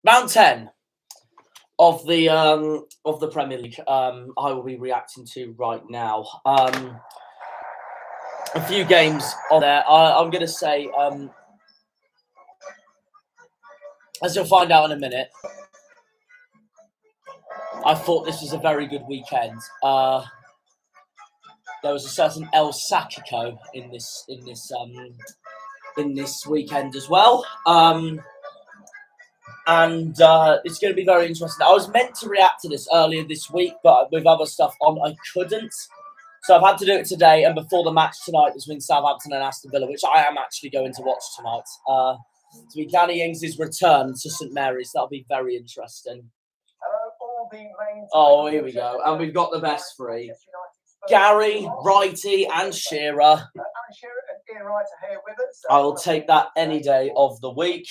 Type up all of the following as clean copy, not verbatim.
Round 10 of the Premier League. I will be reacting to right now. A few games on there. I'm going to say, as you'll find out in a minute, I thought this was a very good weekend. There was a certain El Sakiko in this weekend as well. And it's going to be very interesting. I was meant to react to this earlier this week, but with other stuff on, I couldn't. So I've had to do it today, and before the match tonight between Southampton and Aston Villa, which I am actually going to watch tonight. To be Danny Ings' return to St Mary's. That'll be very interesting. Oh, here we go. And we've got the best three. Gary, Wrighty, and Shearer. I will take that any day of the week.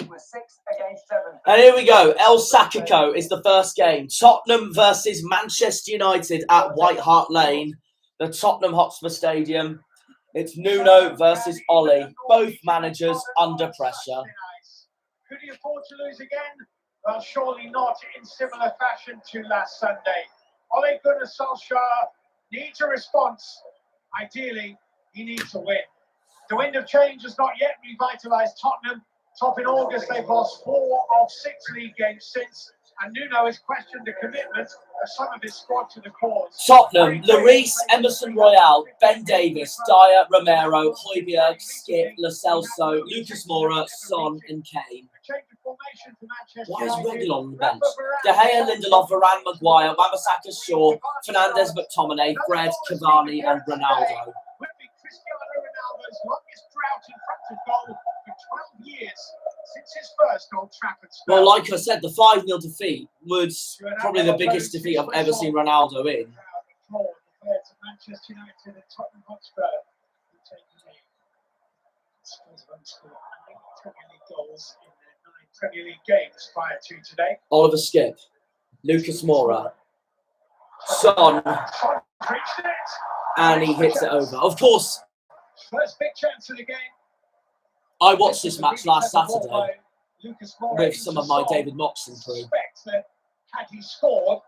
It was 6 against 7. And here we go. El Sakiko is the first game. Tottenham versus Manchester United at White Hart Lane, the Tottenham Hotspur Stadium. It's Nuno versus Ollie. Both managers under pressure. Could he afford to lose again? Well, surely not in similar fashion to last Sunday. Ole Gunnar Solskjaer needs a response. Ideally, he needs to win. The wind of change has not yet revitalised Tottenham. Top in August, they've lost 4 of 6 league games since, and Nuno has questioned the commitment of some of his squad to the cause. Tottenham, Lloris, Emerson Royale, Ben Davis, Dyer, Romero, Højbjerg, Skip, Lo Celso, Lucas Moura, Son and Kane. Why is Reguilon on the bench? De Gea, Lindelof, Varane, Maguire, Wan-Bissaka, Shaw, Fernandes, McTominay, Fred, Cavani and Ronaldo. Longest drought in front of goal for 12 years since his first Old Trafford spell. Well, like I said, the 5-0 defeat was probably the biggest defeat I've ever seen Ronaldo in. Manchester United and Tottenham Hotspur Premier League goals in their 9 Premier League games prior to today. Oliver Skip, Lucas Moura, Son, and he hits it over. Of course. First big chance of the game. I watched this match last Saturday with some of my David Moxon crew. That had he scored,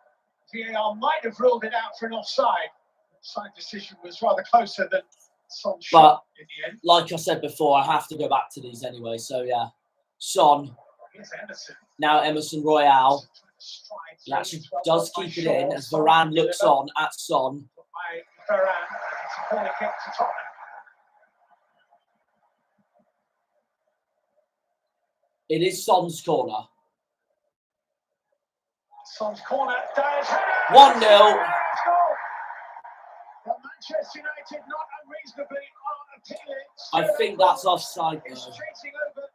VAR might have ruled it out for an offside. The offside decision was rather closer than Son's shot in the end. Like I said before, I have to go back to these anyway. So yeah, Son. Now Emerson Royale. He actually does keep it in as Varane looks on at Son. Varane, it's a corner kick to Tottenham. It is Son's corner. Son's corner. 1-0. Manchester United not unreasonably appealing. I think that's offside though. Chasing over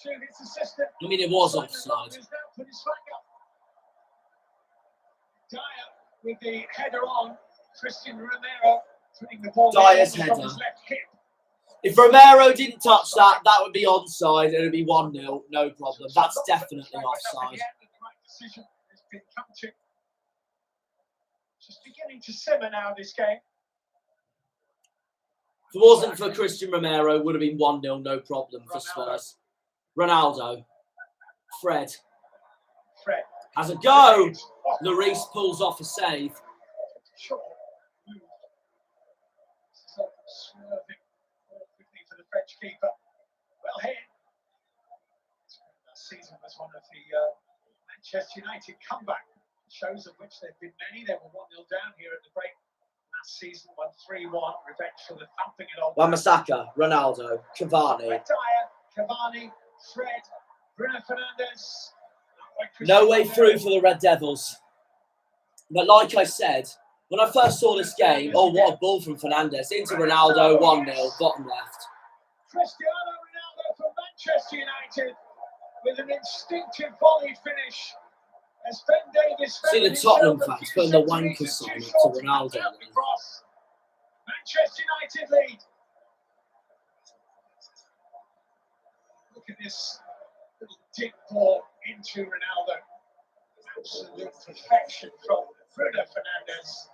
to his assistant. I mean, it was offside. Dyer with the header on. Christian Romero putting the ball Dyer's from header. his left hip. If Romero didn't touch that, that would be onside and it would be 1-0, no problem. That's definitely offside. Just beginning to simmer now, this game. If it wasn't for Christian Romero, it would have been 1-0, no problem for Spurs. Ronaldo. Fred. Has a go. Lloris pulls off a save. For the French keeper. Well hit. Last season was one of the Manchester United comeback shows, of which there have been many. They were 1-0 down here at the break last season, won 3-1. Revenge for the thumping it on. Wan-Bissaka, Ronaldo, Cavani. Dyer, Cavani, Fred, Bruno Fernandes. No way through for the Red Devils. But like I said, when I first saw this game, oh, what a ball from Fernandes into Ronaldo, 1-0, bottom left. Cristiano Ronaldo from Manchester United with an instinctive volley finish. As Ben Davis See the Tottenham fans putting the wanker sign up to Ronaldo. Manchester United lead. Look at this little dig ball into Ronaldo. Absolute perfection from Bruno Fernandes.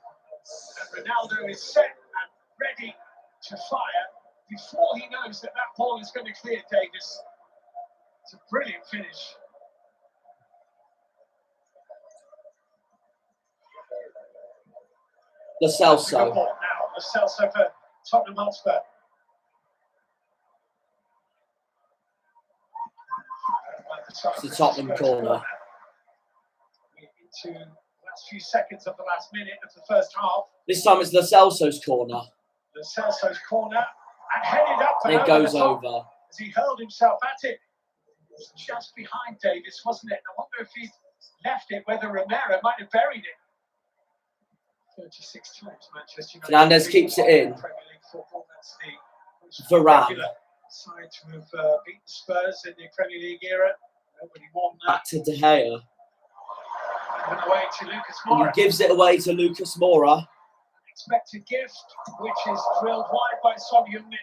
And Ronaldo is set and ready to fire before he knows that that ball is going to clear Davis. It's a brilliant finish. Lo Celso. Now, Lo Celso for Tottenham Hotspur. It's the Tottenham corner. Into the last few seconds of the last minute of the first half. This time it's Lo Celso's corner. Lo Celso's corner and headed up and It goes over. as he hurled himself at it. It was just behind Davis, wasn't it? I wonder if he left it, whether Romero might have buried it. 36 times Manchester United. Fernandes keeps it in. Premier League football. That's the Varane. regular side to have beaten Spurs in the Premier League era. Nobody won that. Back to De Gea. And away to Lucas And Moura. he gives it away to Lucas Moura. Expected gift, which is drilled wide by Son Heung-min.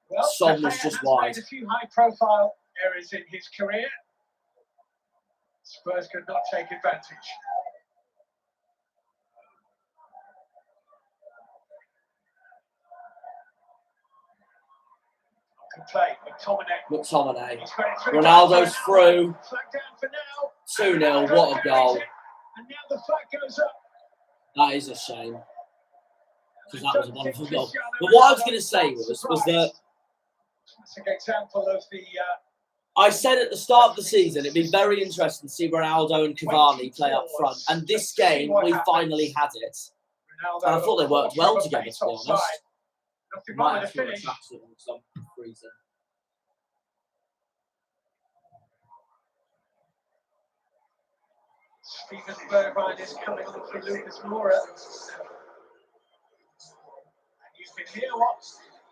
Well, Son was De Gea just has wide. made a few high-profile errors in his career. Spurs could not take advantage. Good play, McTominay. He's got it through. Ronaldo's through. Flag down for now. 2-0. What a goal. And now the flag goes up. That is a shame. Because that was a wonderful goal. But what I was going to say was that Classic example of the I said at the start of the season it'd be very interesting to see Ronaldo and Cavani play up front. And this game, we finally had it. Ronaldo. And I thought they worked well together, to be honest. Nothing Might wrong with have the to finish. retract it for some reason. Stephen Bergwijn is coming on for Lucas Moura. And you can hear what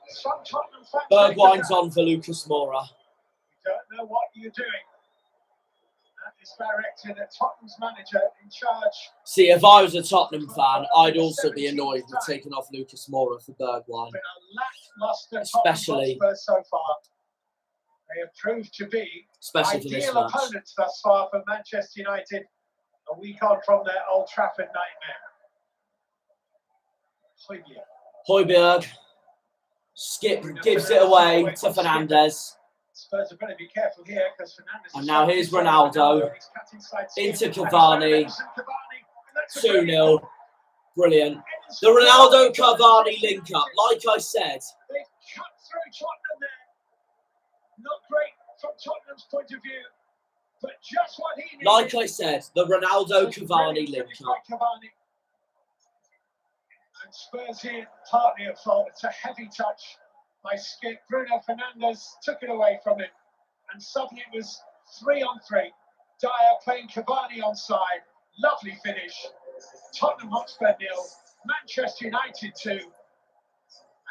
some Tottenham fans Bergwijn's on for Lucas Moura. You don't know what you're doing. That is directed at Tottenham's manager in charge. See, if I was a Tottenham fan, I'd also be annoyed with taking off Lucas Moura for Bergwijn. Been a lackluster Especially- Tottenham Hotspur so far. They have proved to be Especially for this ideal match. opponents thus far for Manchester United. A week on from their Old Trafford nightmare. Højbjerg. Højbjerg. Skip gives it away to Fernandes. Spurs are going to be careful here because Fernandes. And now here's Ronaldo into Cavani. 2-0. Brilliant. The Ronaldo-Cavani link-up, like I said. They've cut through Tottenham there. Not great from Tottenham's point of view, but just what he needed. Like I said, the Ronaldo-Cavani link-up. And Spurs here partly at fault. It's a heavy touch by Skip. Bruno Fernandes took it away from him. And suddenly it was 3-on-3. Dyer playing Cavani onside. Lovely finish. Tottenham Hotspur 0. Manchester United 2. And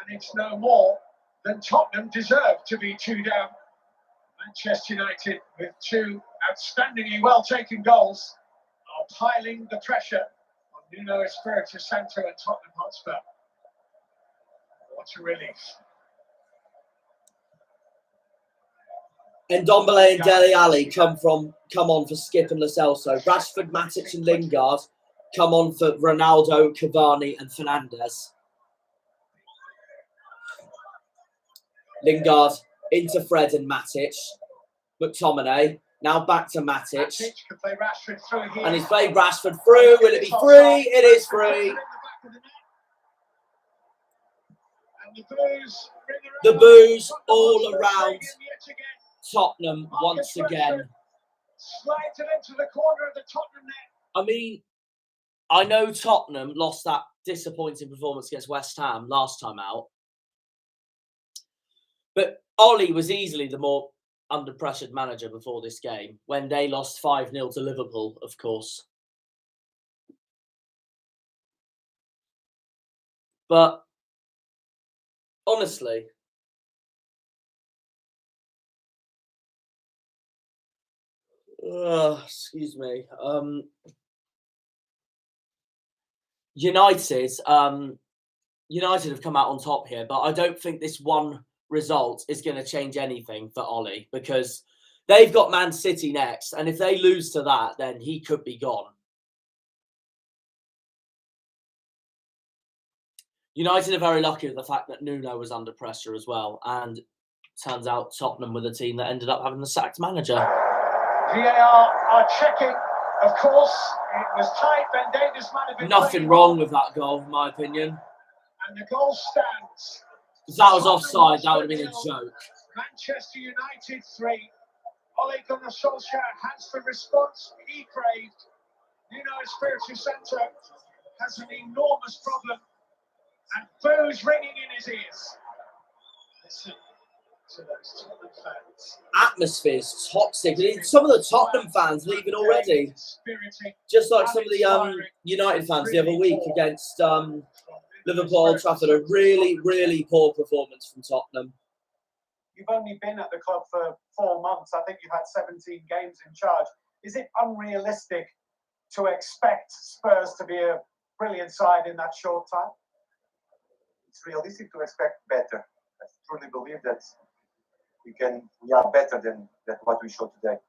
it's no more than Tottenham deserve to be 2 down. Manchester United, with 2 outstandingly well-taken goals, are piling the pressure on Nuno Espirito Santo and Tottenham Hotspur. What a relief. Ndombele and Dele Alli come on for Skip and Lo Celso. Rashford, Matic and Lingard come on for Ronaldo, Cavani and Fernandes. Lingard into Fred and Matic. McTominay. Now back to Matic. Matic can play Rashford through here. And he's played Rashford through. Will it be free? It is free. The boos all around Tottenham once again. Slides it into the corner of the Tottenham net. I mean, I know Tottenham lost that disappointing performance against West Ham last time out. But Ollie was easily the more under-pressured manager before this game, when they lost 5-0 to Liverpool, of course. But, honestly, excuse me. United have come out on top here, but I don't think this one result is going to change anything for Ollie, because they've got Man City next, and if they lose to that, then he could be gone. United are very lucky with the fact that Nuno was under pressure as well, and turns out Tottenham were the team that ended up having the sacked manager. VAR are checking Of course, it was tight. Ben Davies might have been Nothing wrong with that goal, in my opinion. And the goal stands. If that was offside, that would have been a joke. Manchester United 3. Ole Gunnar Solskjaer has the response he craved. Nuno Espirito Santo has an enormous problem. And booze ringing in his ears. Listen to those Tottenham fans. Atmosphere's toxic. Some of the Tottenham fans leaving already. Just like some of the United fans the other week against Liverpool Old Trafford. A really, really poor performance from Tottenham. You've only been at the club for 4 months. I think you've had 17 games in charge. Is it unrealistic to expect Spurs to be a brilliant side in that short time? It's realistic to expect better. I truly believe that we are better than what we showed today.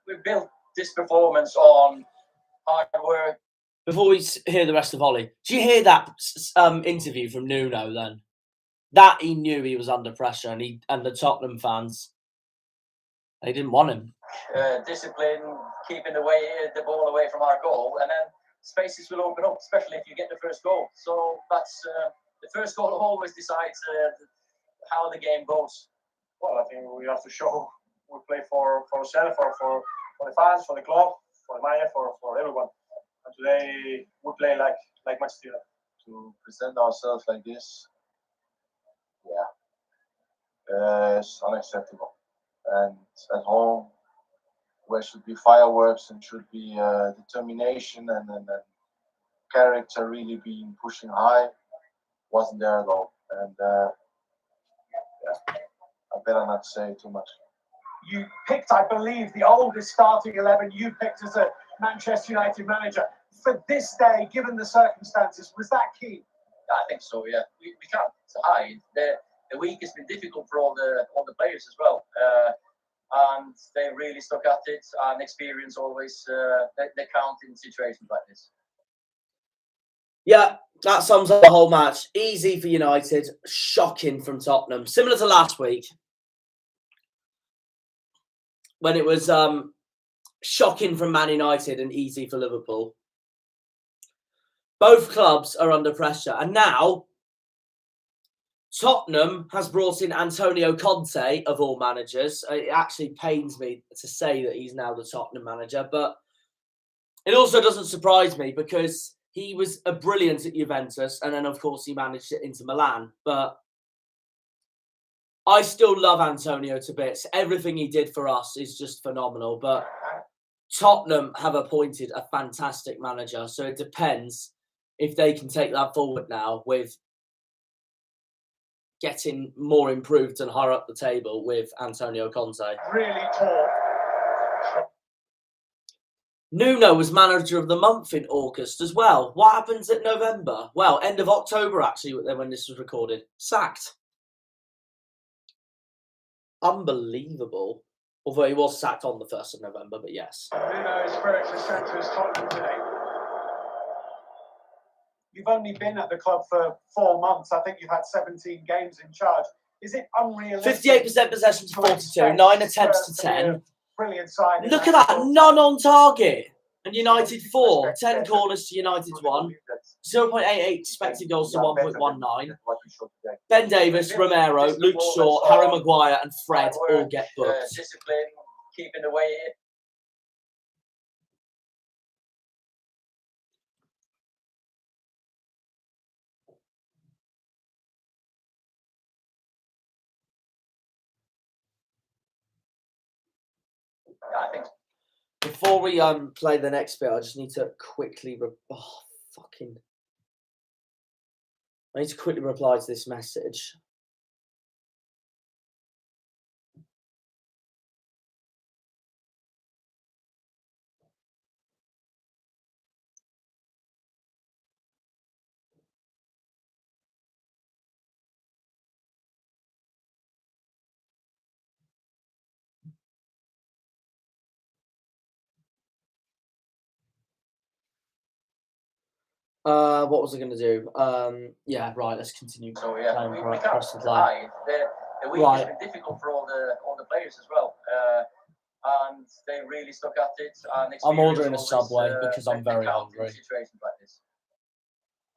We built this performance on hard work. Before we hear the rest of Ollie, did you hear that interview from Nuno then? That he knew he was under pressure, and the Tottenham fans, they didn't want him. Discipline, keeping the ball away from our goal, and then spaces will open up, especially if you get the first goal. So that's the first goal always decides how the game goes. Well, I think we have to show we play for ourselves, for the fans, for the club, for the manager, for everyone. And today we play like much better. To present ourselves like this, it's unacceptable. And at home, where should be fireworks and should be determination and character really being pushing high, wasn't there at all. And I better not say too much. You picked, I believe, the oldest starting 11 you picked as a Manchester United manager. For this day, given the circumstances, was that key? I think so. Yeah, we can't hide. The week has been difficult for all the players as well, and they really stuck at it. And experience always they count in situations like this. Yeah, that sums up the whole match. Easy for United, shocking from Tottenham. Similar to last week, when it was shocking from Man United and easy for Liverpool. Both clubs are under pressure. And now, Tottenham has brought in Antonio Conte, of all managers. It actually pains me to say that he's now the Tottenham manager, but it also doesn't surprise me because he was a brilliant at Juventus, and then, of course, he managed it into Milan. But I still love Antonio to bits. Everything he did for us is just phenomenal. But Tottenham have appointed a fantastic manager, so it depends if they can take that forward now with getting more improved and higher up the table with Antonio Conte. Really tall. Nuno was manager of the month in August as well. What happens in November? Well, end of October, actually, when this was recorded. Sacked. Unbelievable. Although he was sacked on the 1st of November, but yes. Nuno Espirito Santo's Tottenham today. You've only been at the club for 4 months. I think you've had 17 games in charge. Is it unrealistic? 58% possession to 42, 9 attempts to 10. Brilliant side. Look at that, none on target. And United 4, 10 corners to United 1, 0.88 expected goals to 1.19. Ben Davies, Romero, Luke Shaw, Harry Maguire and Fred all get booked. Discipline, keeping away. I think. Before we play the next bit, I just need to quickly I need to quickly reply to this message. What was I going to do? Yeah, right. Let's continue. So yeah, we can't hide. The week has been difficult for all the players as well, and they really stuck at it. And I'm ordering a always, Subway because I'm they very count in hungry. situations like this.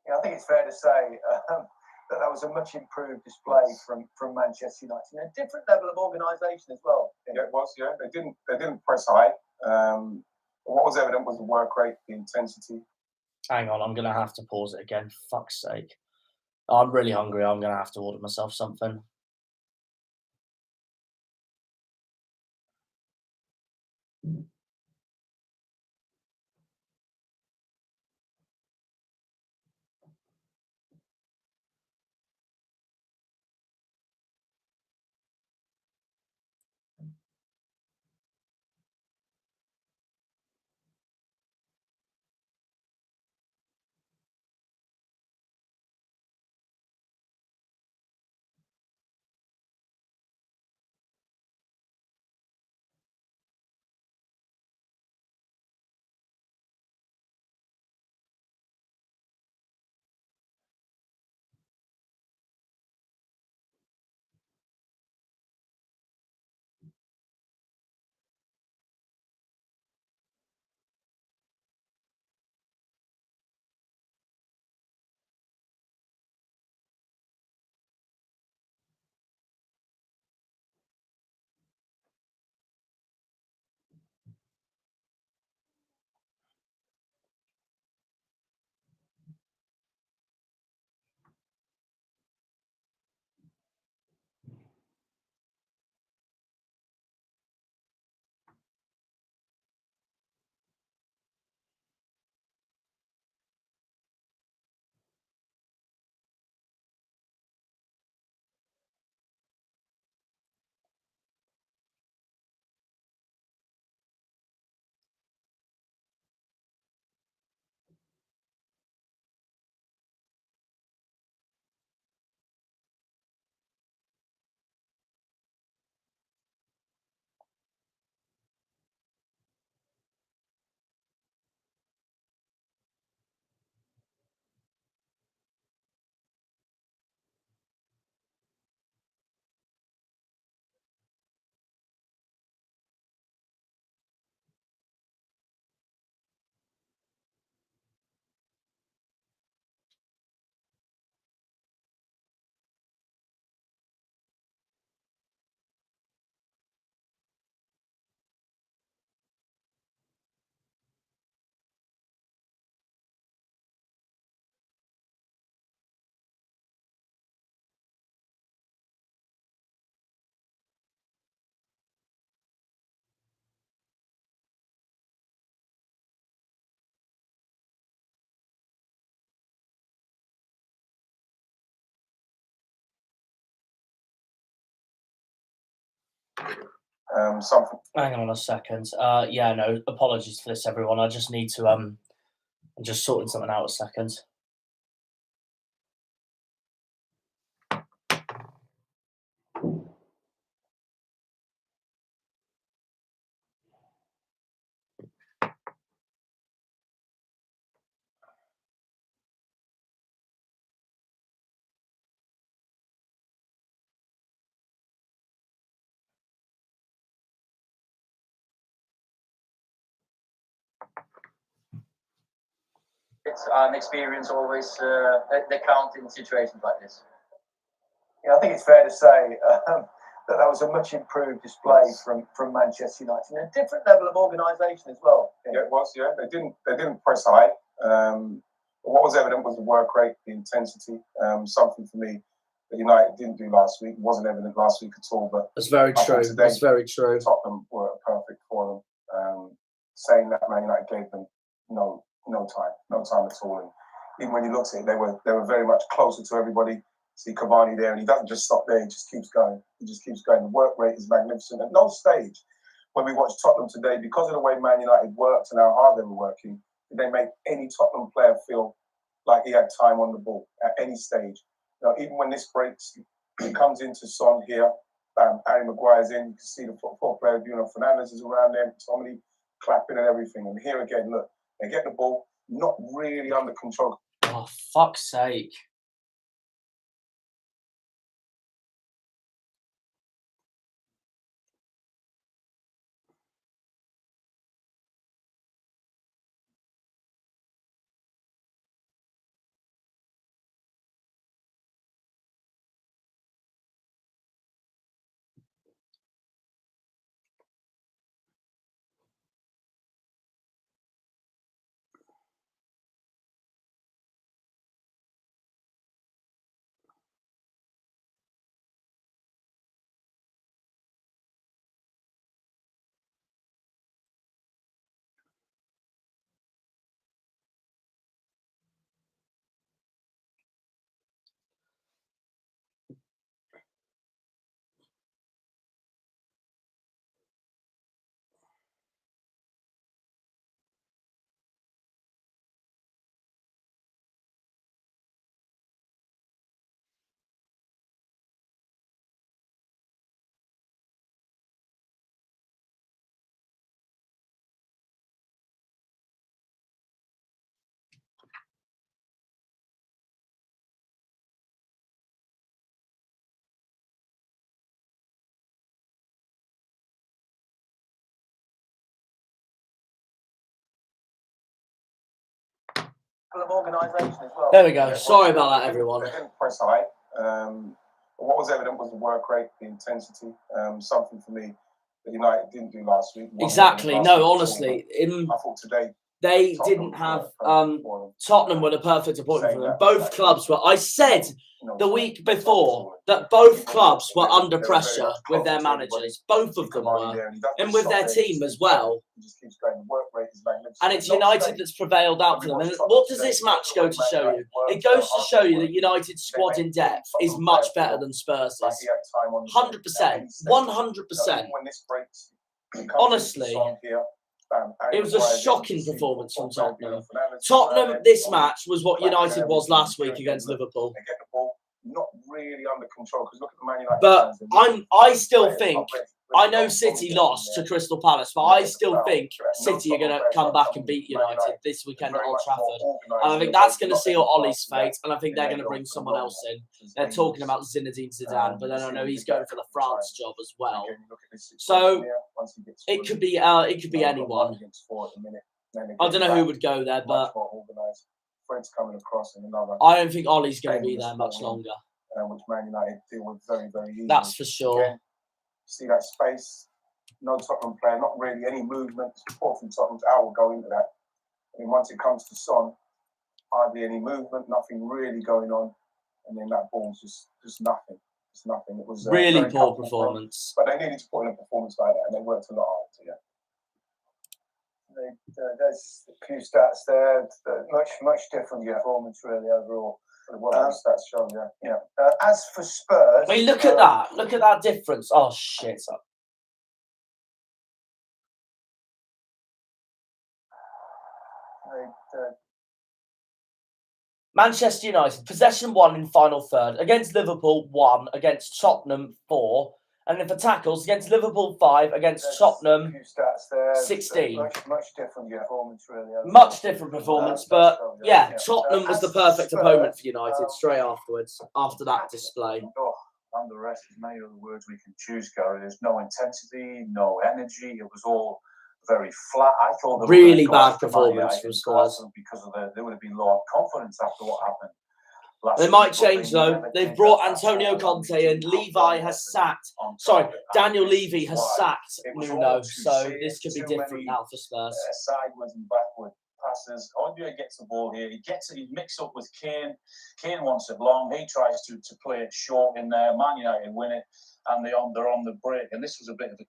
Yeah, I think it's fair to say that was a much improved display from Manchester United, and a different level of organisation as well. Yeah, it was. Yeah, they didn't press high. What was evident was the work rate, the intensity. Hang on, I'm gonna have to pause it again. Fuck's sake. I'm really hungry. I'm gonna have to order myself something. Something. Hang on a second. Yeah, no, apologies for this, everyone. I just need to I'm just sorting something out a second. It's an experience always, they count in situations like this. Yeah, I think it's fair to say that was a much improved display from Manchester United, and a different level of organisation as well. Yeah, it was. Yeah, they didn't press high. What was evident was the work rate, the intensity. Something for me that United didn't do last week. It wasn't evident last week at all. But That's very true. Today, That's very true. Tottenham were perfect for them. Saying that Man United gave them no time at all. And even when you looked at it, they were very much closer to everybody. See Cavani there, and he doesn't just stop there; he just keeps going. He just keeps going. The work rate is magnificent. At no stage, when we watched Tottenham today, because of the way Man United worked and how hard they were working, did they make any Tottenham player feel like he had time on the ball at any stage? You know, even when this breaks, he comes into Son here. Bam, Harry Maguire's in. You can see the football player, Bruno Fernandes is around there. Tommy clapping and everything. And here again, look, they get the ball, not really under control. Oh, fuck's sake. of organisation as well. There we go. Sorry about that, everyone. They didn't press high. But what was evident was the work rate, the intensity. Something for me that United didn't do last week. Exactly. No, honestly, I thought today they didn't have Tottenham were the perfect opponent for them. Both clubs were. I said the week before that both clubs were under pressure with their managers. Both of them were, and with their team as well. And it's United that's prevailed out for them. And what does this match go to show you? It goes to show you that United's squad in depth is much better than Spurs' 100%. 100%. Honestly, it was a shocking performance from Tottenham. Tottenham, this match was what United was last week against Liverpool. Not really under control because look at the Man United. But I still think, I know City lost to Crystal Palace, but I still think City are going to come back and beat United this weekend at Old Trafford. And I think that's going to seal Ollie's fate, and I think they're going to bring someone else in. They're talking about Zinedine Zidane, but then I know he's going for the France job as well. So it could be anyone. I don't know who would go there, but coming across in another. I don't think Ollie's going to be there much longer. Which Man United deal with very, very easily. That's for sure. Again, see that space, no Tottenham player, not really any movement. Support from Tottenham's hour will go into that. And once it comes to Son, hardly any movement, nothing really going on. And then that ball's just nothing. It's nothing. It was really poor performance. But they needed to put in a performance like that, and they worked a lot hard to get. There's a few stats there. Much different performance really overall. Stats show, yeah. As for Spurs, I mean, look at that. Look at that difference. Oh shit! Manchester United possession 1 in final third against Liverpool 1 against Tottenham 4. And then for tackles, against Liverpool 5, against Tottenham 16. Much different performance, really. Much different performance, but yeah, Tottenham was the perfect opponent for United straight afterwards, after that display. Underestimated many other words we can choose, Gary. There's no intensity, no energy. It was all very flat. I thought really bad performance from Spurs because they would have been low on confidence after what happened. They might change though. They've brought Antonio Conte and Levi has sacked. Sorry, Daniel Levy has sacked Nuno. So this could be different now for Spurs. Sideways and backward passes. Andre gets the ball here. He mixed up with Kane. Kane wants it long. He tries to play it short in there. Man United win it, and they're on the break. And this was a bit of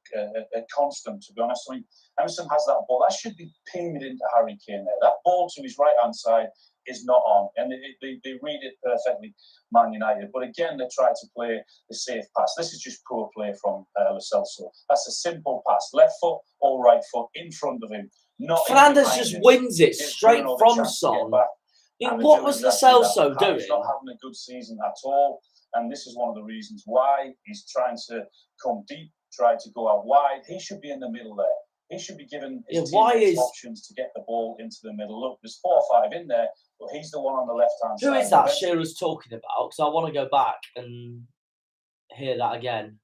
a constant, to be honest. I mean, Emerson has that ball. That should be pinged into Harry Kane there. That ball to his right hand side is not on, and they read it perfectly, Man United. But again, they try to play the safe pass. This is just poor play from Lo Celso. That's a simple pass, left foot or right foot in front of him. Not Fernandes just wins it straight from Son. What was Lo Celso doing? He's not having a good season at all, and this is one of the reasons why he's trying to come deep, try to go out wide. He should be in the middle there. He should be given his teammates options to get the ball into the middle. Look, there's 4 or 5 in there, but he's the one on the left-hand side. Who is that Shearer's talking about? Because I want to go back and hear that again.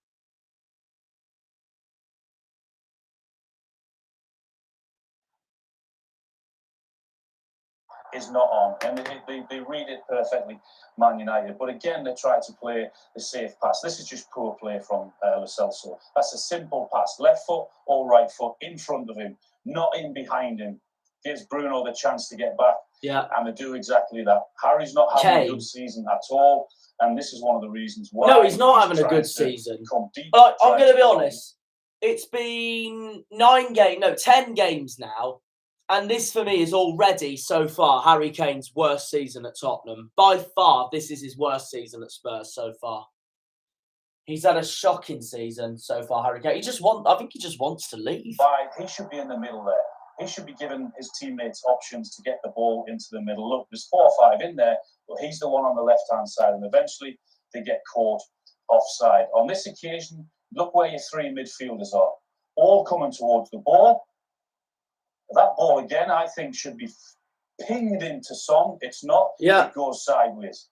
Is not on, and they read it perfectly, Man United. But again, they try to play the safe pass. This is just poor play from Lo Celso. That's a simple pass, left foot or right foot in front of him, not in behind him. Gives Bruno the chance to get back. Yeah, and they do exactly that. Harry's not having a good season at all, and this is one of the reasons why. No, he's not having a good season. I'm going to be honest. It's been 10 games now. And this, for me, is already, so far, Harry Kane's worst season at Tottenham. By far, this is his worst season at Spurs so far. He's had a shocking season so far, Harry Kane. I think he just wants to leave. He should be in the middle there. He should be given his teammates options to get the ball into the middle. Look, there's 4 or 5 in there, but he's the one on the left-hand side, and eventually they get caught offside. On this occasion, look where your 3 midfielders are. All coming towards the ball. That ball, again, I think should be pinged into Son. It's not. Yeah. It goes sideways.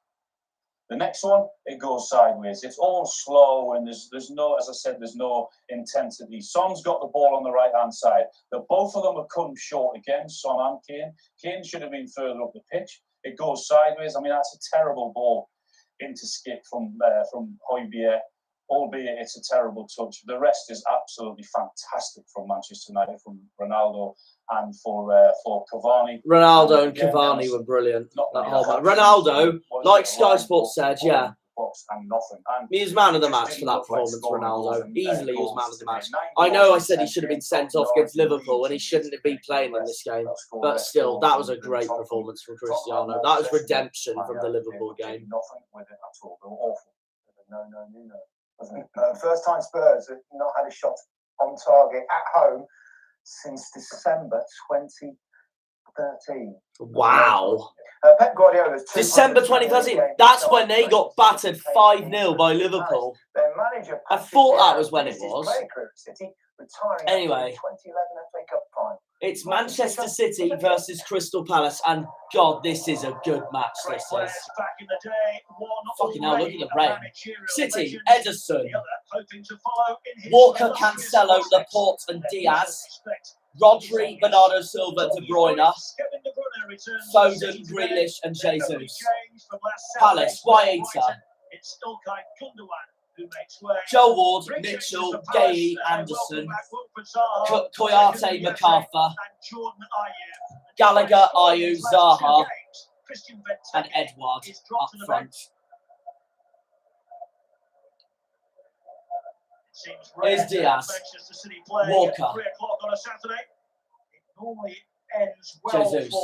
The next one, it goes sideways. It's all slow, and there's no, as I said, there's no intensity. Son's got the ball on the right-hand side. Both of them have come short again, Son and Kane. Kane should have been further up the pitch. It goes sideways. I mean, that's a terrible ball into skip from Højbjerg, albeit it's a terrible touch. The rest is absolutely fantastic from Manchester United, from Ronaldo and for Cavani. Ronaldo and Cavani were brilliant. Ronaldo, like Sky Sports said, yeah, he was man of the match for that performance, Ronaldo. Easily he was man of the match. I know I said he should have been sent off against Liverpool and he shouldn't have been playing in this game. But still, that was a great performance from Cristiano. That was redemption from the Liverpool game. Nothing with it at all. They were awful. No. First time Spurs have not had a shot on target at home since December 2013. Wow. Pep Guardiola's December 2013. That's when they got battered 5-0 by Liverpool. Their manager, I thought that was when it was. City, retiring Anyway, 2011 FA Cup final. it's Manchester City versus Crystal Palace, and God, this is a good match. This is. Fucking hell, look at the rain. City, Ederson, Walker, Cancelo, Laporte, and Diaz. Rodri, Bernardo Silva, De Bruyne, Foden, Grealish, and Jesus. Palace, Guaita, Joe Ward, Mitchell, Gay, Anderson, Koyate, MacArthur, Gallagher, Ayew, Zaha, and Edward up front. Here's Diaz, Walker, Jesus.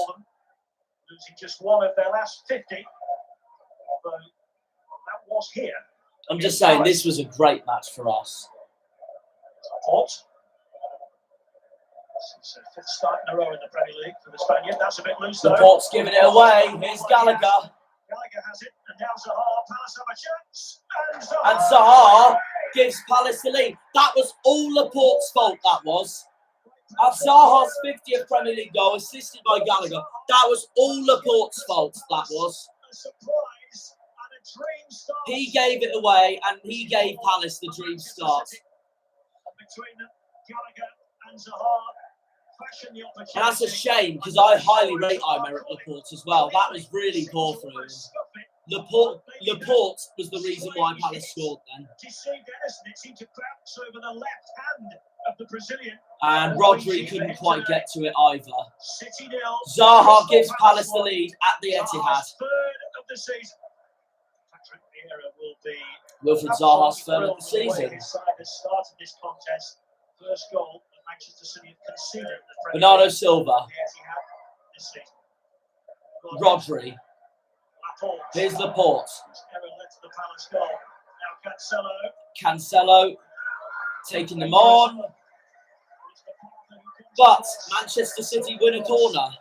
Losing just one of their last 50. Although that was here. I'm just saying, this was a great match for us. Laporte. It's a fifth start in a row in the Premier League for the Spaniard. That's a bit loose though. Laporte's giving it away. Here's Gallagher. Gallagher has it, and now Zaha. Palace have a chance. And Zaha gives Palace the lead. That was all Laporte's fault, that was. At Zaha's 50th Premier League goal, assisted by Gallagher. That was all Laporte's fault, that was. A surprise and a dream start. He gave it away, and he gave Palace the dream start. Between them, Gallagher and Zaha fashion the opportunity. And that's a shame, because I highly rate Aymeric Laporte as well. That was really poor for him. Laporte was the reason why Palace scored then. Deceived Ederson, it seemed to bounce over the left hand of the Brazilian. And Rodri couldn't quite get to it either. City 0. Zaha gives Palace the lead at the Etihad. Third of the season. Patrick Vieira will be Wilfred Zaha's third of the season. His side has started this contest. First goal that Manchester City have conceded. Bernardo Silva. This season. Rodri. Here's Laporte. Error led to the Palace goal. Now Cancelo taking them on. But Manchester City win a corner.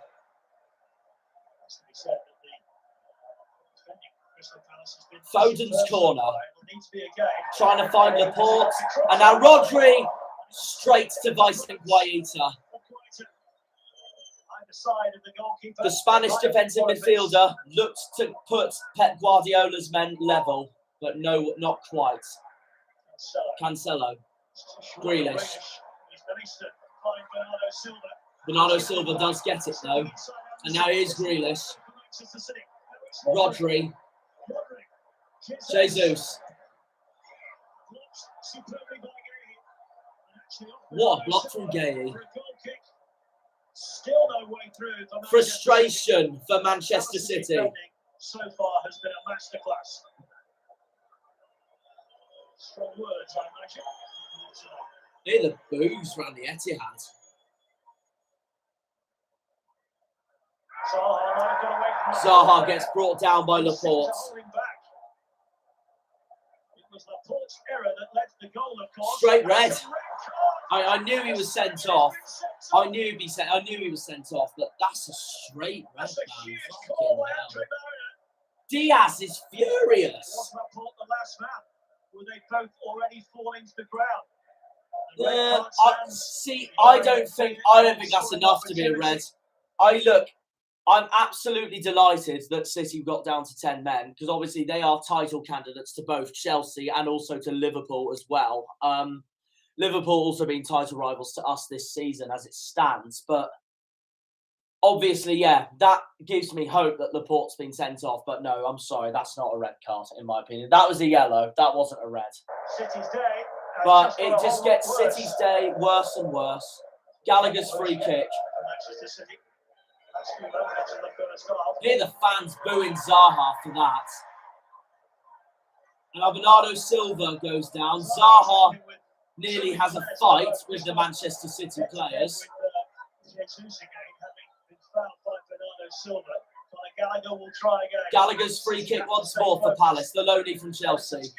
Foden's corner. Trying to find Laporte. And now Rodri straight to Vicente Guaita. The Spanish defensive midfielder looked to put Pep Guardiola's men level, but no, not quite. Cancelo. Grealish. Bernardo Silva does get it though. And now here's Grealish. Rodri. Jesus. What a block from Gay. Still no way through. Frustration for Manchester City. So far has been a masterclass. Strong words, I imagine. Hear the boos around the Etihad. Zaha gets brought down by Laporte. It was Laporte's error that led to the goal, of course. Straight red. I knew he was sent off. I knew he was sent off, but that's a straight red, man. Fucking hell. Diaz is furious. Was Laporte the last man? Were they both already falling to the ground? I don't think that's enough to be a red. I'm absolutely delighted that City got down to 10 men because obviously they are title candidates to both Chelsea and also to Liverpool as well. Liverpool also being title rivals to us this season as it stands. But obviously, yeah, that gives me hope that Laporte's been sent off. But no, I'm sorry, that's not a red card in my opinion. That was a yellow. That wasn't a red. City's day. But it just gets City's day worse and worse. Gallagher's free kick. Manchester City. Hear the fans booing Zaha for that. And Bernardo Silva goes down. Zaha nearly has a fight with the Manchester City players. Gallagher's free kick once more for Palace, the loanee from Chelsea.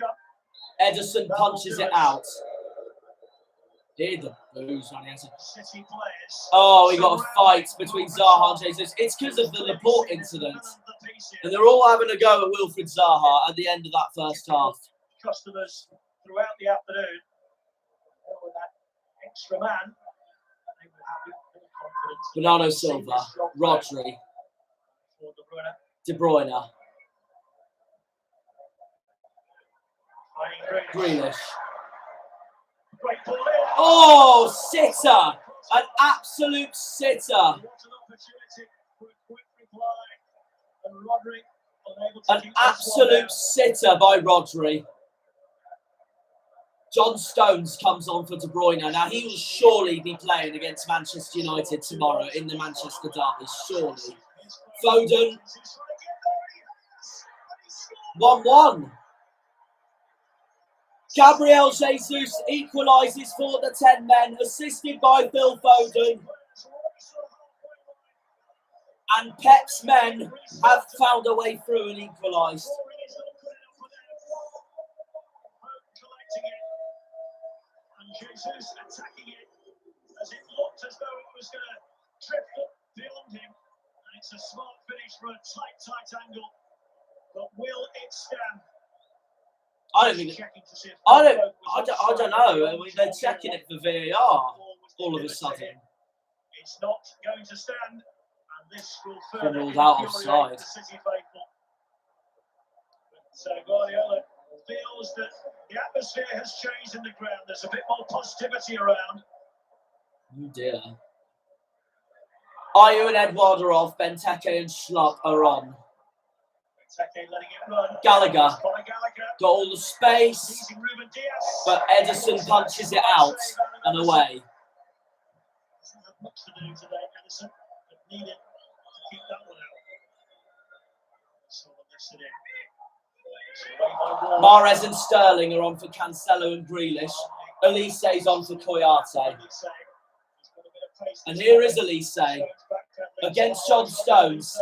Ederson punches it out. Hear the boos, man. Oh, we got a fight between Zaha and Jesus. It's because of the Laporte incident. And they're all having a go at Wilfried Zaha at the end of that first half. Customers throughout the afternoon with that extra man. They would have more confidence. Bernardo Silva, Rodri, De Bruyne, Grealish. Oh, sitter! An absolute sitter! An absolute sitter by Rodri. John Stones comes on for De Bruyne. Now, he will surely be playing against Manchester United tomorrow in the Manchester derby, surely. Foden. 1-1. Gabriel Jesus equalises for the 10 men, assisted by Phil Foden. And Pep's men have found a way through and equalised. Jesus attacking it as it looked as though it was going to drift up beyond him. And it's a smart finish for a tight angle. But will it stand? I don't know. I mean, they're checking it for VAR all of a sudden. It's not going to stand, and this will further ruled out offside. the City faithful. But Guardiola feels that the atmosphere has changed in the ground. There's a bit more positivity around. Oh dear. Ayew and Eduardo, Benteke and Schlupp are on. Gallagher got all the space, but Ederson punches it out and away. Mahrez and Sterling are on for Cancelo and Grealish. Elise's on for Koyate. And here is Elise against John Stones.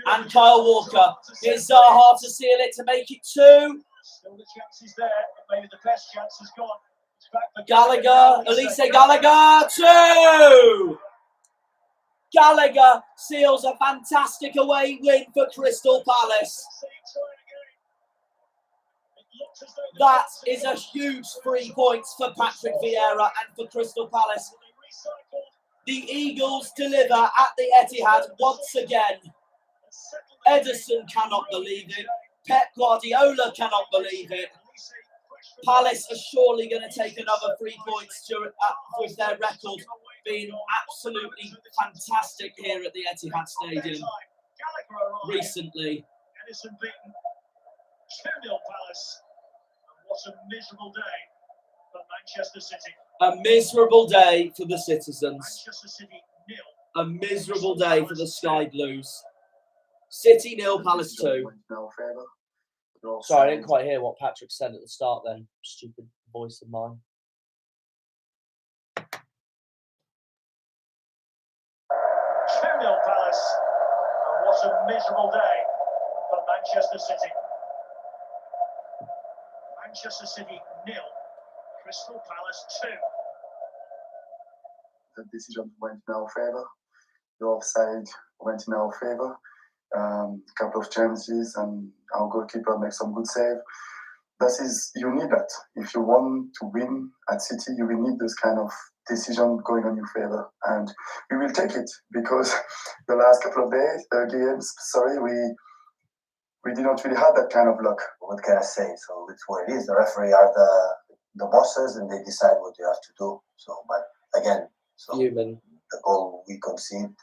And Kyle Walker. Here's Zaha to seal it to make it 2. Still the chances there, but maybe the best chance has gone. It's back for Gallagher, Elise Gallagher, 2! Gallagher seals a fantastic away win for Crystal Palace. That is a huge 3 points for Patrick Vieira and for Crystal Palace. The Eagles deliver at the Etihad once again. Ederson cannot believe it. Pep Guardiola cannot believe it. Palace are surely going to take another 3 points with their record being absolutely fantastic here at the Etihad Stadium recently. Ederson beaten 2-0 Palace. What a miserable day for Manchester City. A miserable day for the citizens. Manchester City 0. A miserable day for the Sky Blues. City 0, Palace 2. Sorry, I didn't quite hear what Patrick said at the start then. Stupid voice of mine. 2-0 Palace. And what a miserable day for Manchester City. Manchester City 0. Crystal Palace 2. The decision went in our favour. The offside went in our favour. Couple of chances, and our goalkeeper makes some good save. You need that. If you want to win at City, you will need those kind of decision going on your favor, and we will take it because the last couple of games, we did not really have that kind of luck. What can I say? So it's what it is. The referee are the bosses, and they decide what you have to do. So, but again, so Human. the goal we conceded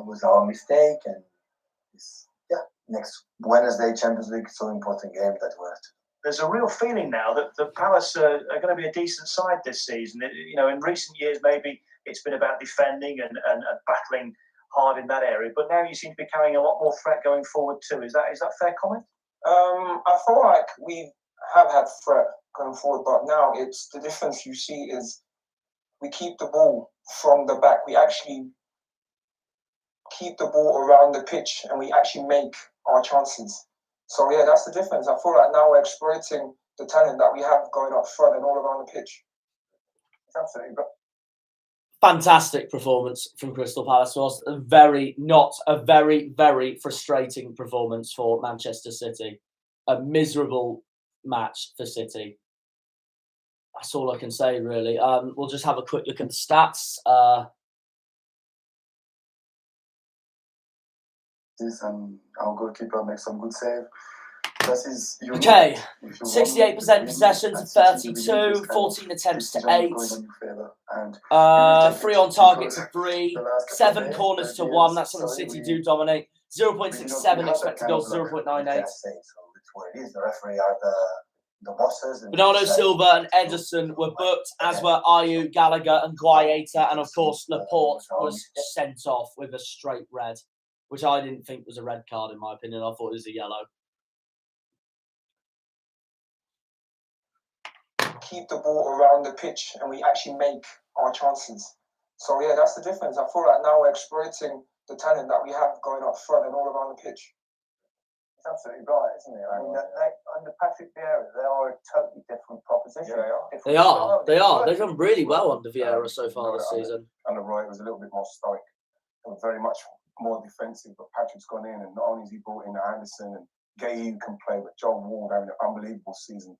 was our mistake, and next Wednesday Champions League, so important game that we have to. There's a real feeling now that the Palace are going to be a decent side this season. You know, in recent years, maybe it's been about defending and battling hard in that area, but now you seem to be carrying a lot more threat going forward too. Is that a fair comment? I feel like we have had threat going forward, but now it's the difference you see is we keep the ball from the back. We actually keep the ball around the pitch and we actually make our chances. So yeah, that's the difference. I feel like now we're exploiting the talent that we have going up front and all around the pitch. Absolutely. Fantastic performance from Crystal Palace. Was a very frustrating performance for Manchester City. A miserable match for City. That's all I can say, really. We'll just have a quick look at the stats. And our goalkeeper makes some good save. Okay, 68% possession to 32, 14 attempts to 8, 3 on target to 3, 7 corners to 1. That's something City do dominate. 0.67 expected goals, 0.98. It's what it is. The referee are the bosses. Bernardo Silva and Ederson were booked, as were Ayew, Gallagher and Guaita, and of course Laporte was sent off with a straight red, which I didn't think was a red card in my opinion. I thought it was a yellow. Keep the ball around the pitch and we actually make our chances. So yeah, that's the difference. I feel like now we're exploiting the talent that we have going up front and all around the pitch. It's absolutely right, isn't it? I mean, under Patrick Vieira, they are a totally different proposition. Yeah, they are. They've done really well under Vieira so far this season. Under Roy, it was a little bit more stoic. It was very much more defensive, but Patrick's gone in, and not only has he brought in Anderson and Gay can play, but Joe Ward having an unbelievable season.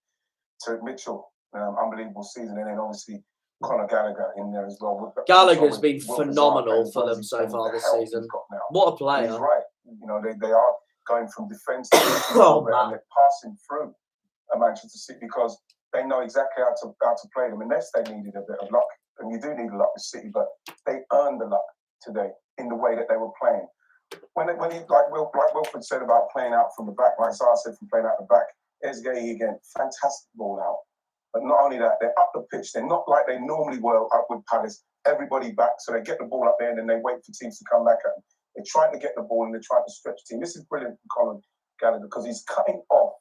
Tarek Mitchell, unbelievable season, and then obviously Conor Gallagher in there as well. Gallagher's been phenomenal for them so far this season. What a player! He's right. You know, they are going from defence to and they're passing through Manchester City because they know exactly how to play them. Unless they needed a bit of luck, and you do need luck with City, but they earned the luck today in the way that they were playing. When he like Wilfred said about playing out from the back, like Sarah said from playing out the back. Here's Gay again, fantastic ball out. But not only that, they're up the pitch. They're not like they normally were up with Palace. Everybody back, so they get the ball up there and then they wait for teams to come back at them. They're trying to get the ball and they're trying to stretch the team. This is brilliant from Conor Gallagher because he's cutting off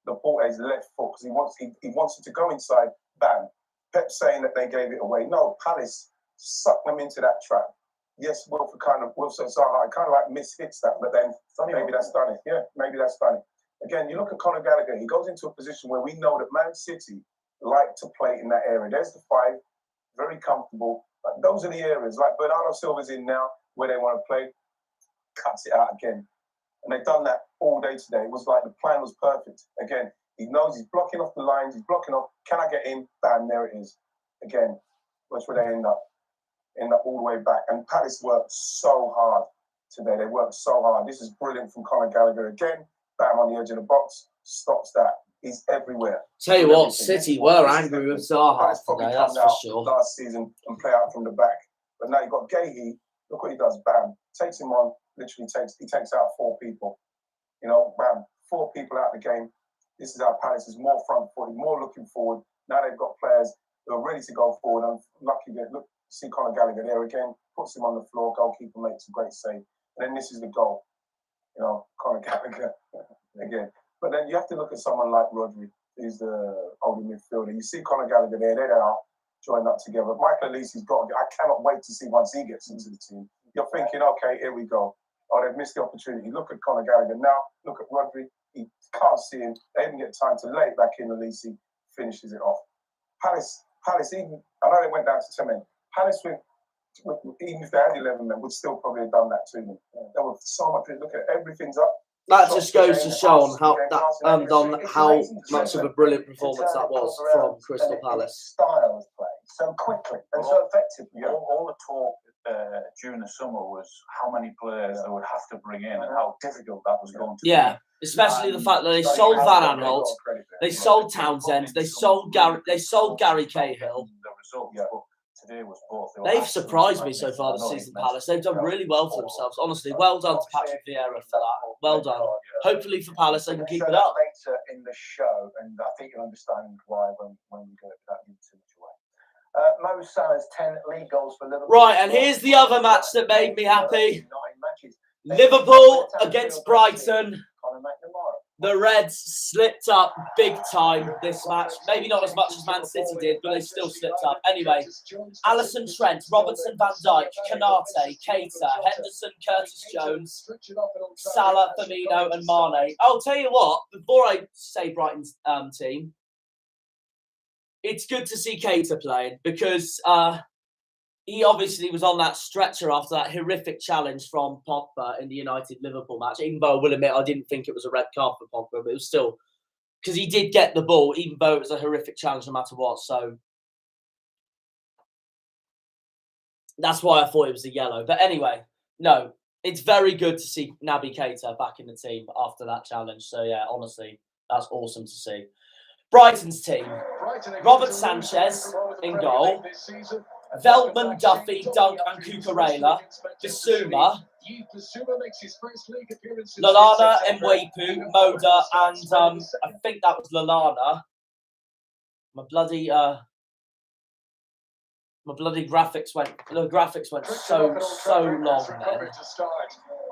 the ball at his left foot because he wants it to go inside. Bam. Pep saying that they gave it away. No, Palace sucked them into that trap. Yes, Wilfred Zaha kind of like mishits that, but then maybe that's done it. Yeah, maybe that's done it. Again, you look at Conor Gallagher, he goes into a position where we know that Man City like to play in that area. There's the 5, very comfortable. But those are the areas, like Bernardo Silva's in now, where they want to play, cuts it out again. And they've done that all day today. It was like the plan was perfect. Again, he knows he's blocking off the lines, he's blocking off, can I get in? Bam, there it is. Again, that's where they end up all the way back. And Palace worked so hard today. They worked so hard. This is brilliant from Conor Gallagher again. Bam on the edge of the box, stops that. He's everywhere. Tell you what, City were angry with Zaha today, that's for sure. Last season and play out from the back. But now you've got Gahey, look what he does, bam. Takes him on, literally takes out 4 people. You know, bam, 4 people out of the game. This is how Palace is more front-footed, more looking forward. Now they've got players who are ready to go forward. I'm lucky to see Conor Gallagher there again, puts him on the floor, goalkeeper makes a great save. And then this is the goal. You know, Conor Gallagher again. But then you have to look at someone like Rodri, who's the older midfielder. You see Conor Gallagher there, they are joined up together. Michael Elise's got, I cannot wait to see once he gets into the team. You're thinking, okay, here we go. Oh, they've missed the opportunity. Look at Conor Gallagher now. Look at Rodri. He can't see him. They even get time to lay it back in. Elise finishes it off. Palace, even, I know they went down to 10 men. Palace, even if they had 11 men, would still probably have done that to them. There was so much. Look at everything's up. That just goes to show on how much of a brilliant performance that was from Crystal Palace. Style of play. so quickly and so effectively. All the talk during the summer was how many players they would have to bring in and how difficult that was going to be. Yeah, especially the fact that they sold Van Aanholt, they sold Townsend, they sold Gary Cahill. The result, but today was both. They've surprised me so far this season, Palace. They've done really well for themselves. Honestly, well done to Patrick Vieira for that. Well done. Hopefully for Palace, they can keep it up. Later in the show, and I think you'll understand why when we go without giving too much away. Mo Salah's 10 league goals for Liverpool. Right, and here's the other match that made me happy. 9 matches. Liverpool against Brighton. The Reds slipped up big time this match. Maybe not as much as Man City did, but they still slipped up. Anyway, Alisson, Trent, Robertson, Van Dijk, Konate, Keita, Henderson, Curtis Jones, Salah, Firmino and Mane. I'll tell you what, before I say Brighton's team, it's good to see Keita playing because he obviously was on that stretcher after that horrific challenge from Pogba in the United-Liverpool match, even though I will admit I didn't think it was a red card for Pogba, but it was still, because he did get the ball, even though it was a horrific challenge no matter what, so that's why I thought it was a yellow. But anyway, no, it's very good to see Naby Keita back in the team after that challenge, so yeah, honestly, that's awesome to see. Brighton's team, Robert Sanchez in goal, Veltman, Duffy, Dunk and Cucurella, Bissouma, Lallana, Mwepu, Moda and I think that was Lallana. My bloody graphics went so long then.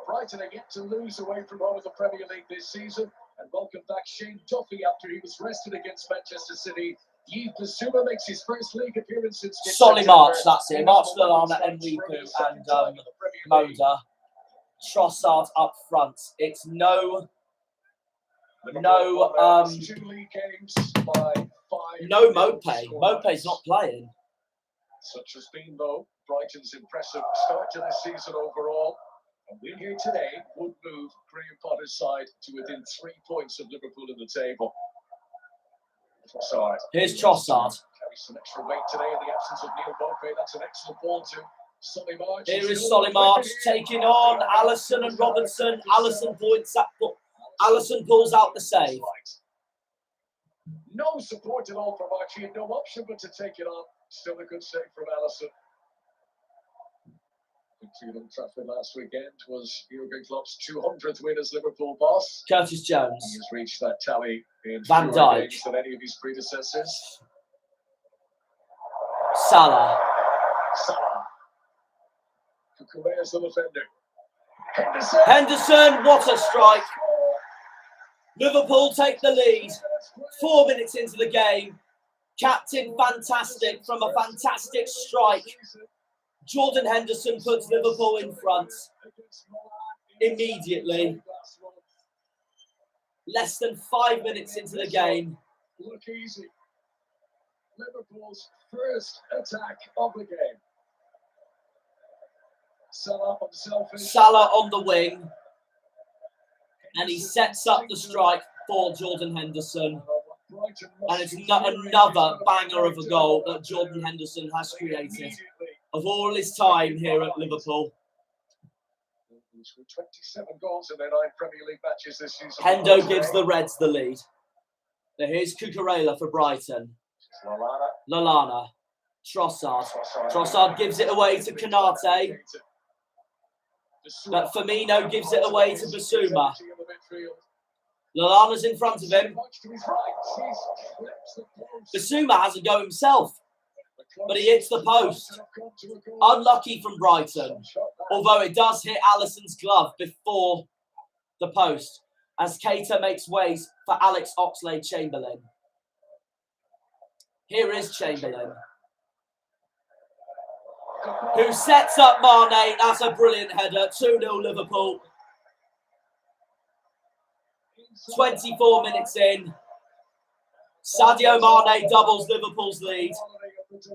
Brighton are yet to lose away from home in the Premier League this season, and welcome back Shane Duffy after he was rested against Manchester City. Yves Bissouma makes his first league appearance since Solly March, that's it. March, Lallana, Mwepu and Moda. Trossard up front. It's no Mope. Mope's not playing. Such has been, though, Brighton's impressive start to this season overall. And win here today would move Graham Potter's side to within 3 points of Liverpool in the table. Trossard. Here's Trossard. Carries some extra weight today in the absence of Neil Mope. That's an excellent ball to Solly March. Here is Solly March taking on Alisson and Robertson. Alisson pulls out the save. No support at all from March. He had no option but to take it on. Still a good save from Alisson. Victory at Old Trafford last weekend was Jurgen Klopp's 200th win as Liverpool boss. Curtis Jones. He has reached that tally in Van fewer Dijk. games than any of his predecessors. Salah. Cucurella's the defender. Henderson, what a strike. Liverpool take the lead. 4 minutes into the game. Captain fantastic from a fantastic strike. Jordan Henderson puts Liverpool in front immediately. Less than 5 minutes into the game. Look easy. Liverpool's first attack of the game. Salah on the wing. And he sets up the strike for Jordan Henderson. And it's another banger of a goal that Jordan Henderson has created of all his time here at Liverpool. 27 goals in their 9 Premier League matches this season. Hendo gives the Reds the lead. Now here's Cucurella for Brighton. Lallana. Trossard. Trossard gives it away to Konate. But Firmino gives it away to Bissouma. Lallana's in front of him. Bissouma has a go himself, but he hits the post. Unlucky from Brighton, although it does hit Alisson's glove before the post, as Keita makes ways for Alex Oxlade-Chamberlain. Here is Chamberlain, who sets up Mane. That's a brilliant header. 2-0 Liverpool. 24 minutes in. Sadio Mane doubles Liverpool's lead. It's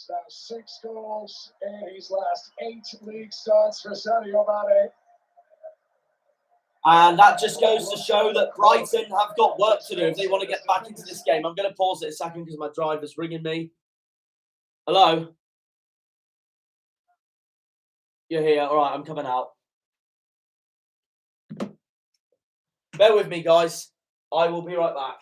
now 6 goals in his last 8 league starts for Sadio Mane. And that just goes to show that Brighton have got work to do if they want to get back into this game. I'm going to pause it a second because my driver's ringing me. Hello? You're here. All right, I'm coming out. Bear with me, guys. I will be right back.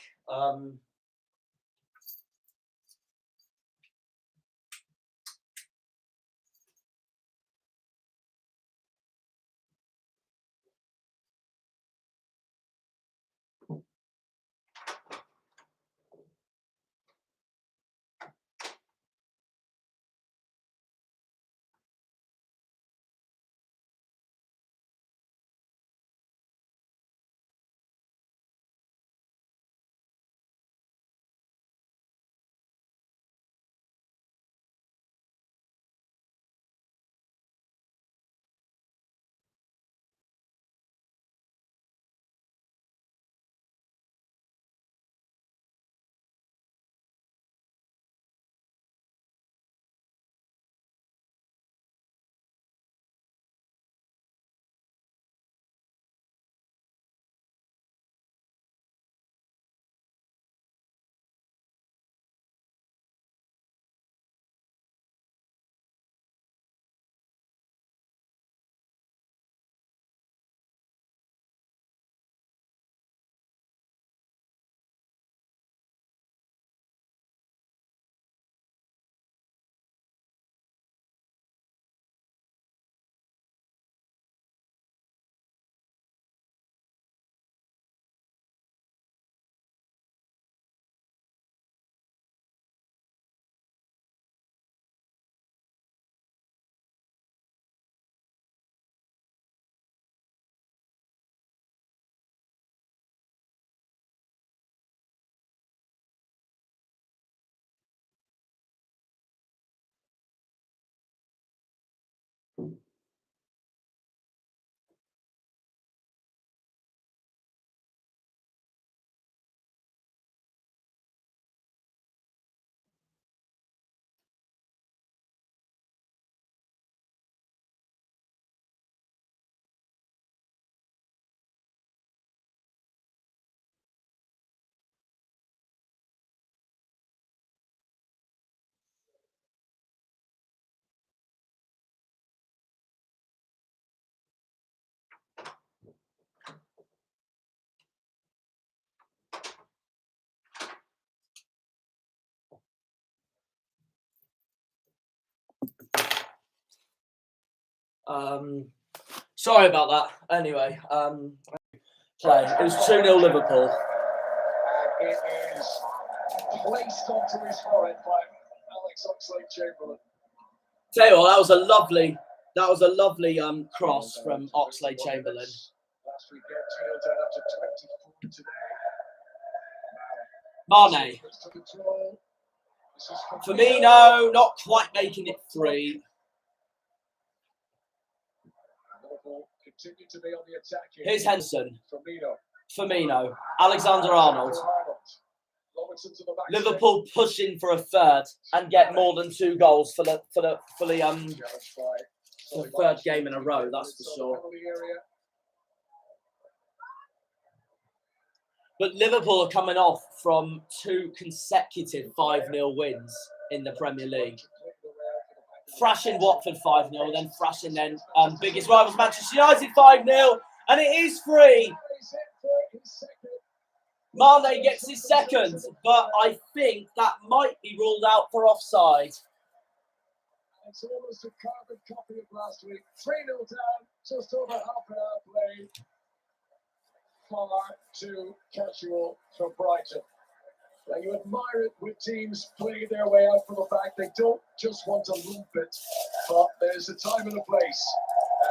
Sorry about that. Anyway, play. It was 2-0 Liverpool. And it is placed onto his forehead by Alex Oxlade-Chamberlain. Tell you what, that was a lovely cross from Oxlade-Chamberlain. Last weekend, 2-0 down after 24 today. Mane. Firmino, not quite making it free. Continue to be on the attack here. Here's Henson. Firmino. Alexander-Arnold. Liverpool pushing for a third and get more than 2 goals for the third game in a row. That's for sure. But Liverpool are coming off from 2 consecutive 5-0 wins in the Premier League. Thrashing Watford 5-0, then thrashing biggest rivals Manchester United 5-0, and it is free. Mane gets his second, but I think that might be ruled out for offside. It's almost a carbon copy of last week. 3-0 down, just over half an hour played. Far too casual for Brighton. Now you admire it with teams playing their way out from the back. They don't just want to lump it, but there's a time and a place.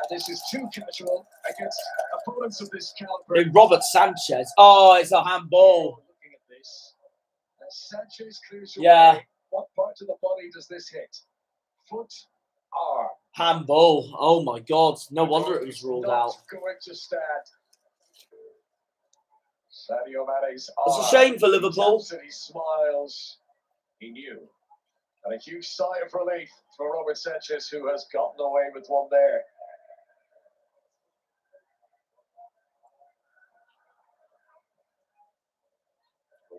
This is too casual against opponents of this caliber. Robert Sanchez. Oh, it's a handball. Looking at this, as Sanchez clears away, Yeah. what part of the body does this hit? Foot, arm. Handball. Oh my God. No wonder it was ruled out. Going to stand. Sadio Mane's arm. It's a shame for Liverpool. He smiles. He knew. And a huge sigh of relief for Robert Sanchez, who has gotten away with one there.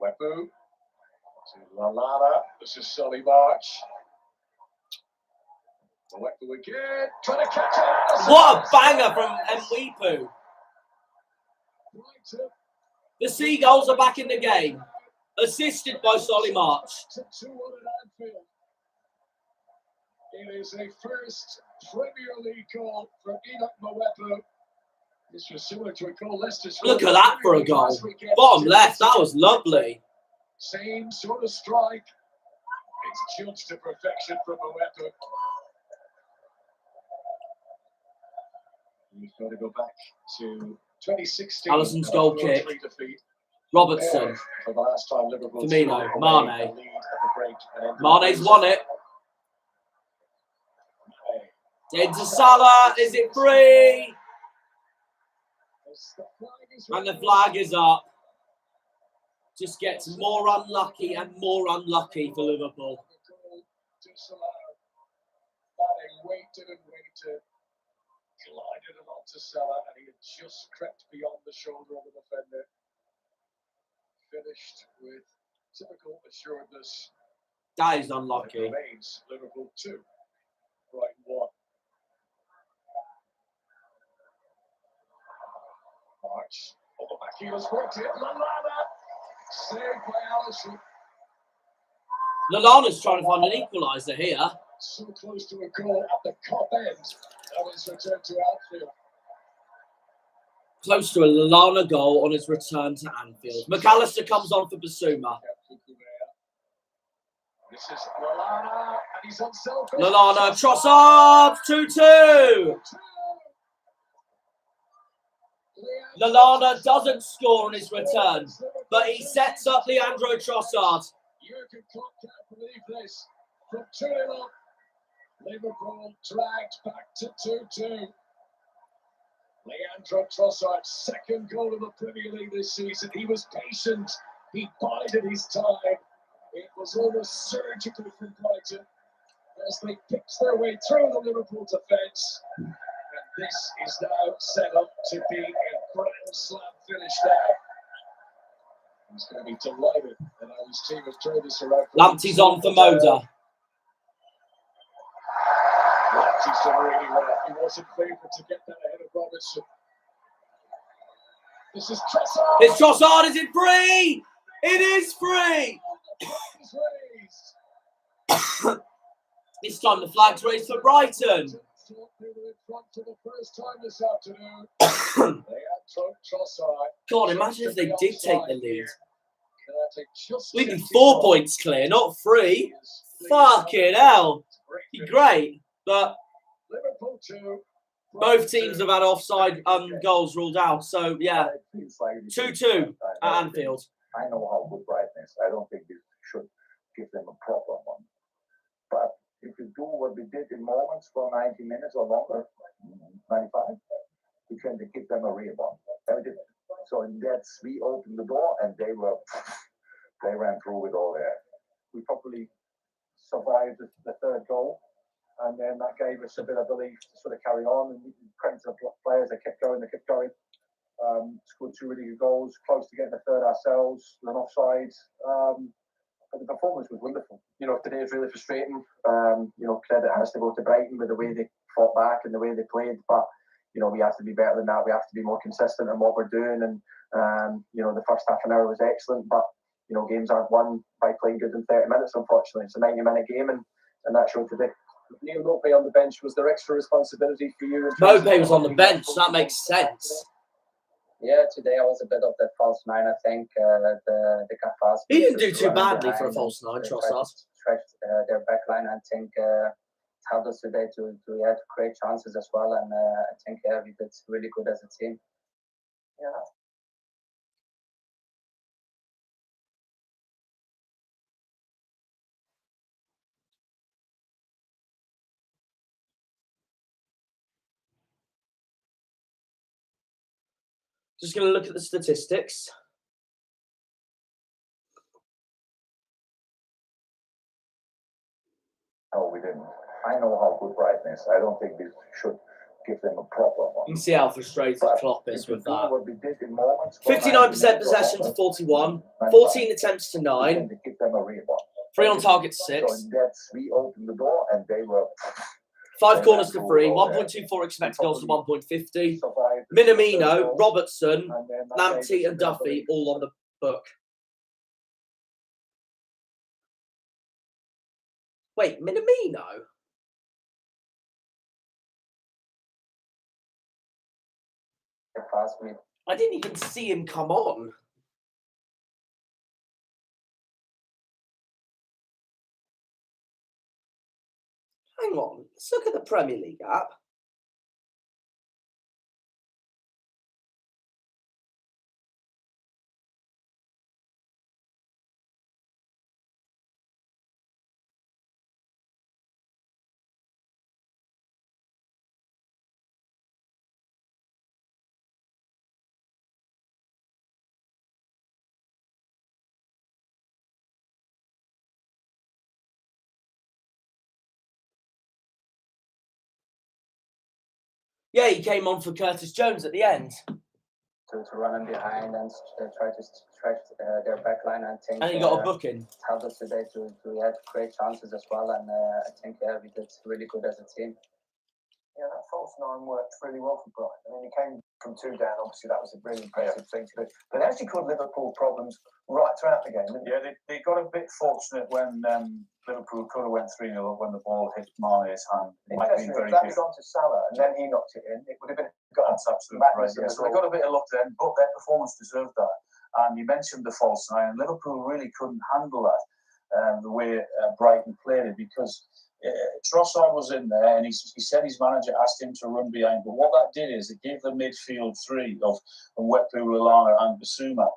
Wepu to Lallana. This is Solly March. Wepu again, trying to catch it. What a banger from Mwepu. The Seagulls are back in the game, assisted by Solly March. 2-1 at Anfield. It is a first Premier League goal for Enoch Mwepu. This was similar to a goal Leicester scored. Look at that for a goal. Bottom left, that was lovely. Same sort of strike. It's judged to perfection from Mwepu. We've got to go back to 2016. Alisson's goal kick. Defeat. Robertson. For the last time Liverpool Firmino. scored Mane. the lead at the break and ended Mane's the won it. Into Salah. Is it free? And the flag is up. Just gets more unlucky and more unlucky for Liverpool. Waited and waited. Glided it onto Salah and he had just crept beyond the shoulder of the defender. Finished with typical assuredness. That is unlucky. Remains Liverpool 2, Brighton 1. March on the back heels worked it. Lallana saved by Alisson. Lallana's trying to find an equaliser here. So close to a goal at the top end of his return to Anfield. Close to a Lallana goal on his return to Anfield. McAllister comes on for Basuma. This is Lallana, and he's unselfish. Lallana, Trossard, 2-2. Lallana doesn't score on his return, but he sets up Leandro Trossard. Jurgen Klopp can't believe this. From 2-0 up, Liverpool dragged back to 2-2. Leandro Trossard's second goal of the Premier League this season. He was patient. He bided his time. It was almost surgical from Brighton as they picked their way through the Liverpool defence. And this is now set up to be a grand slam finish there. He's going to be delighted that how his team has turned this around. Lamptey's on for Moda. Lamptey's done really well. He wasn't favoured to get that ahead of Robertson. This is Trossard. It's Trossard. Is it free? It is free. This time the flag's raised for Brighton. God, imagine if they did take the lead. We'd be 4 points clear, not 3. Fucking hell. Be great. But both teams have had offside goals ruled out. So, yeah, 2-2 at Anfield. I know how good Brighton is. I don't think we should give them a proper one. But if we do what we did in moments for 90 minutes or longer, 95, we can give them a real one. So that's, we opened the door and they ran through with all there. We probably survived the third goal, and then that gave us a bit of belief to sort of carry on. And credit to the players, they kept going. Scored 2 really good goals, close to getting the third ourselves, an offside. But the performance was wonderful. You know, today is really frustrating. You know, credit has to go to Brighton with the way they fought back and the way they played. But, you know, we have to be better than that. We have to be more consistent in what we're doing. And, you know, the first half an hour was excellent. But, you know, games aren't won by playing good in 30 minutes, unfortunately. It's a 90-minute game, and that showed today. Neil Mopey on the bench, was there extra responsibility for you? Mopey was on the bench. That makes sense. Yeah, today I was a bit of that false nine, I think. The Cafas. He didn't do too badly for a false nine, Trossard. Stretched their backline. I think helped us today to create chances as well. And I think we did really good as a team. Yeah. Just going to look at the statistics. No, we didn't. I know how good Brighton is. I don't think we should give them a proper one. You can see how frustrated But Klopp is if we with do that. what we did in moments for 59% 90 possession to minutes 41, or 14 attempts to we 9, tend to give them a real one. 3 on target So 6, in that, we opened the door and they were 5 corners to absolutely 3, all there. 1.24 expected goals to 1.50. Survived the Minamino, third goal, Robertson, and then Lamptey Davis and Duffy all on the book. Wait, Minamino? Past week. I didn't even see him come on. Hang on, let's look at the Premier League app. Yeah, he came on for Curtis Jones at the end. To run in behind and try to stretch their backline. I think. And he got a booking. Helped us today to create chances as well, and I think we did really good as a team. Yeah, that false 9 worked really well for Brighton. I mean, he came from 2 down. Obviously, that was a really impressive thing to do. But they actually caused Liverpool problems right throughout the game, didn't they? Yeah, they got a bit fortunate when Liverpool could have went 3-0 when the ball hit Mane's hand. It might have been very That had difficult. gone to Salah, and then he knocked it in. It would have been That's absolutely right. Yeah. So they got a bit of luck then, but their performance deserved that. And you mentioned the false 9, and Liverpool really couldn't handle that the way Brighton played it, because Trossard was in there, and he said his manager asked him to run behind. But what that did is it gave the midfield 3 of Mwepu, Lallana, and Basuma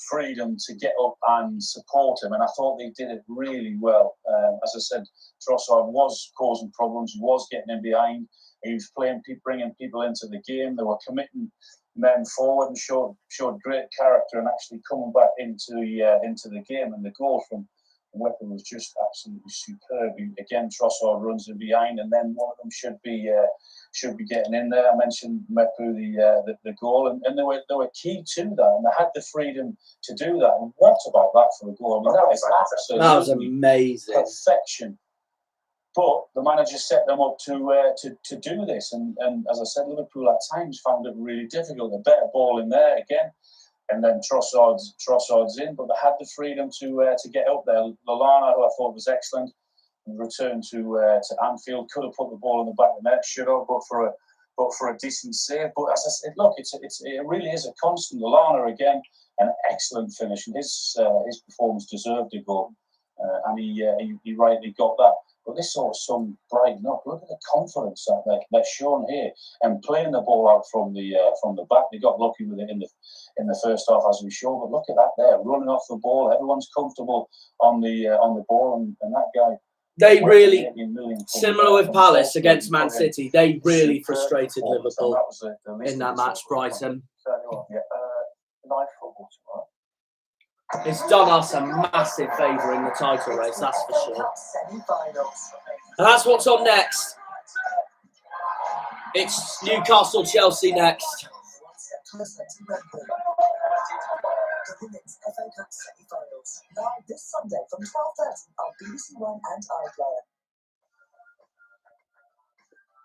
freedom to get up and support him, and I thought they did it really well. As I said, Trossard was causing problems, was getting in behind. He was bringing people into the game. They were committing men forward and showed great character and actually coming back into the game. And the goal from Mwepu was just absolutely superb. Again, Trossard runs in behind, and then one of them should be getting in there. I mentioned Mwepu, the goal, and they were key to that, and they had the freedom to do that. And what about that for a goal? I mean, that was amazing, perfection. But the manager set them up to do this, and as I said, Liverpool at times found it really difficult. A better ball in there again, and then Trossard's in, but they had the freedom to get up there. Lallana, who I thought was excellent, returned to Anfield, could have put the ball in the back of the net, should have, but for a decent save. But as I said, look, it really is a constant. Lallana again, an excellent finish, and his performance deserved a goal, and he rightly got that. But this sort of summed Brighton up. Look at the confidence that they're shown here, and playing the ball out from the back. They got lucky with it in the first half, as we showed. But look at that there, running off the ball. Everyone's comfortable on the ball, and that guy. They really, similar with Palace against Man City, they really frustrated Liverpool in that match, Brighton. Live football tomorrow. It's done us a massive favour in the title race, that's for sure. And that's what's on next. It's Newcastle-Chelsea next. The Women's FA Cup semi-finals, live this Sunday from 12:30 on BBC One and iPlayer.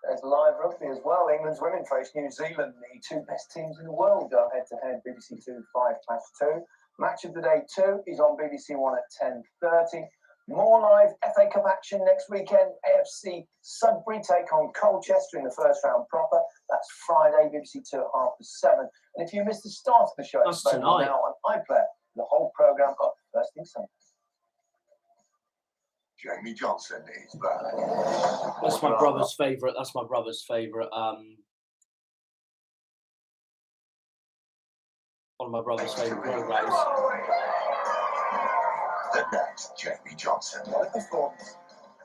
There's live rugby as well. England's women face New Zealand, the 2 best teams in the world, go head-to-head. BBC 2 5/2. Match of the day 2 is on BBC One at 10:30. More live FA Cup action next weekend. AFC Sudbury take on Colchester in the first round proper. That's Friday, BBC 2 at 7:30. And if you missed the start of the show, that's it's available now on iPlayer. The whole programme up first thing Sunday. Jamie Johnson is back. That's my brother's favourite. That's my brother's favourite. One of my brother's favourite programmes. The next Jamie Johnson live performance,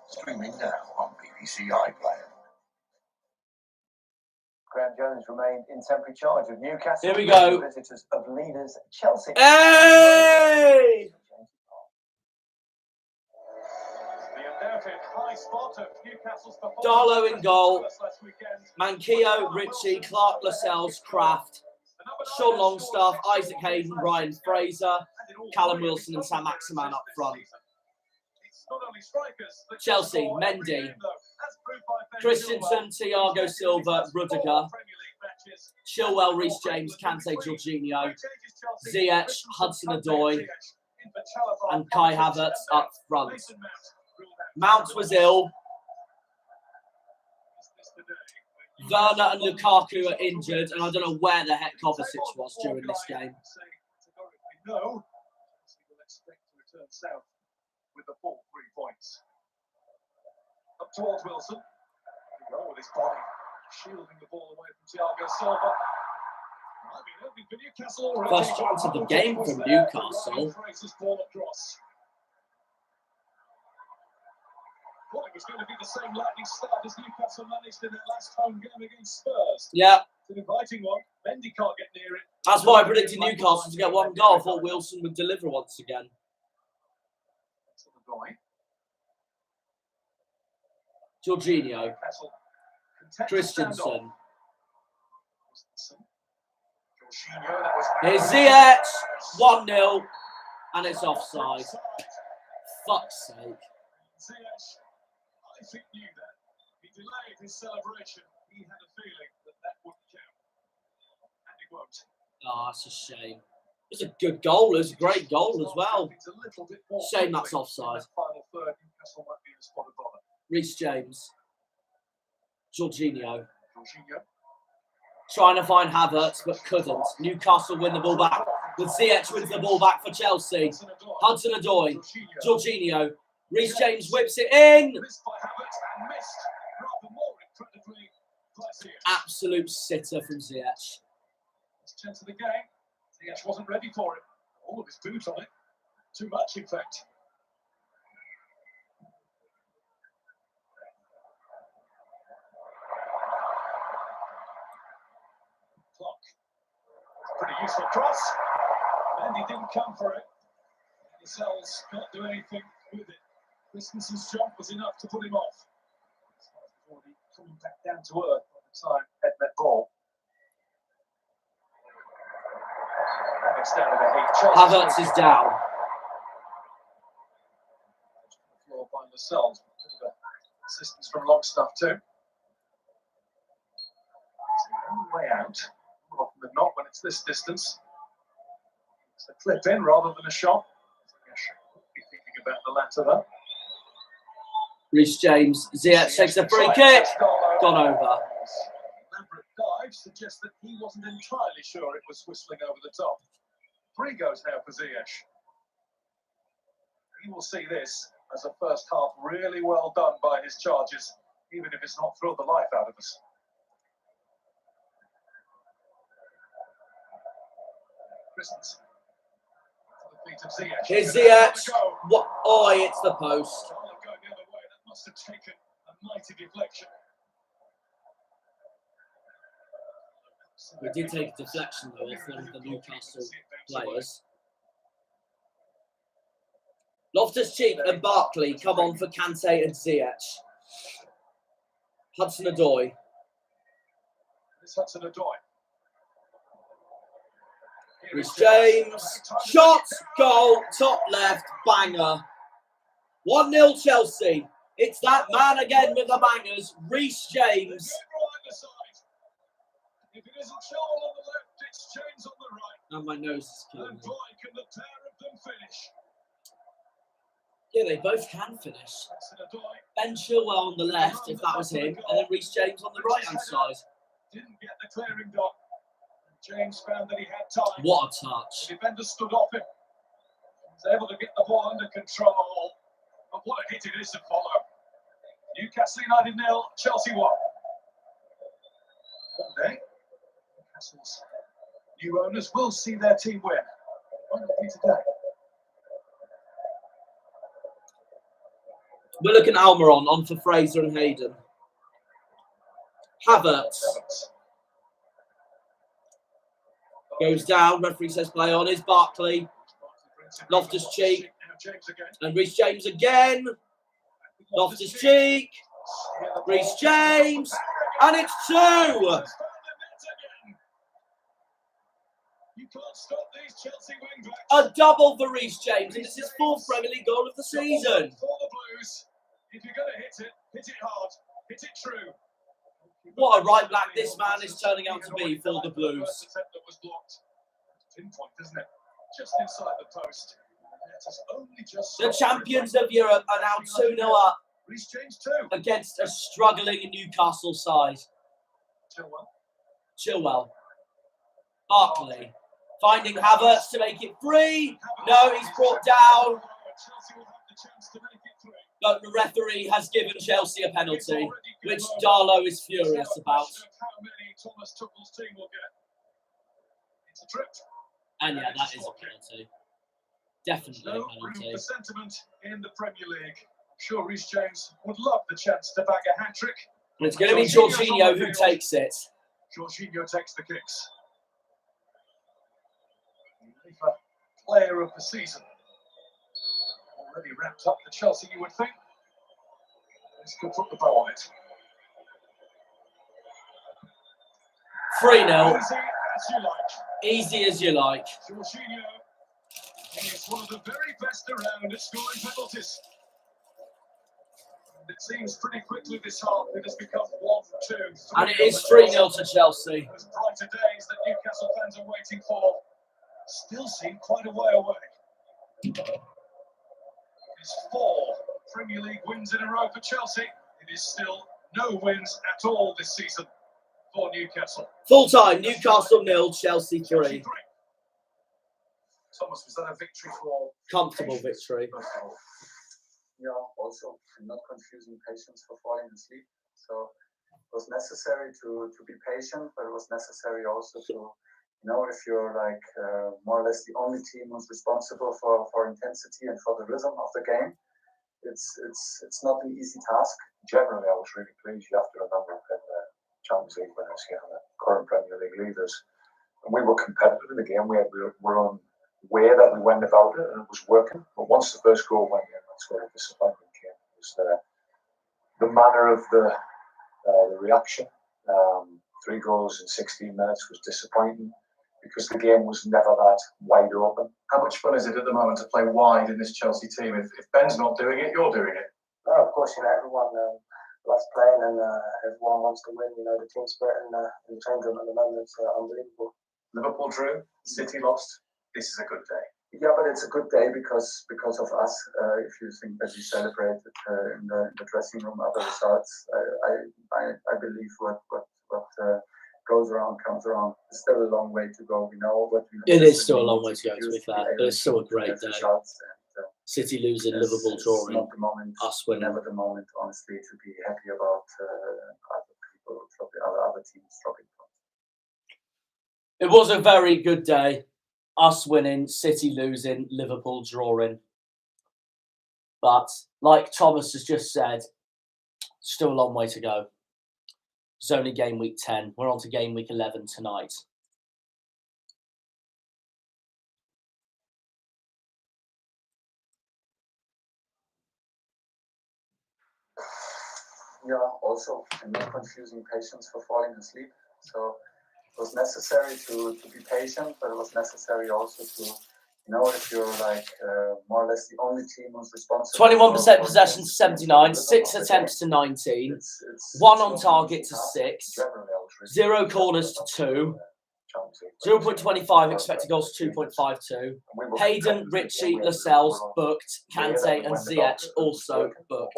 streaming now on BBC iPlayer. Graham Jones remained in temporary charge of Newcastle. Here we go. Visitors of leaders Chelsea. Hey! The undoubted high spot of Newcastle's performance. Darlow in goal. Last weekend. Manquillo, Ritchie, Clark Lascelles, Kraft, Sean Longstaff, Isaac Hayden, Ryan Fraser, Callum Wilson and Sam Maximan up front. Chelsea, Mendy, Christensen, Thiago Silva, Rudiger, Chilwell, Reece James, Kante, Jorginho, Ziyech, Hudson-Odoi and Kai Havertz up front. Mount was ill. Werner and Lukaku are injured, and I don't know where the heck Kovacic was during this game. No, he will expect to return south with the full 3 points. Up towards Wilson. Go with his body, shielding the ball away from Thiago Silva. Might be opening for Newcastle already. First chance of the game from Newcastle. Fraser's ball across. Thought it was going to be the same lightning start as Newcastle managed in their last home game against Spurs. Yeah. It's an inviting one. Mendy can't get near it. That's why I predicted Newcastle to get 1 goal. I thought Wilson would deliver once again. Jorginho. Christensen. Here's Ziyech. 1-0. And it's offside. Fuck's sake. Ziyech, I think, knew that. He delayed his celebration. He had a feeling that that wouldn't count. And it won't. Oh, that's a shame. It's a good goal. It's a great goal as well. Shame that's offside. Final third, Newcastle might be in a spot of bother. Reece James. Jorginho. Jorginho. Trying to find Havertz, but couldn't. Newcastle win the ball back. With Ziyech wins the ball back for Chelsea. Hudson-Odoi. Jorginho. Reece James whips it in. Absolute sitter from Ziyech. Chance of the game. Ziyech wasn't ready for it. All of his boots on it. Too much, in fact. Clock. Pretty useful cross. Mendy didn't come for it. The cells can't do anything with it. Christensen's jump was enough to put him off. Already coming back down to earth by the time head met ball. Havertz is down. Floor by Lascelles. Bit of assistance from Longstaff too. It's the only way out. More often than not when it's this distance. It's a clip in rather than a shot. I should be thinking about the latter though. Reece James. Ziyech takes a free kick. Gone over. Elaborate dive suggests that he wasn't entirely sure it was whistling over the top. 3 goes now for Ziyech. He will see this as a first half really well done by his charges, even if it's not thrilled the life out of us. Christensen. Here's Ziyech. What? Oh, he hits the post. That must have taken a mighty deflection. We did take a deflection though off one of the Newcastle players. Loftus-Cheek and Barkley come on for Kante and Ziyech. Hudson-Odoi. This Hudson-Odoi. Reece James. Shot. Goal. Top left. Banger. 1-0 Chelsea. It's that man again with the bangers. Reece James. If it isn't Chilwell on the left, it's James on the right. And my nose is killing me. And boy, can the pair of them finish. Yeah, they both can finish. Ben Chilwell on the left, if that was him, and then Reece James on the right-hand side. Didn't get the clearing dot. James found that he had time. What a touch. The defender stood off him. He was able to get the ball under control. But what a hit it is to follow. Newcastle United 0, Chelsea 1. One day, Newcastle's new owners will see their team win. Why not be today? We're looking at Almiron on for Fraser and Hayden. Havertz. Goes down, referee says play on. Is Barkley. Loftus-Cheek. And Reece James again. Loftus-Cheek, Reece James, and it's 2. A double for Reece James, and it's his 4th Premier League goal of the season. If you're going to hit it hard, hit it true. What a right back this man is turning out to be for the Blues. Pinpoint, isn't it? Just inside the post. The champions of Europe are now 2-0 up Reece James against a struggling Newcastle side. Chilwell. Barkley. Finding Havertz to make it 3. No, he's brought down. But the referee has given Chelsea a penalty, which Darlow is furious about. And yeah, that is a penalty. Definitely a penalty. The sentiment in the Premier League. I'm sure Reece James would love the chance to bag a hat-trick. And it's going to be Jorginho who takes it. Jorginho takes the kicks. FIFA Player of the Season. Already wrapped up for Chelsea, you would think. This could put the bow on it. 3-0. Easy as you like. Easy as you like. Jorginho is one of the very best around at scoring penalties. And it seems pretty quickly this half it has become 1-2. And it is 3-0 to Chelsea. Those brighter days that Newcastle fans are waiting for still seem quite a way away. It's 4 Premier League wins in a row for Chelsea. It is still no wins at all this season for Newcastle. Full time, Newcastle 0, Chelsea 3. Thomas, was that a victory for? Comfortable victory. Yeah, also not confusing patience for falling asleep. So it was necessary to be patient, but it was necessary also to, if you're like more or less the only team who's responsible for intensity and for the rhythm of the game, it's not an easy task. Generally, I was really pleased. You have to remember that Champions League winners here, the current Premier League leaders, and we were competitive in the game. We were on way that we went about it, and it was working. But once the first goal went in, that's where the disappointment came. It was the manner of the reaction. 3 goals in 16 minutes was disappointing because the game was never that wide open. How much fun is it at the moment to play wide in this Chelsea team? If Ben's not doing it, you're doing it. Oh, of course, everyone loves playing and everyone wants to win. The team spirit in the change room at the moment is unbelievable. Liverpool drew, City lost. This is a good day. Yeah, but it's a good day because of us. If you think that we celebrated in the dressing room other results, I believe what goes around comes around. There's still a long way to go. We know what we. It is still a long way to go, to be fair, but it's still a great day. City losing, Liverpool drawing, not the moment, us winning. Never the moment, honestly, to be happy about other people, other teams dropping points. It was a very good day. Us winning, City losing, Liverpool drawing. But like Thomas has just said, still a long way to go. It's only game week 10. We're on to game week 11 tonight. Yeah, also, and not confusing patience for falling asleep. So it was necessary to be patient, but it was necessary also to, if you're like more or less the only team who's responsible. 21% possession to 79, 6 attempts to 19, 1 on target to 6, 0 corners to 2, 0.25 expected goals to 2.52. Hayden, Ritchie, Lascelles booked, Kante and Ziyech also booked.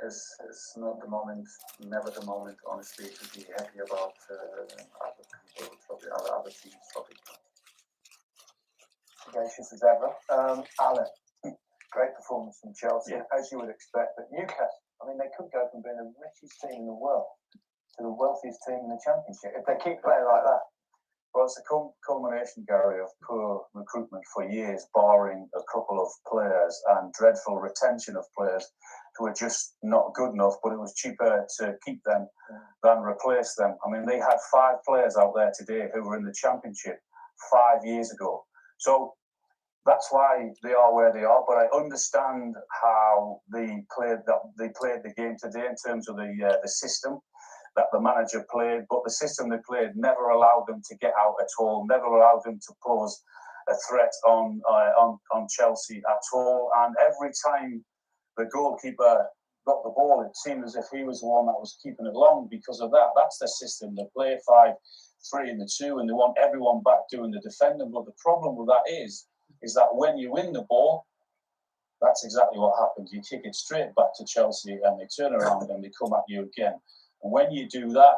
It's not the moment, never the moment, honestly, to be happy about other people, other teams dropping points. Gracious as ever. Alan, great performance from Chelsea, as you would expect. But Newcastle, they could go from being the richest team in the world to the wealthiest team in the Championship if they keep playing like that. Well, it's a culmination, Gary, of poor recruitment for years, barring a couple of players, and dreadful retention of players. who are just not good enough, but it was cheaper to keep them than replace them. I mean, they had 5 players out there today who were in the Championship 5 years ago. So that's why they are where they are. But I understand how they played the game today in terms of the system that the manager played. But the system they played never allowed them to get out at all, never allowed them to pose a threat on Chelsea at all. And every time the goalkeeper got the ball, it seemed as if he was the one that was keeping it long because of that. That's the system. They play 5-3-2, and they want everyone back doing the defending. But the problem with that is that when you win the ball, that's exactly what happens. You kick it straight back to Chelsea, and they turn around and they come at you again. And when you do that,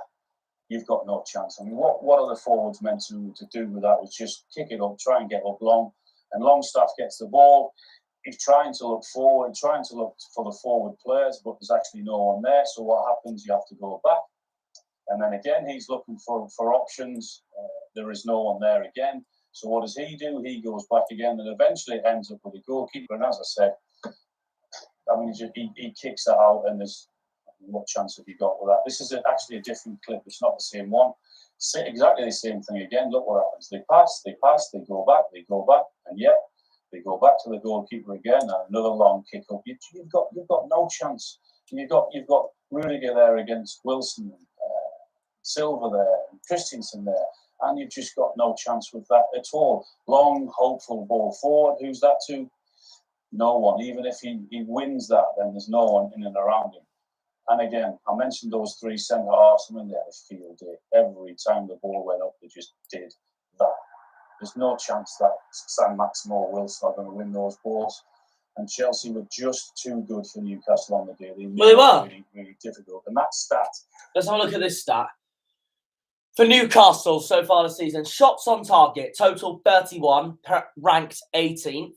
you've got no chance. I mean, what are the forwards meant to do with that? Is just kick it up, try and get up long, and Longstaff gets the ball. He's trying to look forward, trying to look for the forward players, but there's actually no one there. So what happens? You have to go back. And then again, he's looking for options. There is no one there again. So what does he do? He goes back again, and eventually it ends up with a goalkeeper. And as I said, I mean, he kicks that out, and there's what chance have you got with that? This is actually a different clip. It's not the same one. Exactly the same thing again. Look what happens. They pass, they go back, and yet they go back to the goalkeeper again, and another long kick up. You've got no chance. You've got Rudiger there against Wilson, Silva there, and Christensen there, and you've just got no chance with that at all. Long, hopeful ball forward. Who's that to? No one. Even if he wins that, then there's no one in and around him. And again, I mentioned those 3 centre halves. I mean, they had a field day. Every time the ball went up, they just did that. There's no chance that San Maximo or Wilson are going to win those balls. And Chelsea were just too good for Newcastle on the day. They were really, really difficult. And that stat. Let's have a look at this stat. For Newcastle so far this season, shots on target, total 31, ranked 18th.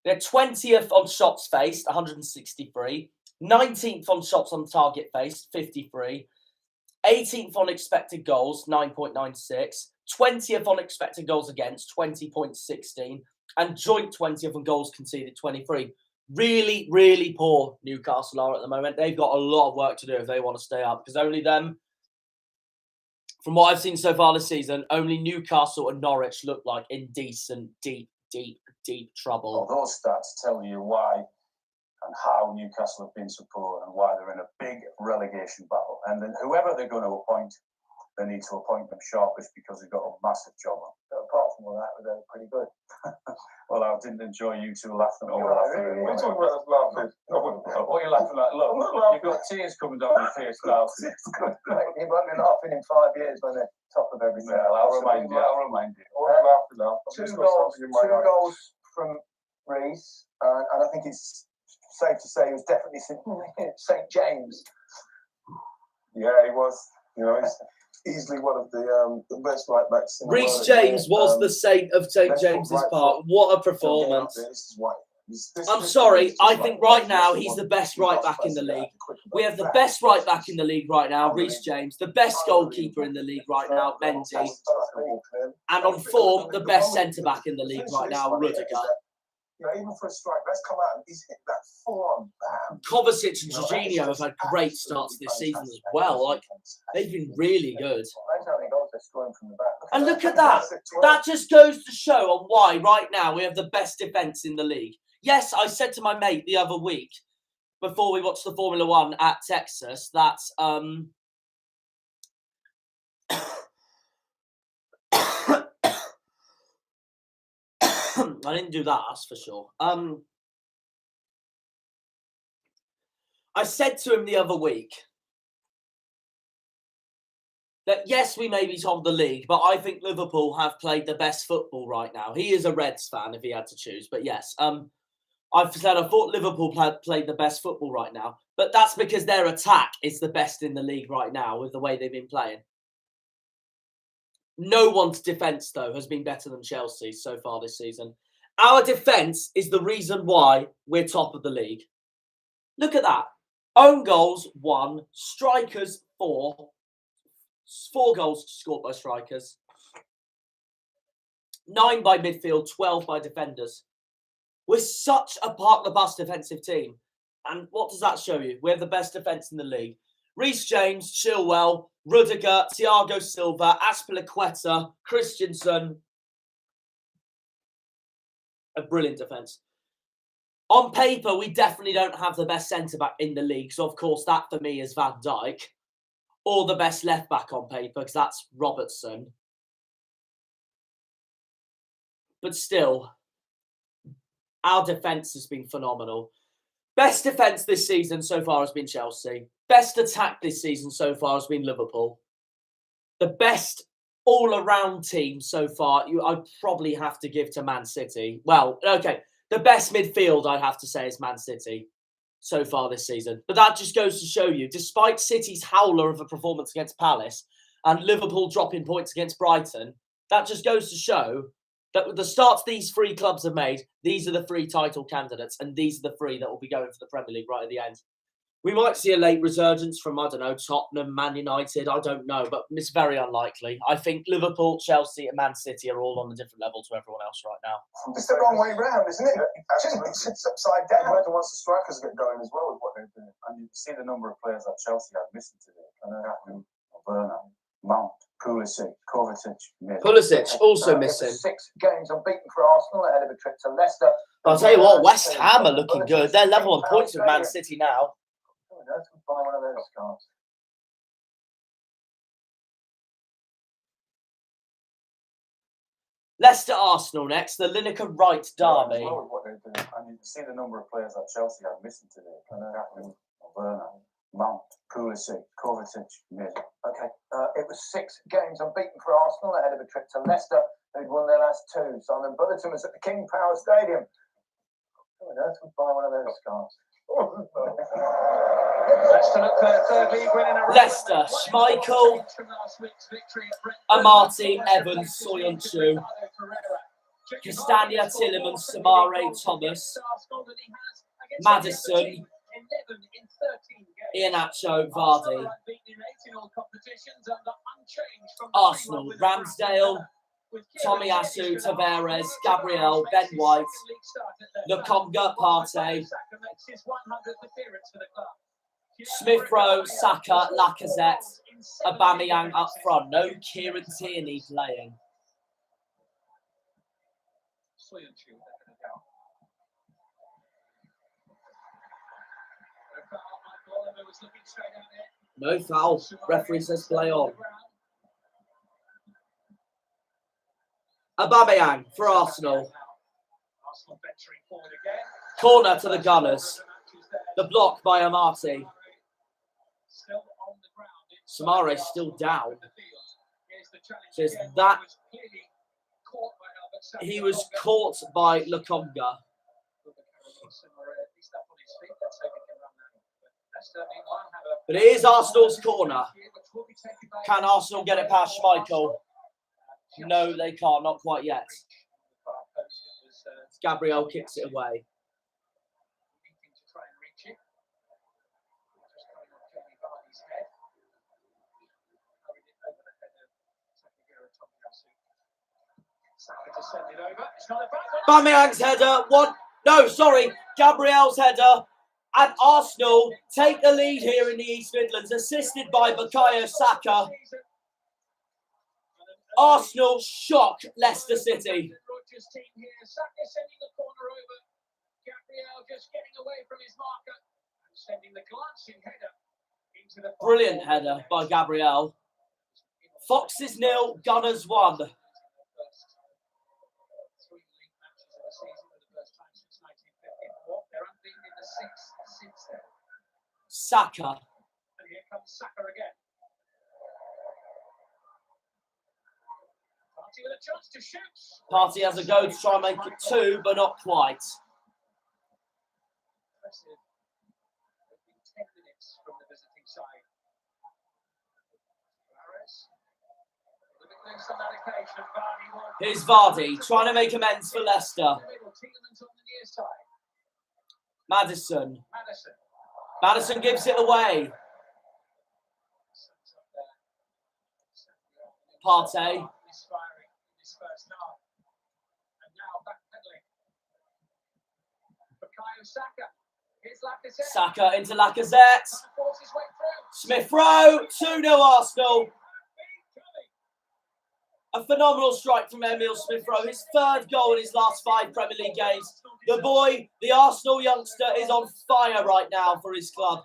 They're 20th on shots faced, 163. 19th on shots on target faced, 53. 18th on expected goals, 9.96. 20th on expected goals against, 20.16. And joint 20th on goals conceded, 23. Really, really poor Newcastle are at the moment. They've got a lot of work to do if they want to stay up, because only them, from what I've seen so far this season, only Newcastle and Norwich look like in decent, deep trouble. Well, those stats tell you why and how Newcastle have been so poor and why they're in a big relegation battle. And then whoever they're going to appoint, they need to appoint them sharpish because they've got a massive job on. But apart from all that, they're pretty good. Well, I didn't enjoy you two laughing. What are you talking about us laughing? What are you laughing at? Look, you've got tears coming down your face now. You won't be laughing in 5 years when they're top of everything. Well, I'll remind you. What are you laughing at? Two goals from Reece, and I think it's safe to say it was definitely St. James. Yeah, he was. You know, he's easily one of the best right backs in the world. Reece James was the saint of St. James's Park. What a performance. This is why. I'm sorry, I think right now he's the best right back in the league. We have the best right back in the league right now, Reece James. The best goalkeeper in the league right now, Mendy. And on form, the best centre back in the league right now, Rudiger. You know, even for a strike, let's come out and he's hit that full-on bam. Kovacic and Jorginho have had great starts this season as well. Like, they've been really good. And look at that. That just goes to show on why right now we have the best defence in the league. Yes, I said to my mate the other week, before we watched the Formula One at Texas, that I didn't do that, that's for sure. I said to him the other week that yes, we may be top of the league, but I think Liverpool have played the best football right now. He is a Reds fan if he had to choose, but yes, I've said I thought Liverpool played the best football right now, but that's because their attack is the best in the league right now with the way they've been playing. No one's defence, though, has been better than Chelsea so far this season. Our defence is the reason why we're top of the league. Look at that. Own goals, 1. Strikers, 4. 4 goals scored by strikers. 9 by midfield, 12 by defenders. We're such a park-the-bus defensive team. And what does that show you? We have the best defence in the league. Reece James, Chilwell, Rudiger, Thiago Silva, Azpilicueta, Christensen. A brilliant defence. On paper, we definitely don't have the best centre-back in the league. So, of course, that for me is Van Dijk. Or the best left-back on paper, because that's Robertson. But still, our defence has been phenomenal. Best defence this season so far has been Chelsea. Best attack this season so far has been Liverpool. The best all-around team so far, I'd probably have to give to Man City. Well, okay, the best midfield I'd have to say is Man City so far this season. But that just goes to show you, despite City's howler of a performance against Palace and Liverpool dropping points against Brighton, that just goes to show that with the starts these three clubs have made, these are the three title candidates, and these are the three that will be going for the Premier League right at the end. We might see a late resurgence from, I don't know, Tottenham, Man United, I don't know, but it's very unlikely. I think Liverpool, Chelsea and Man City are all on a different level to everyone else right now. It's the wrong way round, isn't it? It's upside down. Once the strikers get going as well with what they're doing. And you see the number of players that Chelsea had missing today. Werner, Mount, Pulisic, Kovacic. Pulisic also missing. 6 games unbeaten for Arsenal ahead of a trip to Leicester. I'll tell you what, West Ham are looking good. They're level on points with Man City now. That's buy one of those cards. Leicester Arsenal next, the Lineker Wright derby. What they're doing. And you see the number of players that Chelsea had missing today. Werner, Mount, Pulisic, Kovacic, Okay, it was 6 games unbeaten for Arsenal ahead of a trip to Leicester, who'd won their last 2. Simon Bulletin was at the King Power Stadium. That's buy one of those cards. Leicester, Schmeichel, Amati, Evans, Soyuncu, Castagna, Tillemans, Samare, Thomas, Maddison, Iheanacho, Vardy. Arsenal, Ramsdale, Tomiyasu, Tavares, Gabriel, Ben White, Lokonga, Partey, Smith Rowe, Saka, Lacazette, Aubameyang up front. No Kieran Tierney playing. No foul. Referee says play on. Aubameyang for Arsenal. Corner to the Gunners. The block by Amati. Samare still down. Says that he was caught by Lokonga. But it is Arsenal's corner. Can Arsenal get it past Schmeichel? No, they can't. Not quite yet. Gabriel kicks it away. Aubameyang's header. Gabriel's header. And Arsenal take the lead here in the East Midlands, assisted by Bukayo Saka. Arsenal shock Leicester City. Brilliant header by Gabriel. Foxes 0, Gunners 1. Saka. And here comes Saka again. Partey with a chance to shoot. Partey has a go to try and make it 2, but not quite. Impressive. 10 minutes from the visiting side. Here's Vardy trying to make amends for Leicester. Maddison. Maddison gives it away. Partey. Saka into Lacazette. Smith Rowe, 2-0 Arsenal. A phenomenal strike from Emil Smith Rowe. His third goal in his last 5 Premier League games. The boy, the Arsenal youngster, is on fire right now for his club.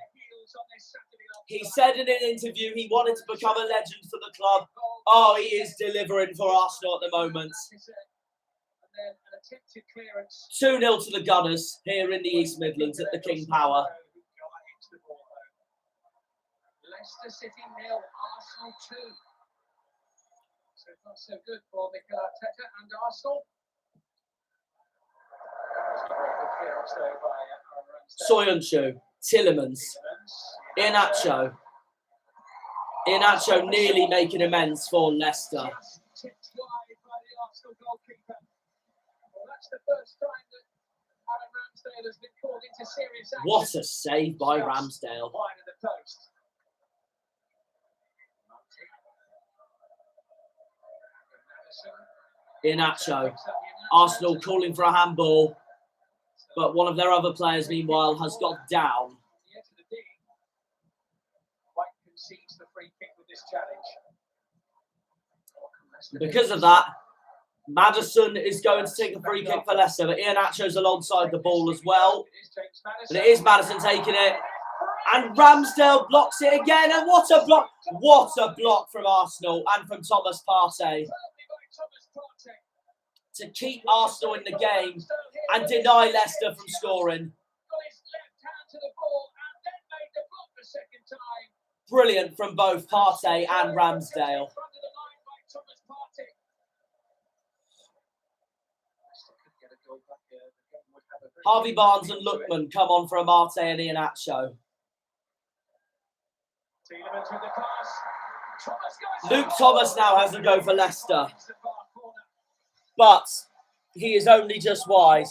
He said in an interview he wanted to become a legend for the club. Oh, he is delivering for Arsenal at the moment. 2-0 to the Gunners here in the East Midlands at the King Power. Leicester City 0, Arsenal 2. So not so good for Mikel Arteta and Arsenal. Soyuncu, Tielemans, Iheanacho. Iheanacho nearly making amends for Leicester. Tipped wide by the Arsenal goalkeeper. Well, that's the first time that Aaron Ramsdale has been called into serious action. What a save by Ramsdale. Wide of the post. Iheanacho. Arsenal calling for a handball, but one of their other players, meanwhile, has got down. White concedes the free kick with this challenge. Because of that, Maddison is going to take a free kick for Leicester, but Iheanacho's alongside the ball as well. And it is Maddison taking it. And Ramsdale blocks it again. And what a block! What a block from Arsenal and from Thomas Partey to keep Arsenal in the game and deny Leicester from scoring. Brilliant from both Partey and Ramsdale. Harvey Barnes and Lookman come on for Amate and Iheanacho. Luke Thomas now has a go for Leicester. But he is only just wide.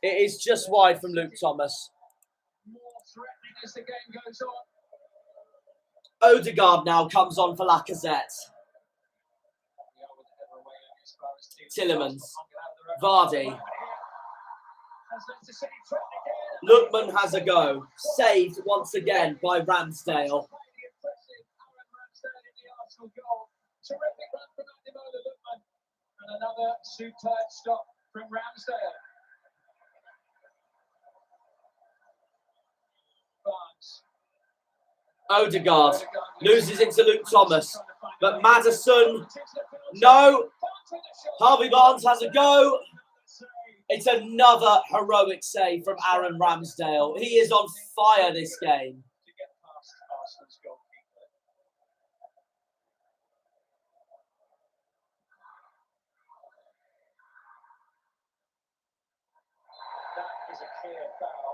It is just wide from Luke Thomas. Odegaard now comes on for Lacazette. Tielemans. Vardy. Lookman has a go. Saved once again by Ramsdale. Terrific run from Ademola Lookman. And another superb stop from Ramsdale. Odegaard loses it to Luke Thomas. But Maddison, no. Harvey Barnes has a go. It's another heroic save from Aaron Ramsdale. He is on fire this game.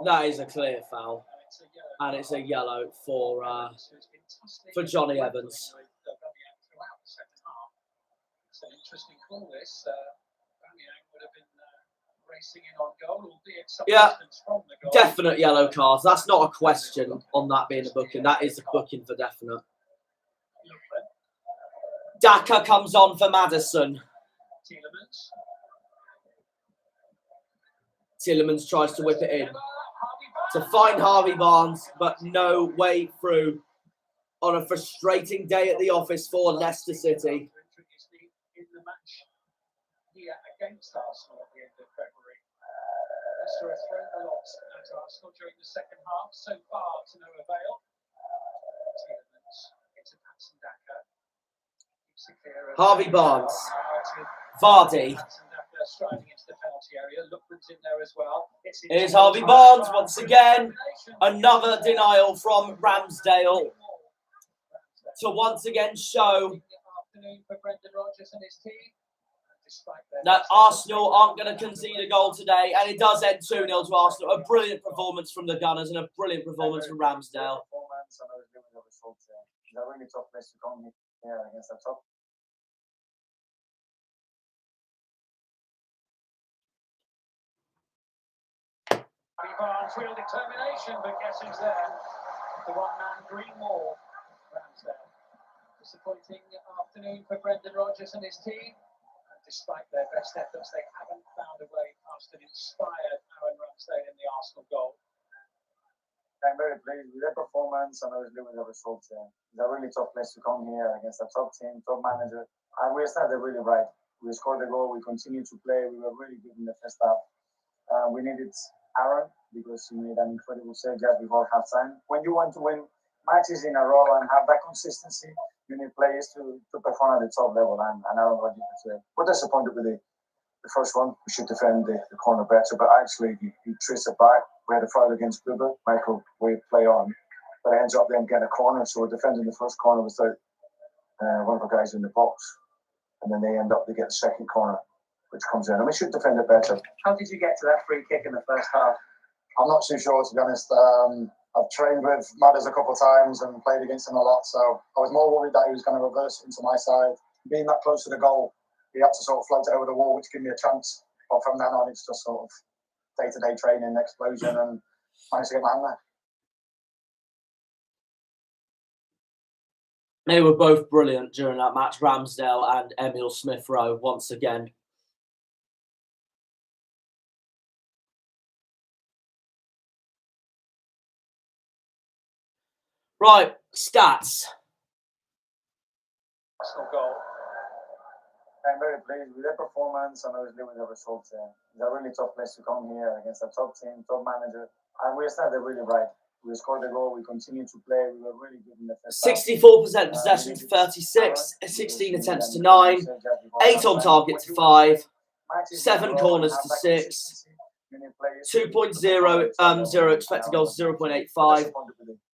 That is a clear foul. And it's a yellow for Johnny Evans. It's an interesting call, this. Bamiyang would have been racing in on goal, albeit some distance from the goal. Definite yellow cards. That's not a question on that being a booking. That is a booking for definite. Daka comes on for Maddison. Tielemans tries to whip it in to find Harvey Barnes, but no way through on a frustrating day at the office for Leicester City. In the match here against Arsenal at the end of February. Leicester have thrown a lot at Arsenal during the second half, so far to no avail. Tielemans into Patson Daka. Harvey Barnes. Vardy. Striding into the penalty area. Lookman's in there as well. Here's Harvey Barnes once again. Another denial from Ramsdale to once again show that Arsenal aren't going to concede a goal today, and it does end 2-0 to Arsenal. A brilliant performance from the Gunners and a brilliant performance from Ramsdale. Really tough place to come here against that top. Barnes, real determination, but guess who's there? The one-man green wall. Ramsdale. Disappointing afternoon for Brendan Rodgers and his team. And despite their best efforts, they haven't found a way past an inspired Aaron Ramsdale in the Arsenal goal. I'm very pleased with their performance and obviously with the results. It's a really tough place to come here against a top team, top manager. And we started really right. We scored the goal, we continued to play, we were really good in the first half. We needed Aaron because he made an incredible save just before halftime. When you want to win matches in a row and have that consistency, you need players to perform at the top level. And Aaron got it today. We're disappointed with the first one. We should defend the corner better, but actually he traced it back. We had a foul against Gruber. Michael, we play on, but it ends up then getting a corner. So we're defending the first corner without one of the guys in the box, and then they get the second corner, which comes in. And we should defend it better. How did you get to that free kick in the first half? I'm not too sure, to be honest. I've trained with Madders a couple of times and played against him a lot, so I was more worried that he was going to reverse it into my side. Being that close to the goal, he had to sort of float it over the wall, which gave me a chance. But from then on, it's just sort of day-to-day training, explosion, and managed to get my hand there. They were both brilliant during that match, Ramsdale and Emil Smith-Rowe, once again. Right, stats. Arsenal goal. I'm very pleased with their performance and obviously with the results. It's a really tough place to come here against a top team, top manager. And we started really right. We scored the goal, we continued to play, we were really good in the first 64% possession to 36, 16 attempts to 9, 8 on target to 5, 7 corners to 6, 2.0 expected goals 0.85.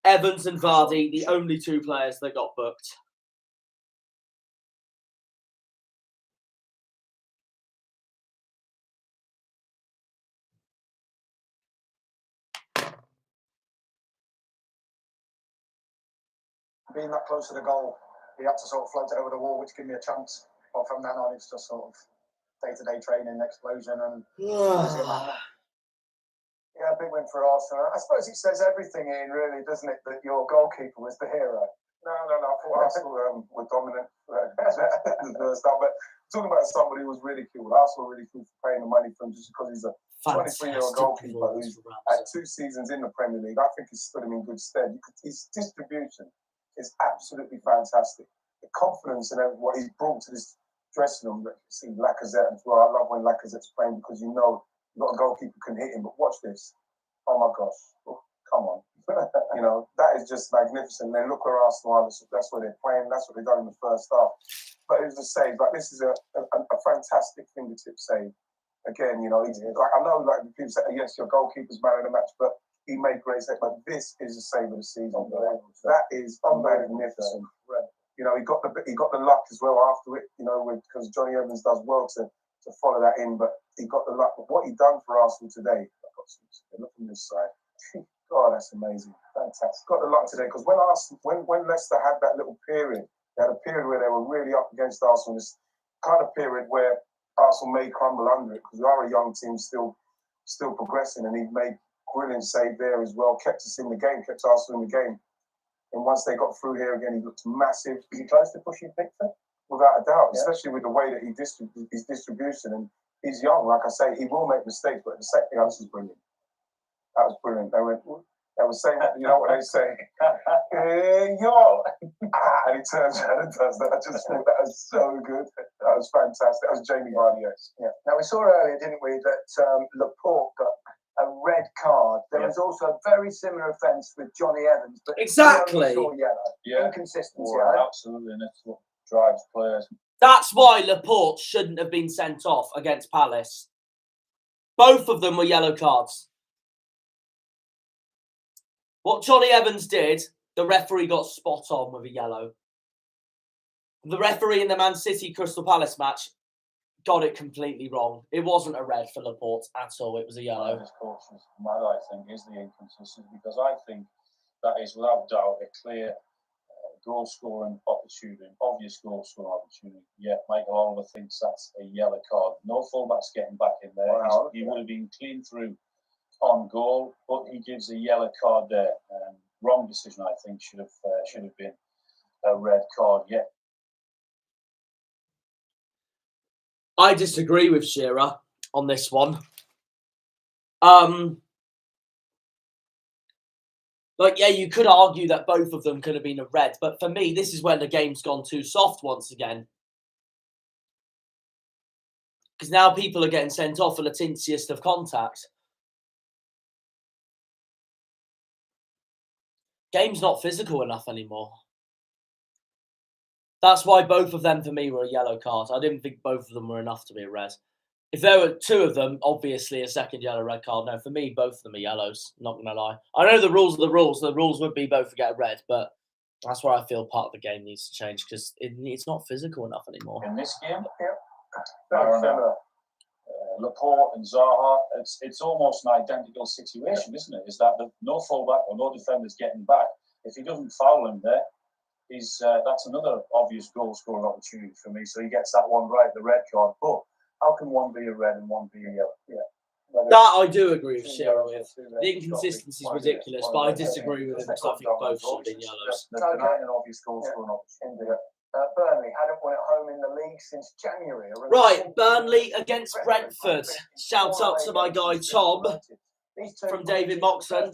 Evans and Vardy, the only two players that got booked. Being that close to the goal, he had to sort of float it over the wall, which gave me a chance. But from then on, it's just sort of day-to-day training, explosion, and Yeah, big win for Arsenal. I suppose it says everything, Ian, really, doesn't it, that your goalkeeper was the hero? No. I thought Arsenal were dominant in the first half. But talking about somebody who was really cool, Arsenal really cool for paying the money for him just because he's a 23-year-old goalkeeper who's had 2 seasons in the Premier League. I think he's stood him in good stead. His distribution is absolutely fantastic. The confidence and what he's brought to this dressing room. You see Lacazette as well. I love when Lacazette's playing because you know you've got a goalkeeper who can hit him. But watch this. Oh my gosh. Oh, come on. That is just magnificent. They look where Arsenal are. That's where they're playing. That's what they've done in the first half. But it was a save. But this is a fantastic fingertip save. Again, he's, I know people say, yes, your goalkeeper's man of the match, but he made great save. But this is the save of the season. That is magnificent. He got the luck as well after it, because Johnny Evans does well to follow that in, but he got the luck. But what he done for Arsenal today, look from this side. God, that's amazing. Fantastic. Got the luck today, because when Leicester had that little period, they had a period where they were really up against Arsenal, this kind of period where Arsenal may crumble under it, because we are a young team still progressing, and he made brilliant save there as well, kept us in the game, kept Arsenal in the game. And once they got through here again, he looked massive. Is he close to pushing Pickford? Without a doubt, especially with the way that he his distribution. And he's young, like I say, he will make mistakes, but the second thing, this is brilliant. That was brilliant. They were saying, you know what they say? Hey, yo! And he turns around and does that. I just thought that was so good. That was fantastic. That was Jamie Vardy. Yeah. Now, we saw earlier, didn't we, that Laporte got a red card. There was also a very similar offence with Johnny Evans, but exactly saw yellow. Yeah, inconsistency. Absolutely, and that's what drives players. That's why Laporte shouldn't have been sent off against Palace. Both of them were yellow cards. What Johnny Evans did, the referee got spot on with a yellow. The referee in the Man City Crystal Palace match got it completely wrong. It wasn't a red for Laporte at all. It was a yellow. I think is the inconsistency, because I think that is without doubt a clear goal scoring opportunity, obvious goal scoring opportunity. Yeah, Michael Oliver thinks that's a yellow card. No fullbacks getting back in there. Wow. He would have been clean through on goal, but he gives a yellow card there. Wrong decision, I think. Should have been a red card. Yeah. I disagree with Shearer on this one. Like, yeah, you could argue that both of them could have been a red, but for me, this is when the game's gone too soft once again. Because now people are getting sent off for the tinsiest of contact. Game's not physical enough anymore. That's why both of them, for me, were a yellow card. I didn't think both of them were enough to be a red. If there were two of them, obviously a second yellow, red card. No, for me, both of them are yellows. Not going to lie. I know the rules are the rules. The rules would be both to get a red, but that's where I feel part of the game needs to change because it's not physical enough anymore. In this game, Laporte and Zaha, it's almost an identical situation, isn't it? Is that no fullback or no defenders getting back? If he doesn't foul him there, that's another obvious goal scoring opportunity for me. So he gets that one right, the red card. But how can one be a red and one be a yellow? Yeah. That I do agree with Shearer with. The inconsistency is ridiculous, but I disagree with him because I think both should have been yellows. Denying an obvious goal scoring opportunity. Burnley hadn't won at home in the league since January. Right, Burnley against Brentford. Shout out to my guy Tom from David Moxon.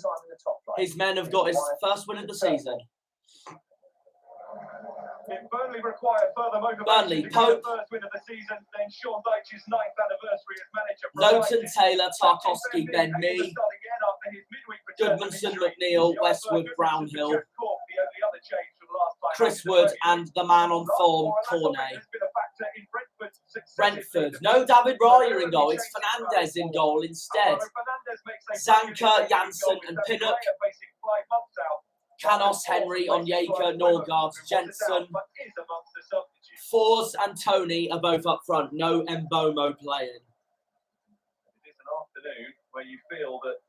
His men have got his first win of the season. If Burnley require further motivation Burnley, to Pope, get the first win of the season, then Sean Dyche's 9th anniversary as manager. Lowton, Taylor, Tarkowski, Ben Mee, Goodmanson, McNeil, Westwood, Brownhill, Chris Wood, and the man on form, Cornet. Brentford, no David Raya in goal. It's Fernandez in goal instead. Zanka, Janssen, and Pinnock. Canos, Henry, Onyeka, Norgard, Jensen. Fours and Tony are both up front. No Mbomo playing. It is an afternoon where you feel that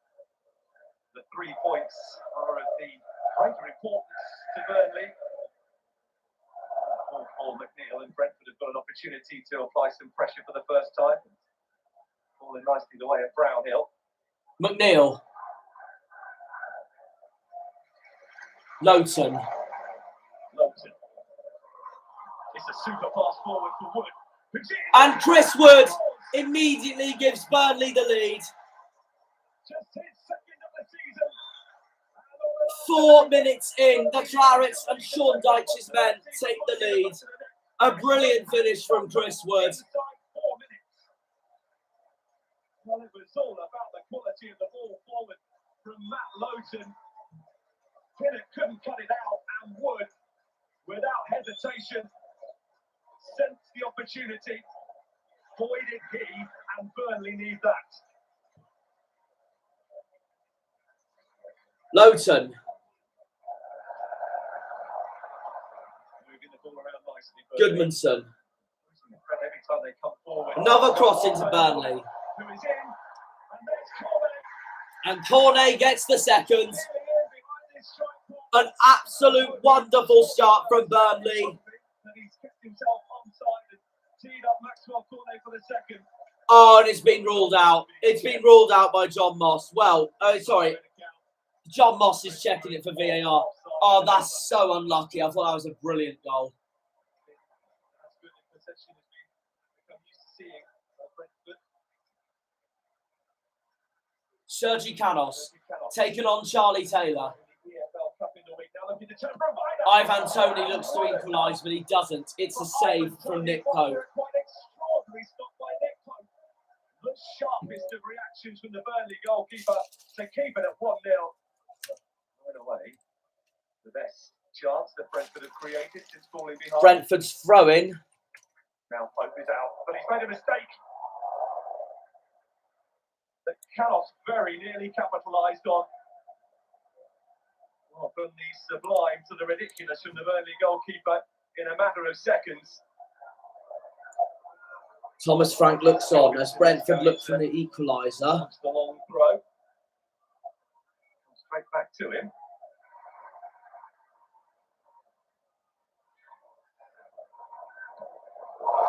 the 3 points are of the greater importance to Burnley. Paul McNeil and Brentford have got an opportunity to apply some pressure for the first time. Falling nicely the way of Brownhill. McNeil. Lowton. It's a super pass forward for Wood. And Chris Wood immediately gives Burnley the lead. Just his second of the season. 4 minutes in, the Clarets and Sean Dyche's men take the lead. A brilliant finish from Chris Wood. Well, it was all about the quality of the ball forward from Matt Lowton. Pinnock couldn't cut it out, and Wood, without hesitation, sensed the opportunity. Boy, did he, and Burnley need that. Lowton. Moving the ball around nicely. Goodmanson. Every time they come forward. Another cross into Burnley. Who is in, and there's Cornet. And Cornet gets the second. An absolute wonderful start from Burnley. And he's kept himself onside and teed up Maxwell Cornet for the second. Oh, and it's been ruled out. It's been ruled out by John Moss. Well, sorry. John Moss is checking it for VAR. Oh, that's so unlucky. I thought that was a brilliant goal. Sergi Canos taking on Charlie Taylor. Ivan Toney looks to equalise, but he doesn't. It's a save from Nick Pope. The sharpest of reactions from the Burnley goalkeeper to keep it at 1-0. Right away, the best chance that Brentford have created since falling behind. Brentford's throwing. Now Pope is out, but he's made a mistake. That Canos very nearly capitalised on. Oh, from the sublime to the ridiculous from the Burnley goalkeeper in a matter of seconds. Thomas Frank looks on as Brentford look for the equaliser. The long throw. Straight back to him.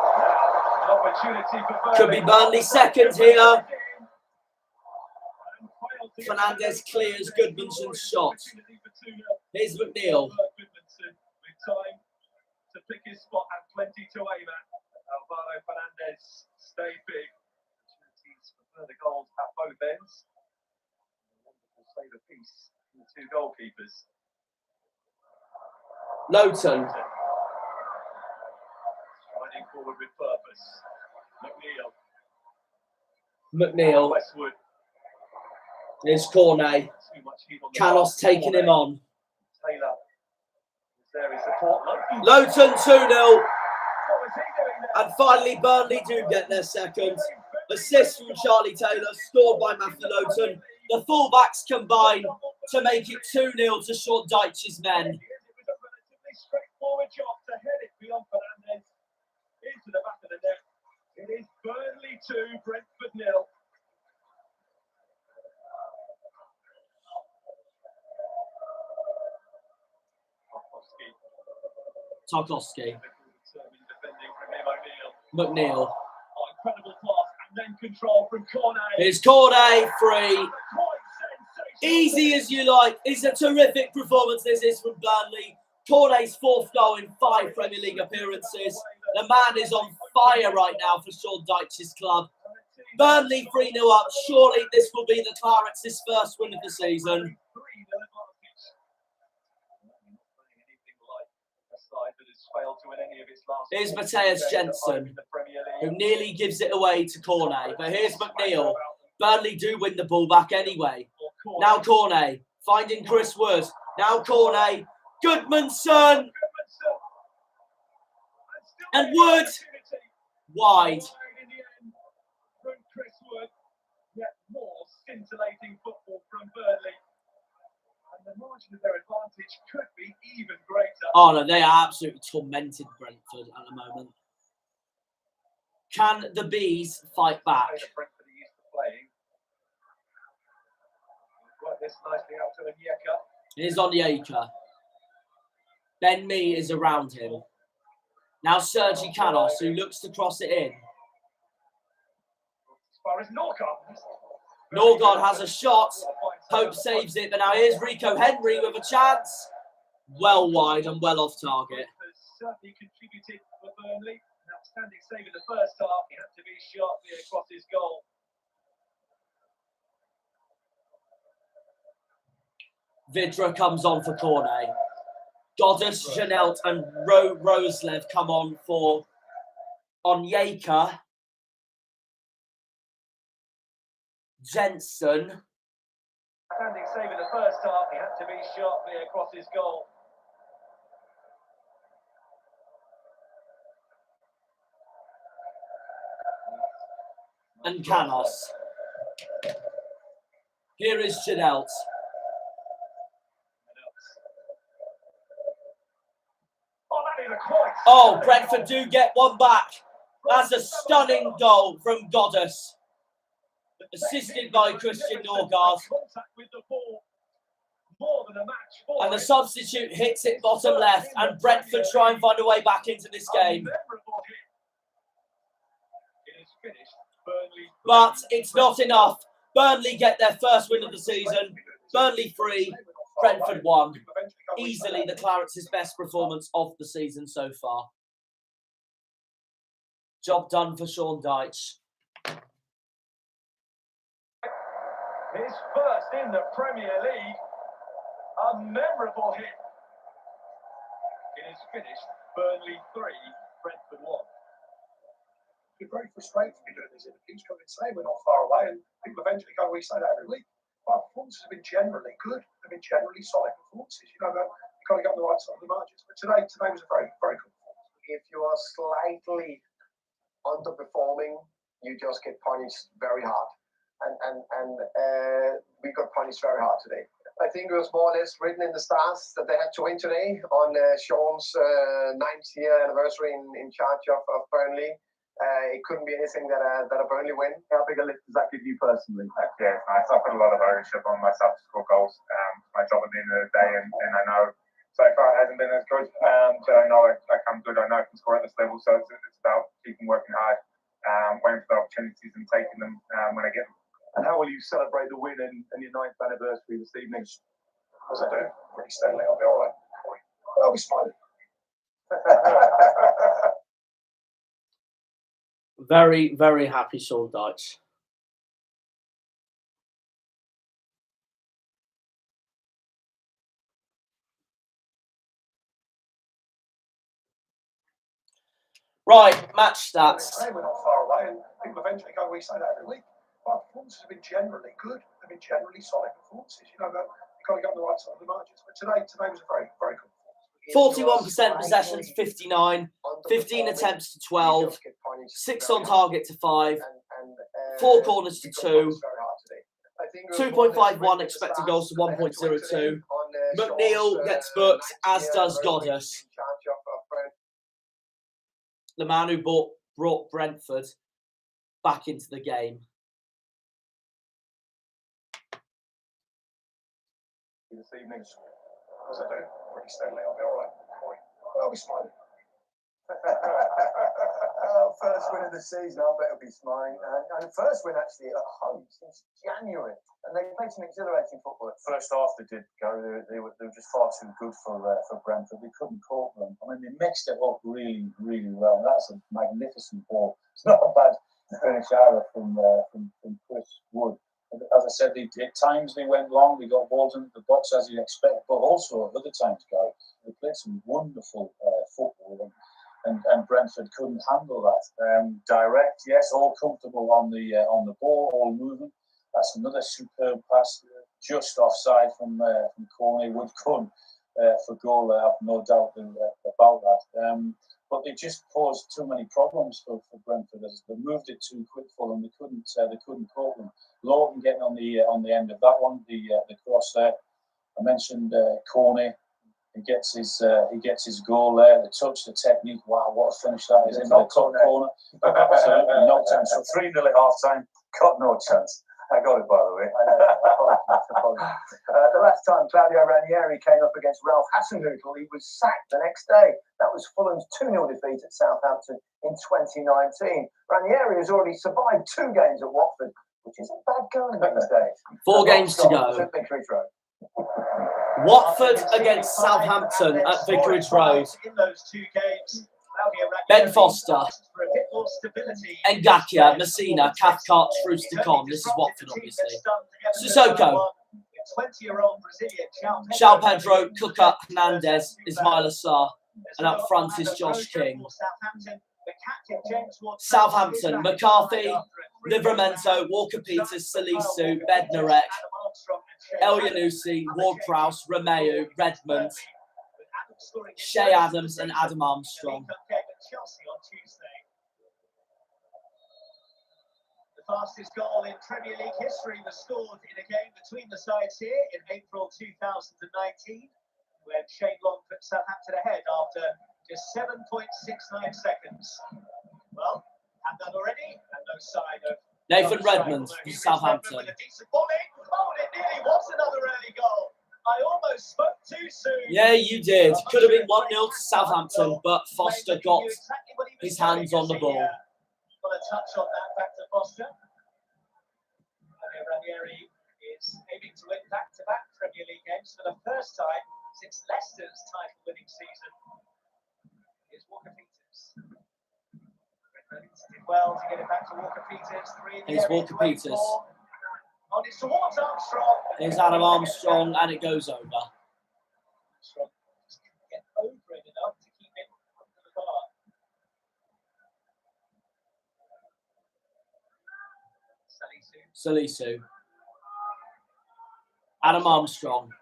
Now, an opportunity for Burnley. Could be Burnley second here. Fernandez clears Goodmanson's shot. Here's McNeil. Goodmanson with time to pick his spot and plenty to aim at. Alvaro Fernandez Gomez stay big. Opportunities for further goals at both ends. A wonderful save of peace from the two goalkeepers. Lowton. Striding forward with purpose. McNeil. Westwood. Here's Cornet. Too much heat on the Canos pass. taking him on. Taylor. There is support. Lowton 2-0. What was he doing there? And finally, Burnley do get their second. Assist from Charlie Taylor, scored by Matthew Lowton. The fullbacks combine to make it 2-0 to Sean Dyche's men. It was a relatively straightforward job to head it beyond Fernandez into the back of the net. It is Burnley 2, Brentford 0. Tarkowski. Defending from him, McNeil. incredible pass and then control from Cornet. Here's Cornet, free. Easy as you like. It's a terrific performance this is from Burnley. Cornet's fourth goal in 5 Premier League appearances. The man is on fire right now for Sean Dyche's club. Burnley 3-0 up. Surely this will be the Clarets' first win of the season. Here's Matthias Jensen, who nearly gives it away to Cornet. But here's McNeil. Burnley do win the ball back anyway. Now Cornet, finding Chris Wood. Now Cornet. Goodmanson. And Wood. Wide. Yet more scintillating football from Burnley. And the margin of their advantage could be even greater. Oh no, they are absolutely tormented Brentford at the moment. Can the Bees fight back? Brentford are used to playing. Work this nicely out to Onyeka. Here's Onyeka. Ben Mee is around him. Now Sergi Canos, who looks to cross it in. As far as Norgard. Norgard has a shot. Pope saves it, but now here's Rico Henry with a chance. Well wide and well off target. Has certainly contributed for Burnley. An outstanding save in the first half. He had to be sharply across his goal. Vidra comes on for Cornet. Goddess, Janelt and Roslev come on for Onyeka. Jensen. Outstanding save in the first half. He had to be sharply across his goal. And Canos. Here is Janelt. Oh, Brentford do get one back. That's a stunning goal from Goddess. Assisted by Christian Norgard. And the substitute hits it bottom left, and Brentford try and find a way back into this game. But it's not enough. Burnley get their first win of the season. Burnley 3, Brentford 1. Easily the Clarets' best performance of the season so far. Job done for Sean Dyche. His first in the Premier League. A memorable hit. It is finished. Burnley 3, Brentford 1. It's very frustrating to be doing this interviews because it's saying we're not far away and people eventually go, we say that every week. Our performances have been generally good. They've been generally solid performances. You know, you've got to get on the right side of the margins. But today was a very, very good performance. If you are slightly underperforming, you just get punished very hard. And we got punished very hard today. I think it was more or less written in the stars that they had to win today on Sean's 9th year anniversary in charge of Burnley. It couldn't be anything that a Burnley win. How big a lift does that give you personally? Yeah, nice. I put a lot of ownership on myself to score goals. My job at the end of the day, and I know so far it hasn't been as good. But I know I'm good. I know I can score at this level. So it's about keeping working hard, waiting for the opportunities and taking them when I get them. And how will you celebrate the win and your 9th anniversary this evening? As I do, pretty steadily. I'll be all right. I'll be smiling. Very, very happy Sean Dyche. Right, match stats. We're not far away, and people eventually go, we say that every week. Our performances have been generally good. They've been generally solid performances. You know, you've got to get on the right side of the margins. But today was a very, very good performance. 41% possession to 59, 15 attempts to 12, 6 on target to 5, 4 corners to 2, 2.51 expected goals to 1.02. McNeil gets booked, as does Goddard. The man who brought Brentford back into the game. This evening, as I do, pretty steadily, I'll be all right. I'll be smiling. First win of the season, I bet I'll be smiling. And the first win actually at home since January. And they played some exhilarating football. First half they did go. They were just far too good for Brentford. They couldn't cope with them. I mean, they mixed it up really, really well. And that's a magnificent ball. It's not a bad finish either from Chris Wood. As I said, at times they went long. They got balls into the box as you'd expect, but also at other times, guys, they played some wonderful football, and Brentford couldn't handle that. Direct, yes, all comfortable on the ball, all moving. That's another superb pass, just offside from Corney. Would come for goal there. I have no doubt about that. But they just caused too many problems for Brentford as they moved it too quick for them. They couldn't cope with them. Lawton getting on the end of that one, the cross there. I mentioned Corney. He gets his goal there. The touch, the technique. Wow, what a finish that is into the top corner. Absolutely no chance. So 3-0 at half time. Got no chance. I got it, by the way. The last time Claudio Ranieri came up against Ralph Hasenhüttl, he was sacked the next day. That was Fulham's 2-0 defeat at Southampton in 2019. Ranieri has already survived 2 games at Watford, which isn't bad going these days. 4 games to go. Watford against Southampton at Vicarage Road. In those 2 games, Ben Foster, Ngakia, Messina, Cathcart, Trusticon. This is Watford, obviously. Sissoko, João Pedro, Cuca, Hernandez, Ismail Assar, and up front is Josh King. Southampton, McCarthy, Livramento, Walker-Peters, Salisu, Bednarek, El Yanusi, Ward-Prowse, Romeo, Redmond, Shea Adams and Adam Armstrong. The fastest goal in Premier League history was scored in a game between the sides here in April 2019, when Shane Long put Southampton ahead after just 7.69 seconds. Well, have done already, and no sign of Nathan Redmond for Southampton. With a decent ball in. Oh, it nearly was another early goal. I almost spoke too soon. Yeah, you did. Could have been 1-0 to Southampton, but Foster got his hands on the ball. Got a touch on that, back to Foster. Ranieri is aiming to win back-to-back Premier League games for the first time since Leicester's title-winning season. Here's Walker-Peters. Did well to get it back to Walker-Peters. 3 in the Here's area. Walker-Peters. On it's towards Armstrong. Here's Adam Armstrong, and it goes over. Armstrong just couldn't get over it enough to keep it under the bar. Salisu. Adam Armstrong.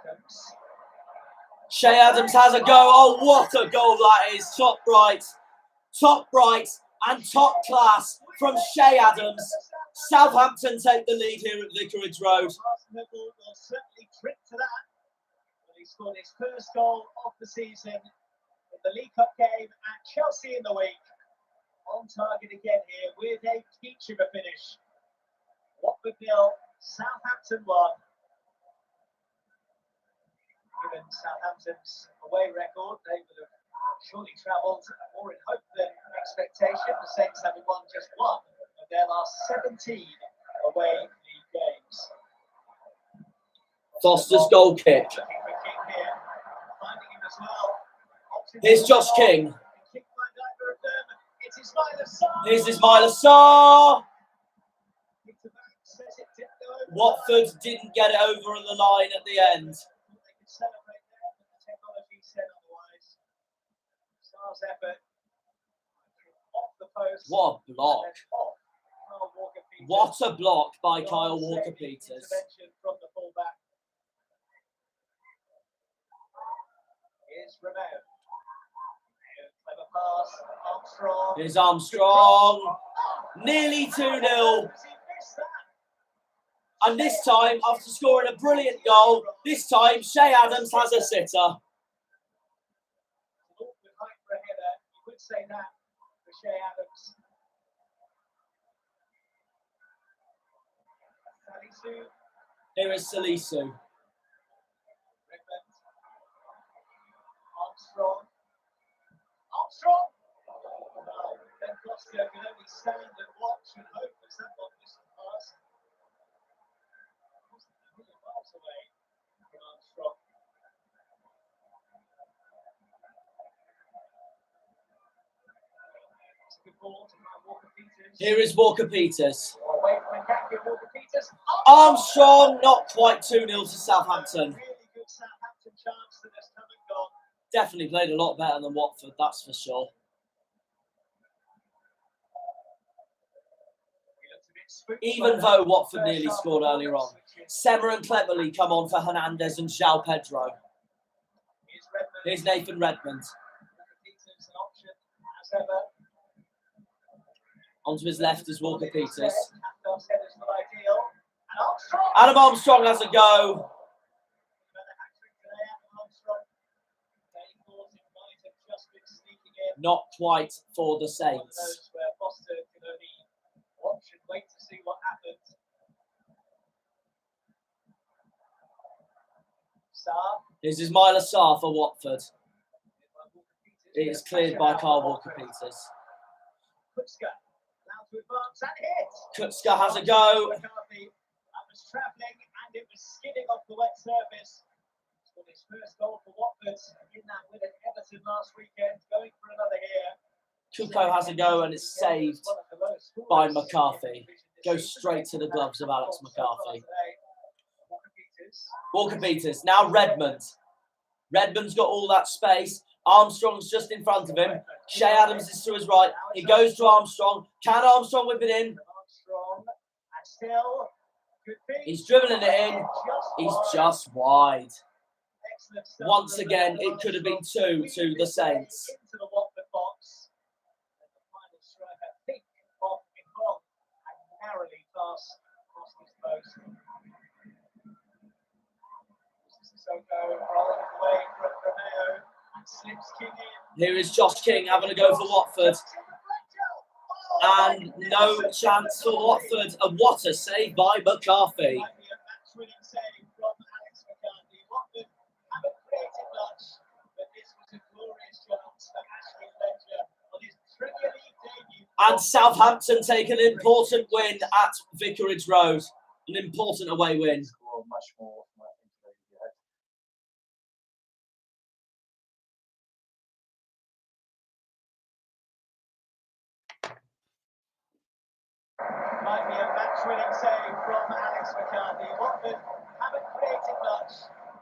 Adams. Shea Adams has a go. Oh, what a goal that is. Top right, and top class from Shea Adams. Southampton take the lead here at Vicarage Road. Arsenal will certainly drink to that. But he scored his first goal of the season in the League Cup game at Chelsea in the week. On target again here with a peach of a finish. Watford 0, Southampton 1. Given Southampton's away record, they would have surely travelled more in hope than expectation. The Saints having won just 1 of their last 17 away league games. Foster's goal kick. Finding him as well. Here's Josh King. Kicked by neither of Here's Ismail Assar. Watford didn't get it over the line at the end. What a block. What a block by Kyle Walker-Peters. Here's Armstrong. Nearly 2-0. And this time, after scoring a brilliant goal, this time Shea Adams has a sitter. You would say that for Shea Adams. Here is Salisu. Armstrong. Ben Costa can only stand and watch and hope as that one misses pass. Miles away from Armstrong. It's a good ball to Walker-Peters. Here is Walker-Peters. Away from Walker-Peters. Armstrong, not quite 2-0 to Southampton. Really good Southampton chance that has come and gone. Definitely played a lot better than Watford, that's for sure. Even though Watford nearly scored earlier on. Semmer and Cleverley come on for Hernandez and João Pedro. Here's Nathan Redmond. Onto his left is Walker-Peters. Adam Armstrong has a go. Not quite for the Saints. Watch and wait to see what happens. Here's Ismail Assar for Watford. It is cleared by Kyle Walker-Peters. Kutska has a go. That was travelling and it was skidding off the wet surface. For his first goal for Watford in that win at Everton last weekend, going for another here. Kuko has a go and it's saved by McCarthy. Goes straight to the gloves of Alex McCarthy. Walker-Peters. Now Redmond. Redmond's got all that space. Armstrong's just in front of him. Shea Adams is to his right. He goes to Armstrong. Can Armstrong whip it in? He's dribbling it in. He's just wide. Once again, it could have been 2 to the Saints. Here is Josh King having a go for Watford. And no chance for Watford. And what a save by McCarthy. And Southampton take an important win at Vicarage Road. An important away win. Much more. Might be a match-winning save from Alex McCarthy. Watford haven't created much,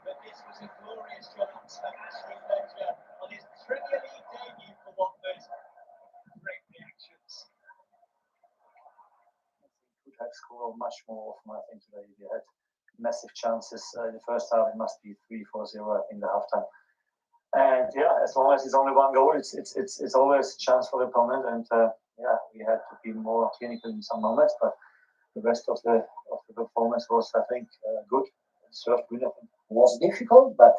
but this was a glorious chance for Ashley Fletcher on his Premier League debut for Watford. Great reactions. Could have scored much more often, I think, today. They had massive chances. The first half, it must be 3-4-0, I think, the halftime. And yeah, as long as it's only one goal, it's always a chance for the opponent. And yeah, we had to be more clinical in some moments, but the rest of the performance was, I think, good. Served winner. Was difficult, but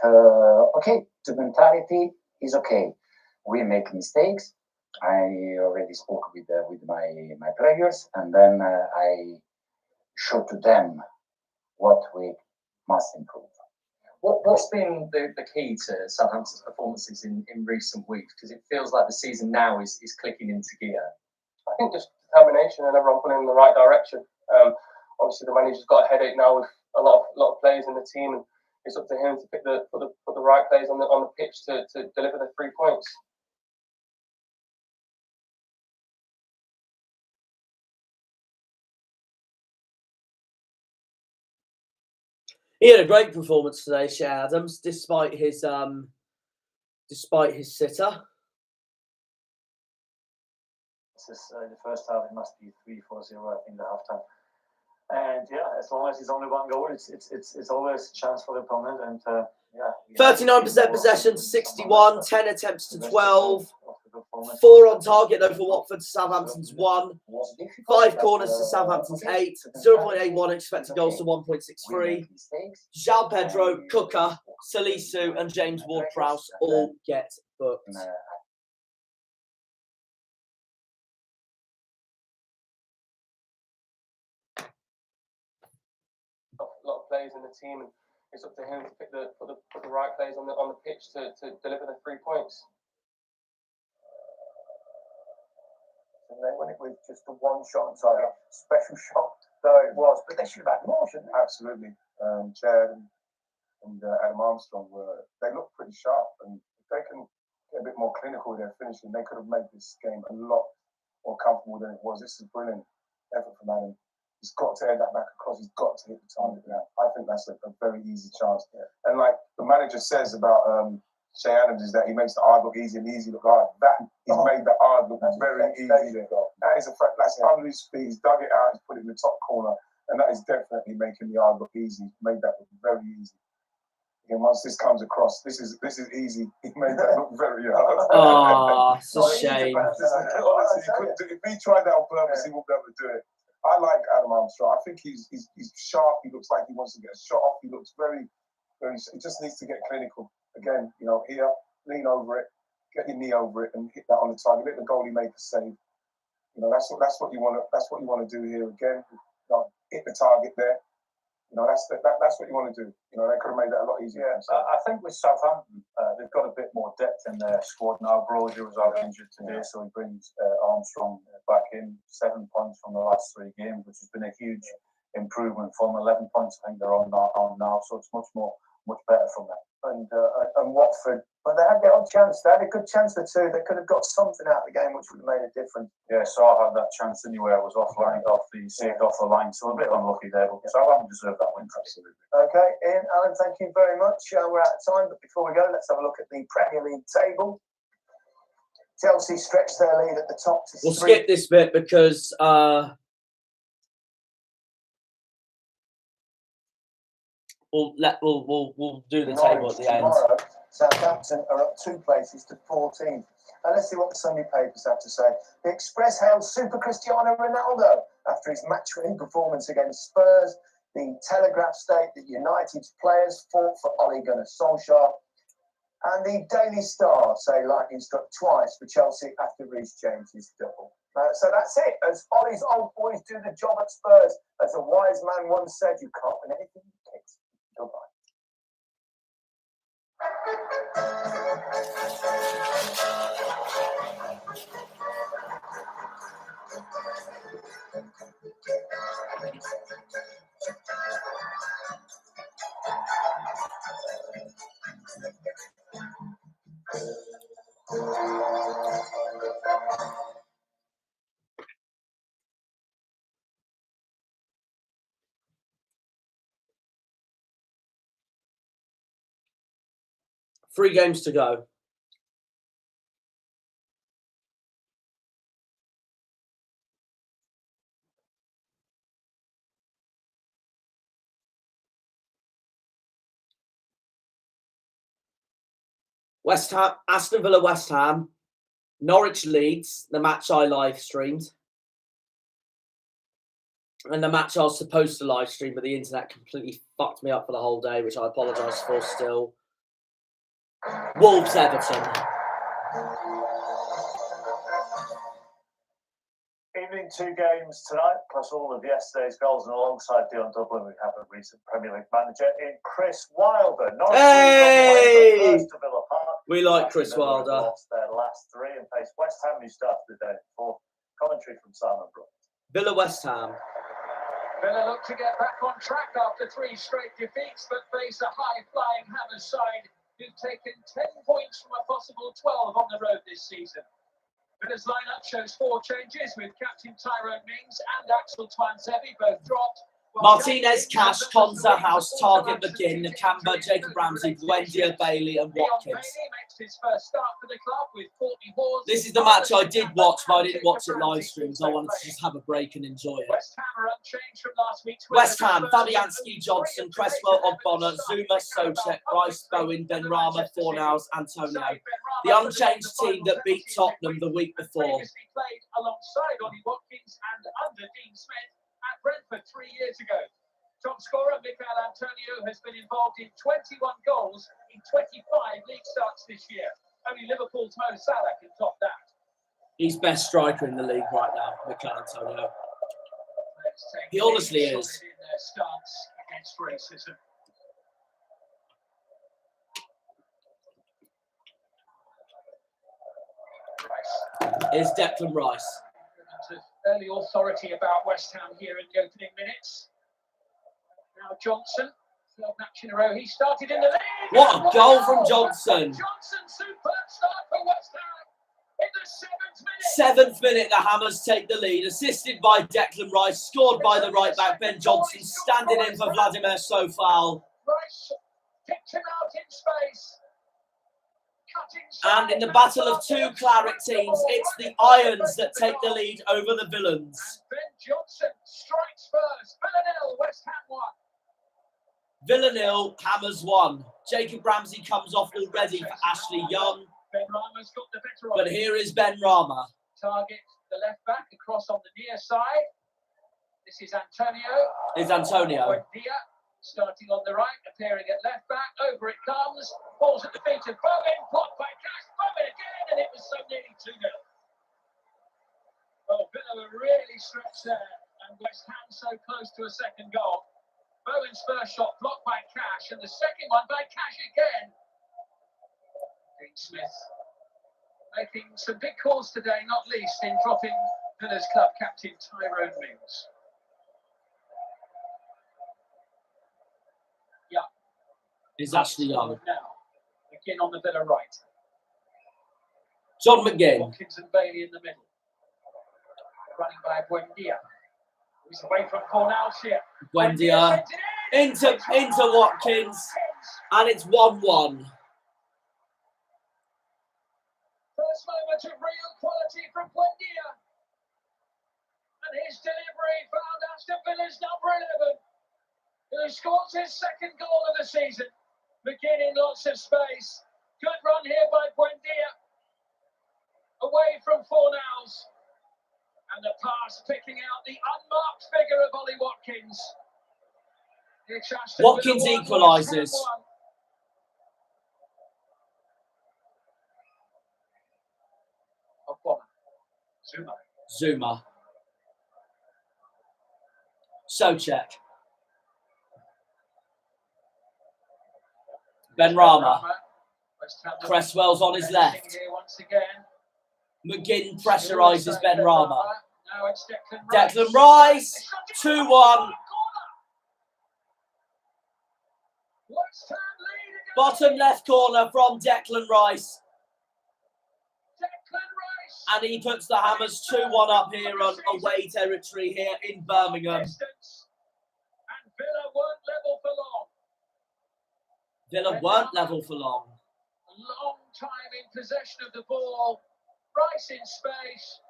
okay. The mentality is okay. We make mistakes. I already spoke with my players, and then I showed to them what we must improve. What's been the key to Southampton's performances in recent weeks? Because it feels like the season now is clicking into gear. I think just determination and everyone pulling in the right direction. Obviously, the manager's got a headache now with a lot of players in the team, and it's up to him to put the right players on the pitch to deliver the 3 points. He had a great performance today, Shea Adams, despite his sitter. This is the first half. It must be 3-4-0, I think, the halftime. And yeah, as long as it's only one goal, it's always a chance for the opponent. And yeah, 39% possession, 61, 10 attempts to 12. 4 on target though for Watford. Southampton's 1. 5 corners to Southampton's 8. 0.81 expected goals to 1.63. João Pedro, Cuca, Salisu, and James Ward-Prowse all get booked. A lot of players in the team, and it's up to him to pick put the right players on the pitch to deliver the 3 points. And they went it with just a one shot on target, special shot though it was, but they should have had more, shouldn't they? Absolutely. Chad and Adam Armstrong they look pretty sharp, and if they can get a bit more clinical with their finishing, they could have made this game a lot more comfortable than it was. This is brilliant effort from Adam. He's got to head that back across. He's got to hit the target now. I think that's a very easy chance. Yeah. And like the manager says about Shea Adams, is that he makes the hard look easy and the easy look hard. That he's made the hard look very easy. That is a fact. That's under his feet. He's dug it out. He's put it in the top corner, and that is definitely making the hard look easy. He's made that look very easy. And once this comes across, this is easy. He made that look very hard. Oh, it's a shame. Honestly, if he tried that on purpose, he wouldn't be able to do it. I like Adam Armstrong. I think he's sharp. He looks like he wants to get a shot off. He looks very. He just needs to get clinical. Again, here, lean over it, get your knee over it, and hit that on the target. Let the goalie make a save. That's what you want to. That's what you want to do here. Again, hit the target there. That's what you want to do. They could have made that a lot easier. Yeah, I think with Southampton, they've got a bit more depth in their squad now. Brozier was out injured today, so he brings Armstrong back in. 7 points from the last 3 games, which has been a huge improvement from 11 points. I think they're on now, so it's much better from them. And Watford, but they had their odd chance. They had a good chance or two. They could have got something out of the game, which would have made a difference. Yeah, so I had that chance anyway. I was saved off the line, so a bit unlucky there, but Southampton deserved that win. Absolutely. Okay, Ian, Alan, thank you very much. We're out of time, but before we go, let's have a look at the Premier League table. Chelsea stretched their lead at the top to We'll skip this bit because we'll do the table at the end. Tomorrow, Southampton are up 2 places to 14. And let's see what the Sunday papers have to say. The Express hailed Super Cristiano Ronaldo after his match-winning performance against Spurs. The Telegraph state that United's players fought for Ole Gunnar Solskjaer. And the Daily Star say lightning struck twice for Chelsea after Reece James's double. So that's it. As Ole's old boys do the job at Spurs, as a wise man once said, you can't win anything you kick. Goodbye. Three games to go. West Ham, Aston Villa, West Ham, Norwich, Leeds, the match I live streamed. And the match I was supposed to live stream, but the internet completely fucked me up for the whole day, which I apologise for still. Wolves, Everton. Evening 2 games tonight, plus all of yesterday's goals, and alongside Dion Dublin, we have a recent Premier League manager in Chris Wilder. Hey! First to Villa Park. We like Chris Wilder. Lost their last 3 and faced West Ham, who started the day before. Commentary from Simon Brook. Villa, West Ham. Villa look to get back on track after 3 straight defeats, but face a high-flying Hammers side who've taken 10 points from a possible 12 on the road this season. Villa's lineup shows 4 changes, with captain Tyrone Mings and Axel Tuanzebe both dropped, Martinez, Cash, Konza, House, Target, McGinn, Nakamba, Jacob Ramsey, Buendia, Bailey and Watkins. This is the match I did watch, but I didn't watch it live stream, so I wanted to just have a break and enjoy it. West Ham, Fabianski, Johnson, Cresswell, Ogbonna, Zuma, Socek, Rice, Bowen, Benrahma, Fornals, Antonio. The unchanged team that beat Tottenham the week before. Played alongside Ollie Watkins and under Dean Smith at Brentford 3 years ago. Top scorer Michael Antonio has been involved in 21 goals in 25 league starts this year. Only Liverpool's Mo Salah can top that. He's best striker in the league right now, Michael Antonio. He honestly is. In their stance against racism. Here's Declan Rice. Early authority about West Ham here in the opening minutes. Now Johnson, third match in a row. He started in the lead. What a goal from Johnson. Johnson, superb start for West Ham in the 7th minute. 7th minute, the Hammers take the lead, assisted by Declan Rice, scored by the right back Ben Johnson, standing in for Vladimir Sofal. Rice picked him out in space. And in the battle of two claret teams, it's the Irons that take the lead over the Villains. Ben Johnson strikes first. Villa 0, West Ham 1. Villa 0, Hammers 1. Jacob Ramsey comes off already for Ashley Young. Benrahma's got the better of But it. here is Benrahma. Target the left back across on the near side. This is Antonio. Is Antonio. Buendia starting on the right, appearing at left back. Over it comes. Balls at the feet of Bowen. Blocked by Cash. Bowen again, and it was so nearly 2-0. Well, Villa were really stretched there, and West Ham so close to a second goal. Bowen's first shot blocked by Cash, and the second one by Cash again. Dean Smith making some big calls today, not least in dropping Villa's club captain Tyrone Mings. Yeah. Is Ashley Young. Now, McGinn on the Villa right. John McGinn. Watkins and Bailey in the middle. Running by Buendia. He's away from Fornals here. Buendia into Watkins, and it's 1-1. First moment of real quality from Buendia. And his delivery found Aston Villa's number 11, who scores his second goal of the season. McGinn in lots of space. Good run here by Buendia. Away from Fornals. And the pass picking out the unmarked figure of Ollie Watkins. Watkins equalises. Zuma. Socek. Benrahma. Cresswell's on his left. McGinn pressurises Benrahma. Declan Rice. 2-1. Bottom left corner from Declan Rice. And he puts the Hammers 2-1 up here on away territory here in Birmingham. And Villa weren't level for long. Villa weren't level for long. Long time in possession of the ball. Rice in space.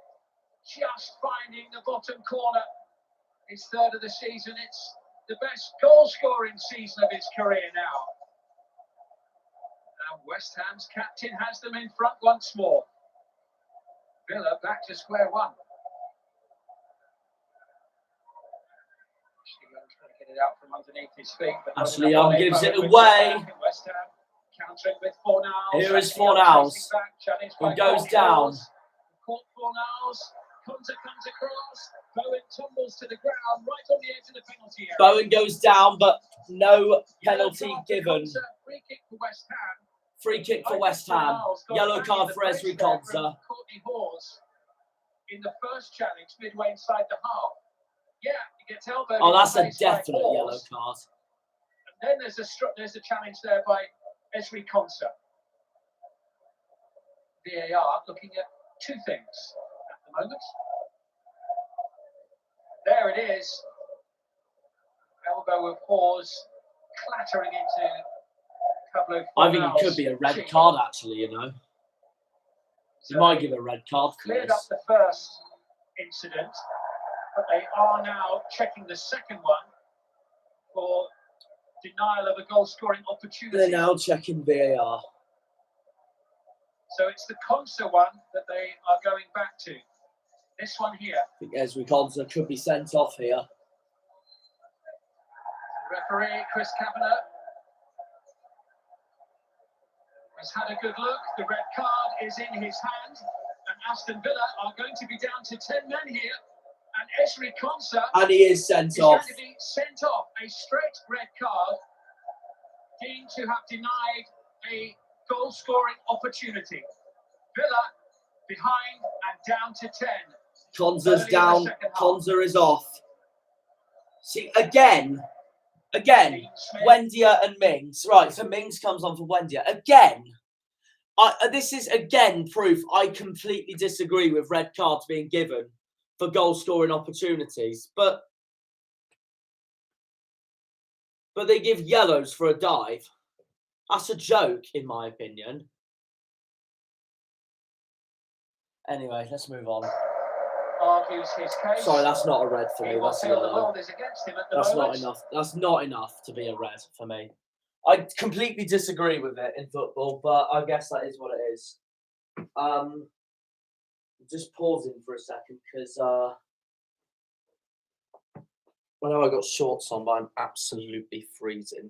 Just finding the bottom corner. His third of the season. It's the best goal-scoring season of his career now. And West Ham's captain has them in front once more. Villa back to square one. Ashley Young trying to get it out from underneath his feet. Ashley Young gives it away. West Ham countering with Fornals. Here is Fornals, who goes down. Caught Fornals. Konza comes across. Bowen tumbles to the ground right on the edge of the penalty area. Bowen goes down, but no penalty given. Free kick for West Ham. Free kick for West Ham. Yellow card for Ezri Konza. Courtney Hawes in the first challenge midway inside the half. Yeah, he gets elbowed. Oh, that's a definite yellow card. And then there's a challenge there by Ezri Konza. VAR looking at two things at the moment. There it is. elbow of Hawes clattering into Pablo. I think it could be a red card, actually, you know. You might give a red card for Cleared up this. the first incident, but they are now checking the second one for denial of a goal-scoring opportunity. They're now checking VAR. So it's the Konsa one that they are going back to. This one here. I think Ezri Konsa could be sent off here. Referee Chris Kavanagh has had a good look. The red card is in his hand, and Aston Villa are going to be down to 10 men here. And Ezri Konsa And he is sent off. going to be sent off. A straight red card, deemed to have denied a goal-scoring opportunity. Villa behind and down to 10. Konsa's down. Konsa is off. See, again, Wendia and Mings. Right, so Mings comes on for Wendia. Again, this is, again, proof I completely disagree with red cards being given for goal-scoring opportunities. But they give yellows for a dive. That's a joke, in my opinion. Anyway, let's move on. Argues his case. Sorry, that's not a red for me. He will That's a feel the yellow. world is against him at the That's not moment. enough. That's not enough to be a red for me. I completely disagree with it in football, but I guess that is what it is. Just pausing for a second because I know I got shorts on, but I'm absolutely freezing.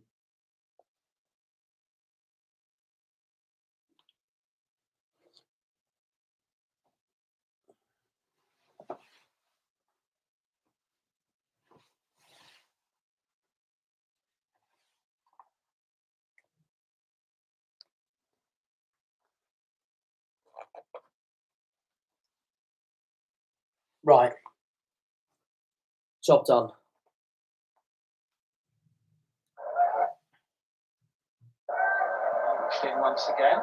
Right. Job done. In once again.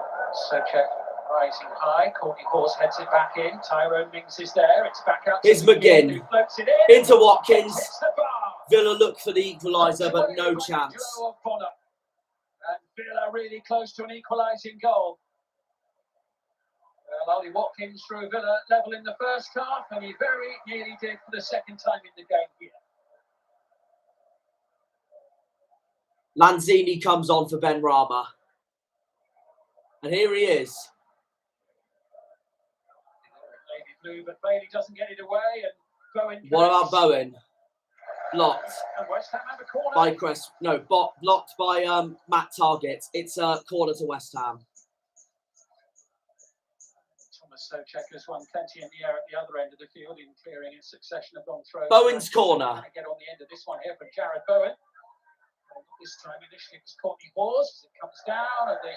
Socek rising high. Courtney Hawes heads it back in. Tyrone Mings is there. It's back out. Here's McGinn. Who floats it in. Into Watkins. Hits the bar. Villa look for the equaliser, but no chance. Joe O'Connor. And Villa really close to an equalising goal. Well, Ollie Watkins threw Villa level in the first half, and he very nearly did for the second time in the game here. Lanzini comes on for Ben Rama. And here he is. Lady Blue, but Bailey doesn't get it away, and Bowen. What about Bowen? Blocked And West Ham have a corner. by Crest. No, blocked by Matt Target. It's a corner to West Ham. Thomas Socek has won plenty in the air at the other end of the field in clearing a succession of long throws. Bowen's corner. Get on the end of this one here from Jared Bowen. This time initially it was Courtney Hawes as it comes down, and the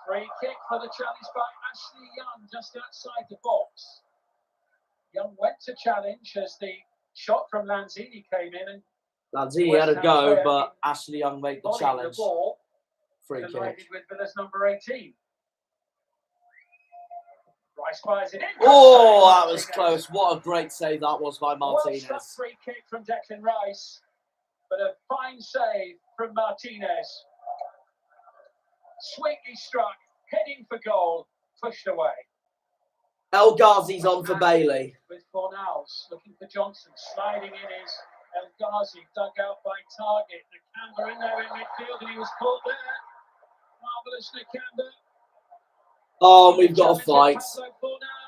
free kick for the challenge by Ashley Young just outside the box. Young went to challenge as the shot from Lanzini came in, and Lanzini had a go, but Ashley Young made the challenge. The ball free kick. with Villa's number 18. Rice fires it in. Oh, that was close. What a great save that was by Martinez. Well struck free kick from Declan Rice, but a fine save from Martinez. Sweetly struck, heading for goal, pushed away. El Ghazi's on for Bailey. With Fornals looking for Johnson, sliding in is El Ghazi, dug out by Target. Nakamba in there in midfield, and he was caught there. Marvellous Nakamba. Oh, we've got a fight.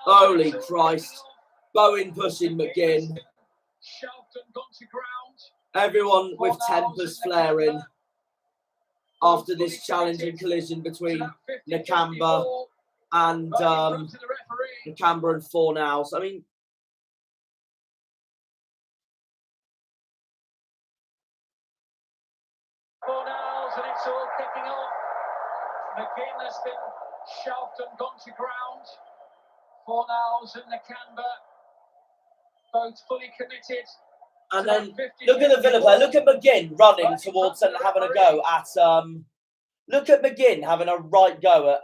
Holy Christ. Bowen pushing McGinn. Shoved and gone to ground. Everyone with tempers flaring after this challenging collision between Nakamba and Nakamba and Fornals. I mean, Fornals, and it's all kicking off. McGinn has been shoved and gone to ground. Fornals and Nakamba both fully committed. and then look at the Villa player. Look at McGinn running towards and having a go at look at McGinn having a right go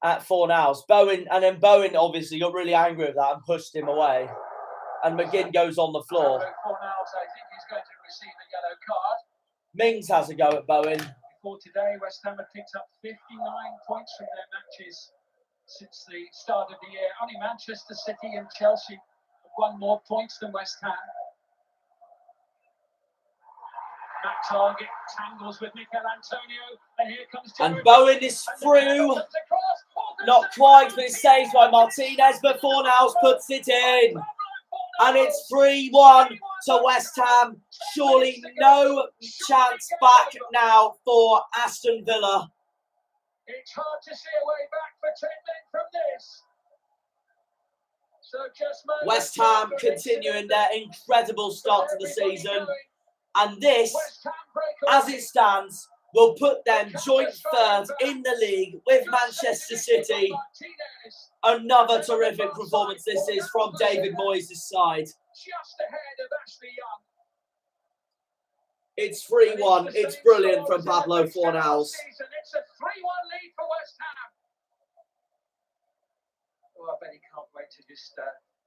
at Fornals. Bowen, and then Bowen obviously got really angry with that and pushed him away. And McGinn goes on the floor. Fornals, I think he's going to receive a yellow card. Mings has a go at Bowen. Before today, West Ham have picked up 59 points from their matches since the start of the year. Only Manchester City and Chelsea have won more points than West Ham. That target tangles with Mikel Antonio, and here comes And Bowen is through. Not quite, but it's saved by Martinez, but Fornals puts it in. And it's 3-1 to West Ham. Surely no chance back now for Aston Villa. It's hard to see a way back for 10 men from this. So just West Ham continuing their incredible start to the season. And this, as it stands, will put them joint third in the league with Manchester City. Another terrific performance this is from David Moyes' side. Just ahead of Ashley Young. It's 3-1. It's brilliant from Pablo Fornals. It's a 3-1 lead for West Ham. Oh, I bet he can't wait to just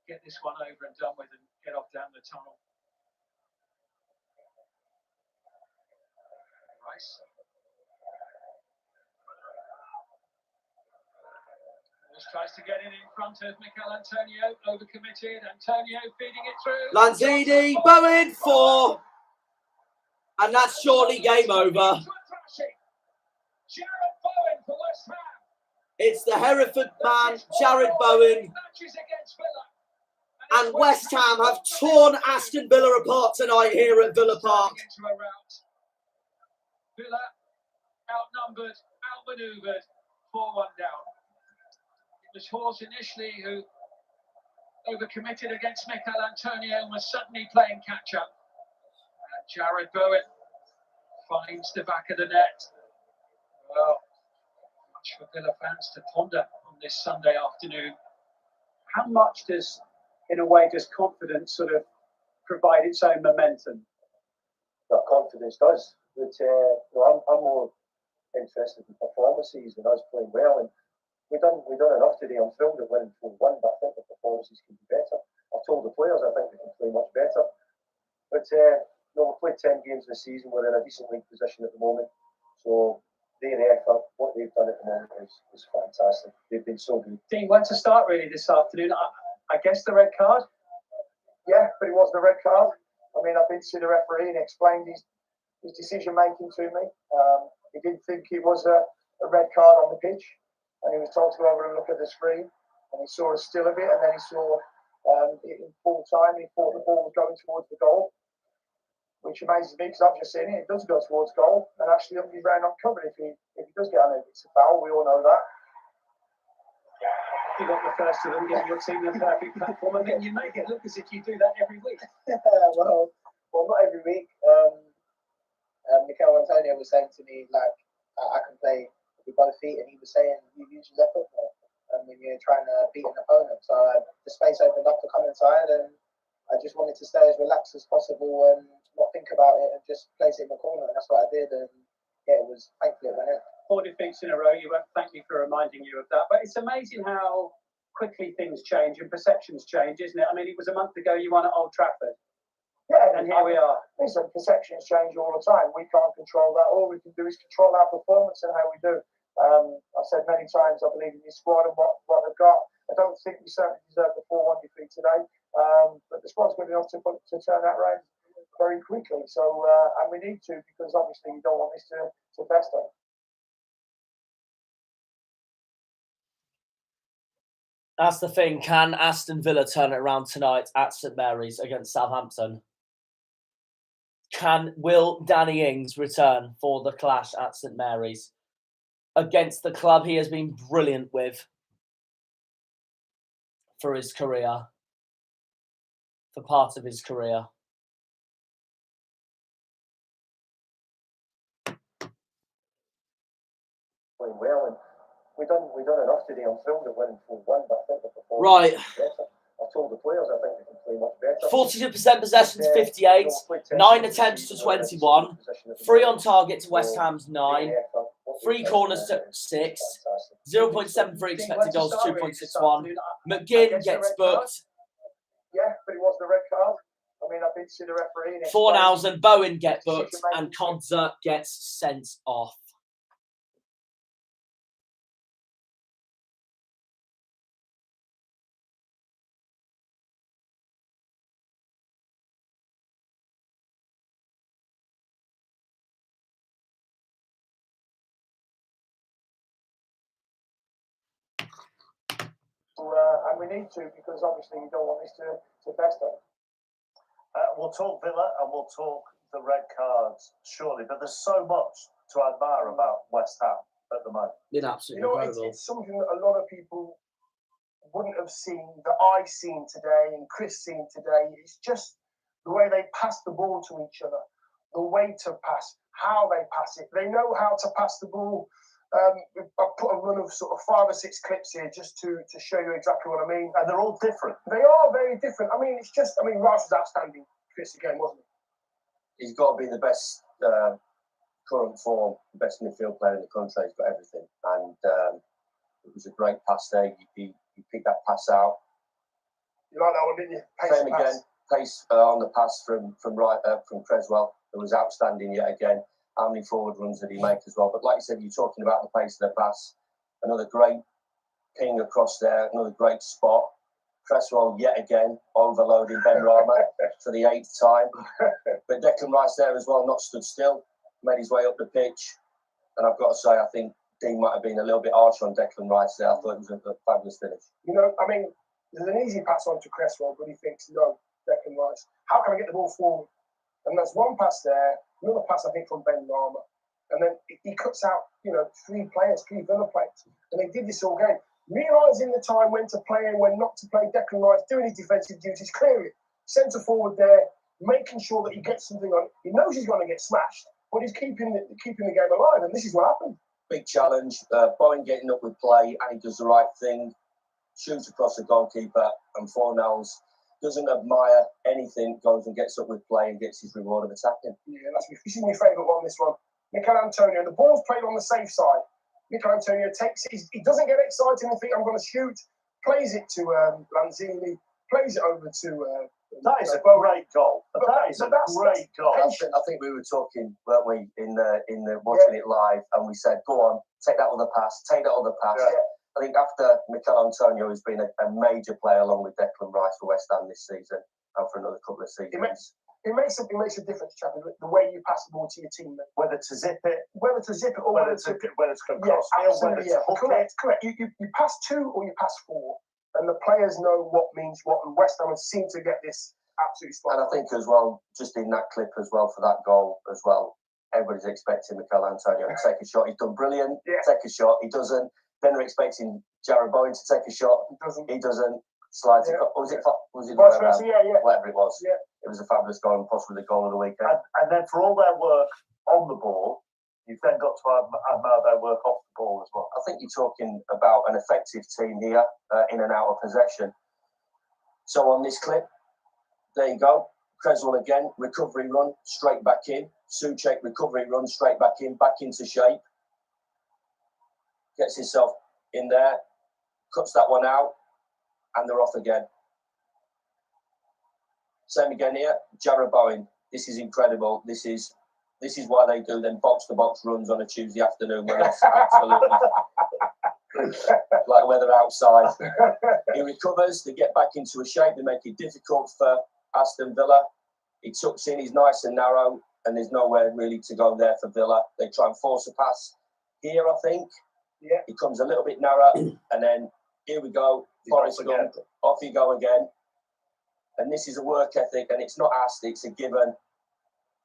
get this one over and done with and get off down the tunnel. Rice. Tries to get it in front of Mikel Antonio, overcommitted. Antonio feeding it through. Lanzini, Bowen, 4. And that's surely game over. It's the Hereford man, Jared Bowen. And West Ham have torn Aston Villa apart tonight here at Villa Park. Villa outnumbered, outmaneuvered, 4-1 down. It was Hawes initially who overcommitted against Mikel Antonio and was suddenly playing catch-up. And Jared Bowen finds the back of the net. Well, much for Villa fans to ponder on this Sunday afternoon. How much does, in a way, does confidence sort of provide its own momentum? That confidence does. But I'm more interested in performances and us playing well. And we've done enough today. I'm thrilled at winning 4-1, but I think the performances can be better. I've told the players I think they can play much better. But we've played 10 games this season. We're in a decent league position at the moment. So their effort, what they've done at the moment is fantastic. They've been so good. Dean, went to start really this afternoon. I guess the red card? Yeah, but it was the red card. I mean, I've been to the referee and explained his decision making to me. He didn't think it was a red card on the pitch, and he was told to go over and look at the screen, and he saw a still of it, and then he saw it in full time. He thought the ball was going towards the goal, which amazes me because I've just seen it. It does go towards goal, and actually he's round uncovered if he does get on it. It's a foul. We all know that. You got the first of them, giving your team the perfect platform, and then you make it look as if you do that every week. well, not every week. Mikel Antonio was saying to me, like, I can play with both feet, and he was saying you use your left foot more when you're trying to beat an opponent. So the space opened up to come inside, and I just wanted to stay as relaxed as possible and not think about it and just place it in the corner, and that's what I did. And yeah, it was thankfully it went in. 4 defeats in a row. You won't thank me for reminding you of that, but it's amazing how quickly things change and perceptions change, isn't it? I mean, it was a month ago you won at Old Trafford. Yeah, and here we are. Listen, perceptions change all the time. We can't control that. All we can do is control our performance and how we do. I've said many times I believe in this squad and what they've got. I don't think we certainly deserve the 4-1 defeat today, but the squad's good enough to turn that round very quickly. So, and we need to, because obviously you don't want this to fester. That's the thing. Can Aston Villa turn it around tonight at St Mary's against Southampton? Will Danny Ings return for the clash at St Mary's against the club he has been brilliant with for his career, for part of his career? Playing well, and we've done enough today. I'm thrilled at winning 4-1, but I think the performance Right. is better. I've told the players I think they can play much better. 42% possession to 58, 9 attempts to 21, 3 on target to West Ham's 9, 3 corners to 6, 0.73 expected goals to 2.61. McGinn gets booked. Yeah, but it was the red card. I I mean, I did see the referee. And Fornals and Bowen get booked, and Kodza gets sent off. And we need to, because obviously you don't want this to fester. We'll talk Villa and we'll talk the red cards shortly, but there's so much to admire about West Ham at the moment. It's absolutely incredible. It's something that a lot of people wouldn't have seen, that I've seen today and Chris seen today. It's just the way they pass the ball to each other, the way to pass, how they pass it. They know how to pass the ball. I've put a run of sort of 5 or 6 clips here just to show you exactly what I mean. And they're all different. They are very different. I mean, it's just, I mean, Rice was outstanding, Chris, again, wasn't he? He's got to be the best current form, the best midfield player in the country. He's got everything. And it was a great pass there. He picked that pass out. You like that one, didn't you? Pace Same again. Pace on the pass from Creswell. It was outstanding yet again. How many forward runs did he make as well? But like you said, you're talking about the pace of the pass. Another great ping across there. Another great spot. Cresswell yet again overloading Ben Rama for the 8th time. But Declan Rice there as well, not stood still. Made his way up the pitch. And I've got to say, I think Dean might have been a little bit harsh on Declan Rice there. I thought it was a fabulous finish. You know, I mean, there's an easy pass on to Cresswell, but he thinks, no, Declan Rice, how can I get the ball forward? And there's one pass there, another pass, I think, from Ben Rama. And then he cuts out, 3 players, 3 Villa players. And they did this all game. Realising the time when to play and when not to play, Declan Rice doing his defensive duties, clearing, centre forward there, making sure that he gets something on. He knows he's going to get smashed, but he's keeping the game alive, and this is what happened. Big challenge. Bowen getting up with play, and he does the right thing. Shoots across the goalkeeper, and Fornals doesn't admire anything, goes and gets up with play and gets his reward of attacking. Yeah, this is my favourite one, this one. Mikel Antonio, the ball's played on the safe side. Mikel Antonio takes it, he doesn't get excited and think, I'm going to shoot, plays it to Lanzini, plays it over to... that is a great goal. That is a great goal. I think we were talking, weren't we, in the watching it live, and we said, go on, take that other pass, take that other pass. Yeah. I think after Mikel Antonio has been a major player along with Declan Rice for West Ham this season and for another couple of seasons. It makes a difference, Chappie, the way you pass the ball to your teammate. Whether to zip it, or whether to go cross field, whether to hook it. Correct. You pass 2 or you pass 4, and the players know what means what, and West Ham seem to get this absolutely spot. And I think as well, just in that clip as well, for that goal as well, everybody's expecting Mikel Antonio to take a shot. He's done brilliant, take a shot, he doesn't. Then they're expecting Jared Bowen to take a shot. He doesn't. Slides it. Was it whatever it was. Yeah. It was a fabulous goal and possibly the goal of the weekend. And then for all their work on the ball, you've then got to admire their work off the ball as well. I think you're talking about an effective team here, in and out of possession. So on this clip, there you go. Creswell again, recovery run, straight back in. Souček, recovery run, straight back into shape. Gets himself in there, cuts that one out, and they're off again. Same again here, Jared Bowen. This is incredible. This is why they do them box-to-box runs on a Tuesday afternoon when it's absolutely like weather outside. He recovers, they get back into a shape, they make it difficult for Aston Villa. He tucks in, he's nice and narrow, and there's nowhere really to go there for Villa. They try and force a pass here, I think. Yeah. He comes a little bit narrow, and then here we go. Forrest Gump, off you go again. And this is a work ethic, and it's not asked, it's a given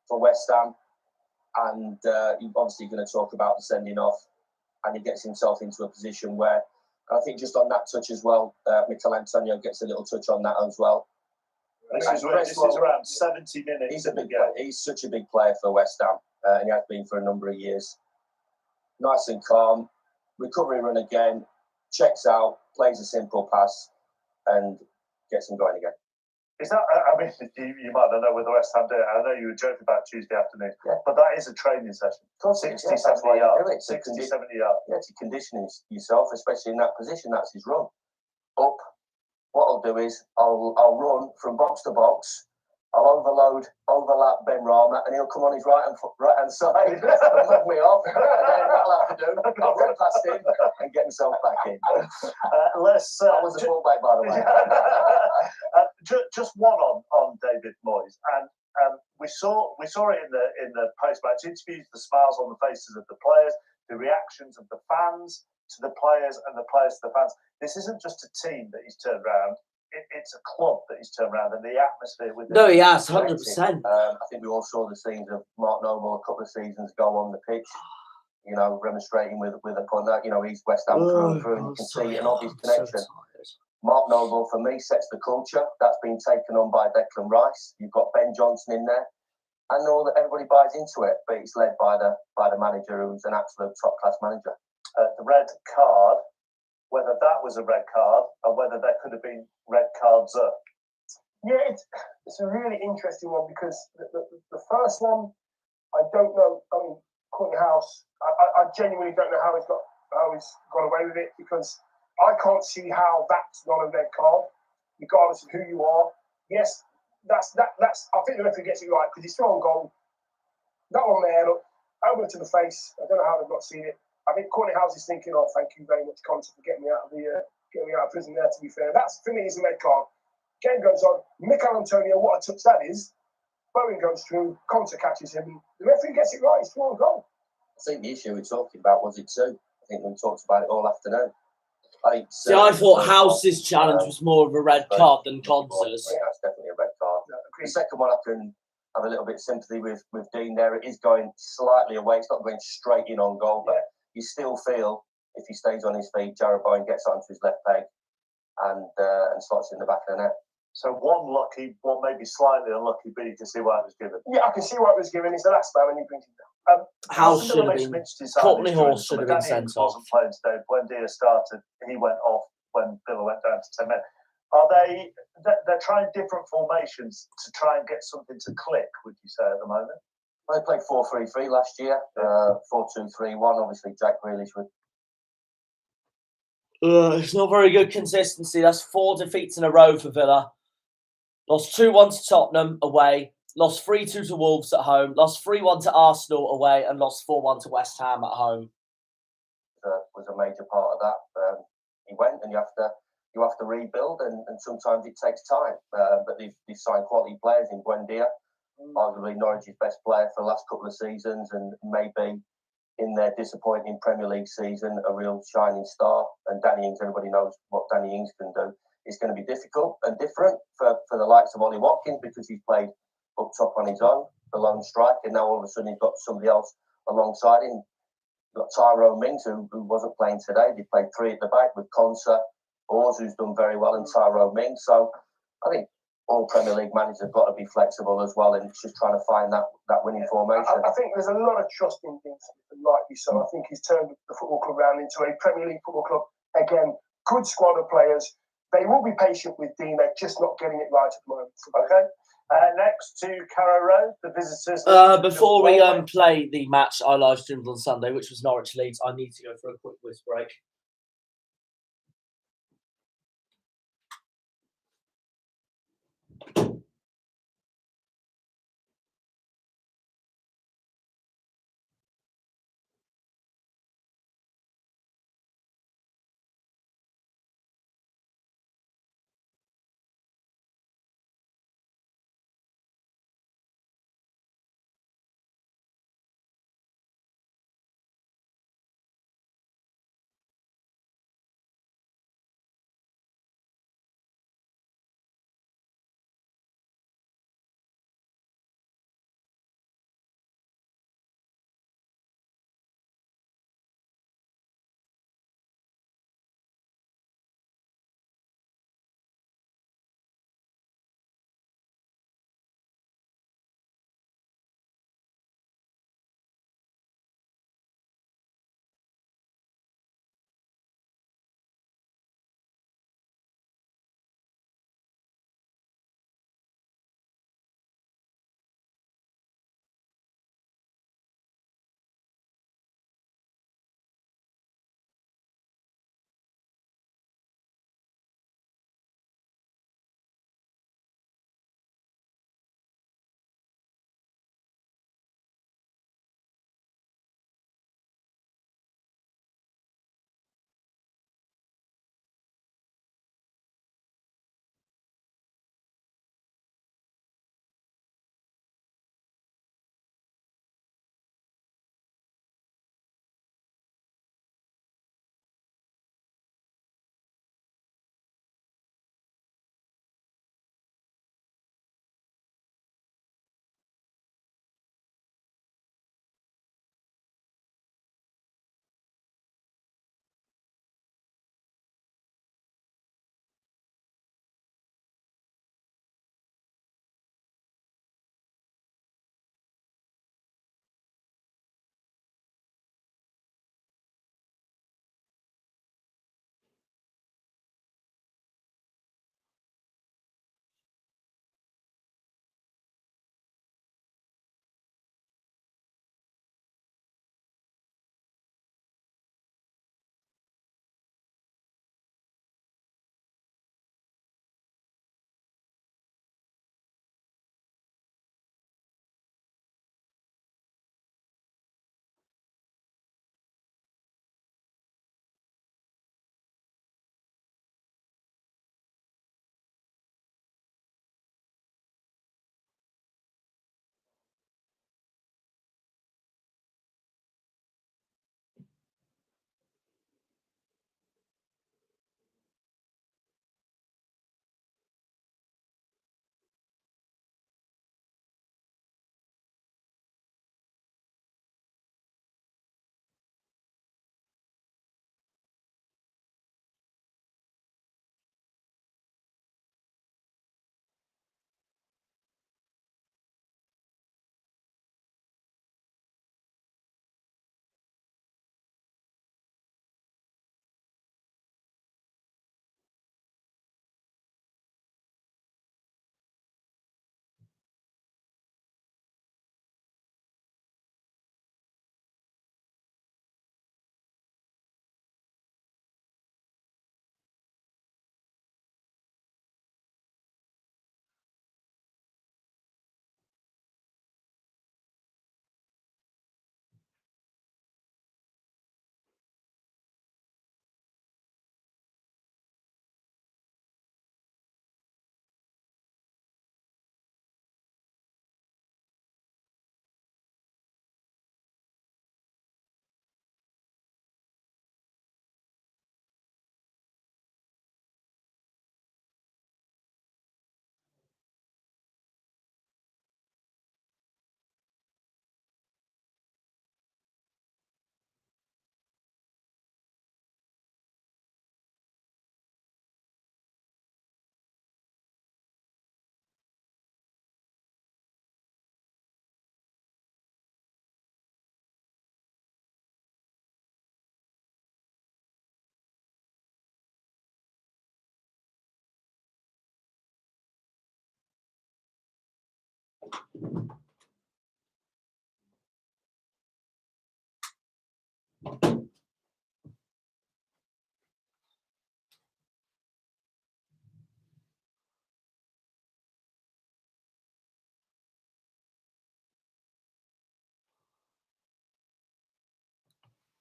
for West Ham. And you're obviously going to talk about the sending off, and he gets himself into a position where, I think just on that touch as well, Mikel Antonio gets a little touch on that as well. This is around 70 minutes. He's a big player. He's such a big player for West Ham, and he has been for a number of years. Nice and calm. Recovery run again, checks out, plays a simple pass, and gets him going again. Is that, I mean, you might not know whether West Ham do it. I know you were joking about Tuesday afternoon, but that is a training session. 60, 70 yards. 60, 70 yards. Yeah, to condition yourself, especially in that position. That's his run. Up. What I'll do is I'll run from box to box. I'll overlap Ben Rama, and he'll come on his right hand side and mug me off. And then that'll have to do. I'll run past him and get myself back in. That was a fullback, by the way. Just one on David Moyes, and we saw it in the post-match interviews, the smiles on the faces of the players, the reactions of the fans to the players, and the players to the fans. This isn't just a team that he's turned around. It's a club that he's turned around, and the atmosphere with No, he has, 100%. 100%. I think we all saw the scenes of Mark Noble a couple of seasons ago on the pitch, you know, remonstrating with a punter. You know, he's West Ham through and through, and you can see an obvious connection. Mark Noble, for me, sets the culture. That's been taken on by Declan Rice. You've got Ben Johnson in there, and everybody buys into it. But it's led by the manager, who's an absolute top class manager. The red card, whether that was a red card or whether there could have been red cards up. Yeah, it's a really interesting one because the first one, I don't know. I mean, Courtney House, I genuinely don't know how he's got away with it, because I can't see how that's not a red card, regardless of who you are. Yes, that's. I think the referee gets it right because he's still on goal. That one there, look, elbow to the face. I don't know how they've not seen it. I think Courtney House is thinking, "Oh, thank you very much, Conte, for getting me out of prison." There, to be fair, that's for me is a red card. Game goes on. Mikel Antonio, what a touch that is! Bowen goes through. Conte catches him. The referee gets it right. He's still on goal. I think the issue we're talking about was it too. I think we talked about it all afternoon. See, I thought House's challenge was more of a red card than Conte's. Yeah, that's definitely a red card. The second one, I can have a little bit of sympathy with Dean there. It is going slightly away. It's not going straight in on goal, but you still feel if he stays on his feet, Jarrod Bowen gets onto his left leg and slots in the back of the net. So one lucky, one maybe slightly unlucky, but you can see why it was given. Yeah, I can see why it was given. It's the last man when you bring him down. House should have been. Courtney Horse should have been sent off. Wasn't playing today. When Dia started, he went off when Villa went down to 10 men. Are they're trying different formations to try and get something to click, would you say, at the moment? They played 4-3-3 last year, 4-2-3-1. Obviously, Jack Grealish would. It's not very good consistency. That's 4 defeats in a row for Villa. Lost 2-1 to Tottenham away. Lost 3-2 to Wolves at home. Lost 3-1 to Arsenal away, and lost 4-1 to West Ham at home. Was a major part of that. He went, and you have to rebuild, and sometimes it takes time. But they've signed quality players in Buendia, arguably Norwich's best player for the last couple of seasons, and maybe in their disappointing Premier League season, a real shining star. And Danny Ings, everybody knows what Danny Ings can do. It's going to be difficult and different for the likes of Ollie Watkins, because he's played up top on his own, the lone strike, and now all of a sudden he's got somebody else alongside him. You've got Tyrone Mings, who wasn't playing today. They played 3 at the back with Konsa, Oars, who's done very well, and Tyrone Mings. So I think all Premier League managers have got to be flexible as well, and it's just trying to find that winning formation. I think there's a lot of trust in Dean Smith, and rightly so. I think he's turned the football club around into a Premier League football club. Again, good squad of players. They will be patient with Dean. They're just not getting it right at the moment. Okay. Next to Carrow Road, the visitors. Before we play the match I live streamed on Sunday, which was Norwich Leeds, I need to go for a quick whiz break.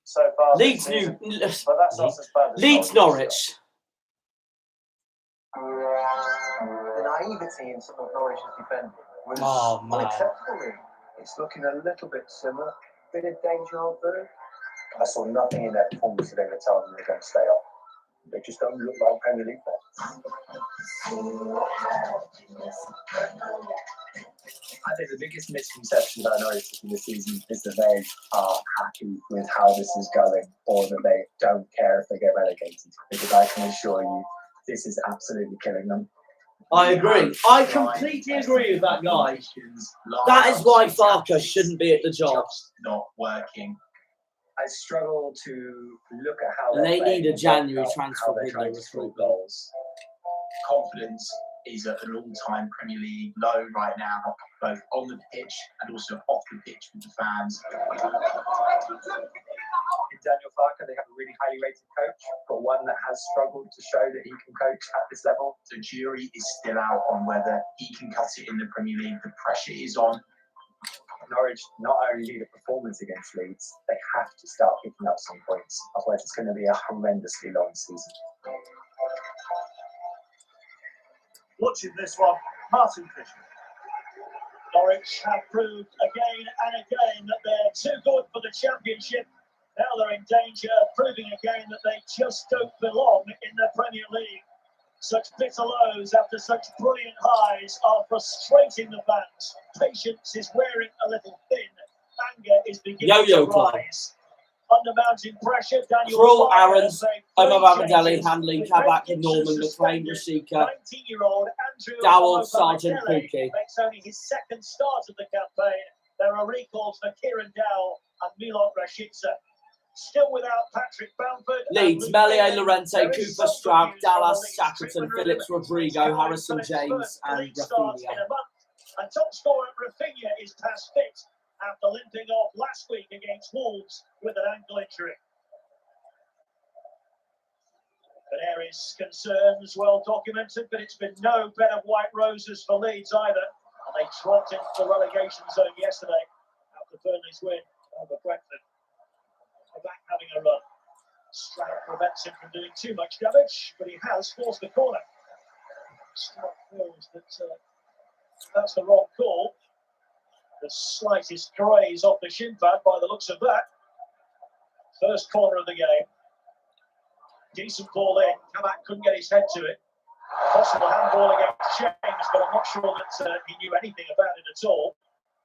So far, Leeds, but that's not as bad as Leeds Norwich. The naivety in some of Norwich's defending was unacceptable. Really. It's looking a little bit similar. Bit of danger on third. I saw nothing in their performance today that tells me they're going to stay up. They just don't look like Premier League players. I think the biggest misconception about Norwich this season is that they are happy with how this is going, or that they don't care if they get relegated. Because I can assure you, this is absolutely killing them. I agree. I completely agree with that guy. That is why Farker shouldn't be at the job. Not working. I struggle to look at how And they need a January transfer window recruitment. Goals. Confidence is at an all-time Premier League low right now, both on the pitch and also off the pitch with the fans. In Daniel Farker, they have a really highly rated coach, but one that has struggled to show that he can coach at this level. The jury is still out on whether he can cut it in the Premier League. The pressure is on. Norwich not only need a performance against Leeds, they have to start picking up some points. Otherwise, it's going to be a horrendously long season. Watching this one, Martin Fisher. Norwich have proved again and again that they're too good for the Championship. Now they're in danger of proving again that they just don't belong in the Premier League. Such bitter lows after such brilliant highs are frustrating the fans. Patience is wearing a little thin. Anger is beginning to rise. Under mounting pressure, Daniel Krul, Farker Aarons, Omar Babadeli, Hanley, Kabak, Norman, McLean, Rasika, 19-year-old Andrew Dowell, Sargent, Pookie. makes only his second start of the campaign. There are recalls for Kieran Dowell and Milot Rashica. Still without Patrick Bamford. Leeds, Melier, Lorente, Cooper, Stroud, Dallas, Shackleton, Phillips, Rodrigo, Harrison, James, and Rafinha. And top scorer Rafinha is past fit after limping off last week against Wolves with an ankle injury. Canari's concerns well documented, but it's been no bed of white roses for Leeds either. And they dropped into the relegation zone yesterday after Burnley's win over Brentford. They're back having a run. Stroud prevents him from doing too much damage, but he has forced the corner. Stroud feels that that's the wrong call. The slightest graze off the shin pad by the looks of that. First corner of the game. Decent ball in. Kabak couldn't get his head to it. Possible handball against James, but I'm not sure that he knew anything about it at all.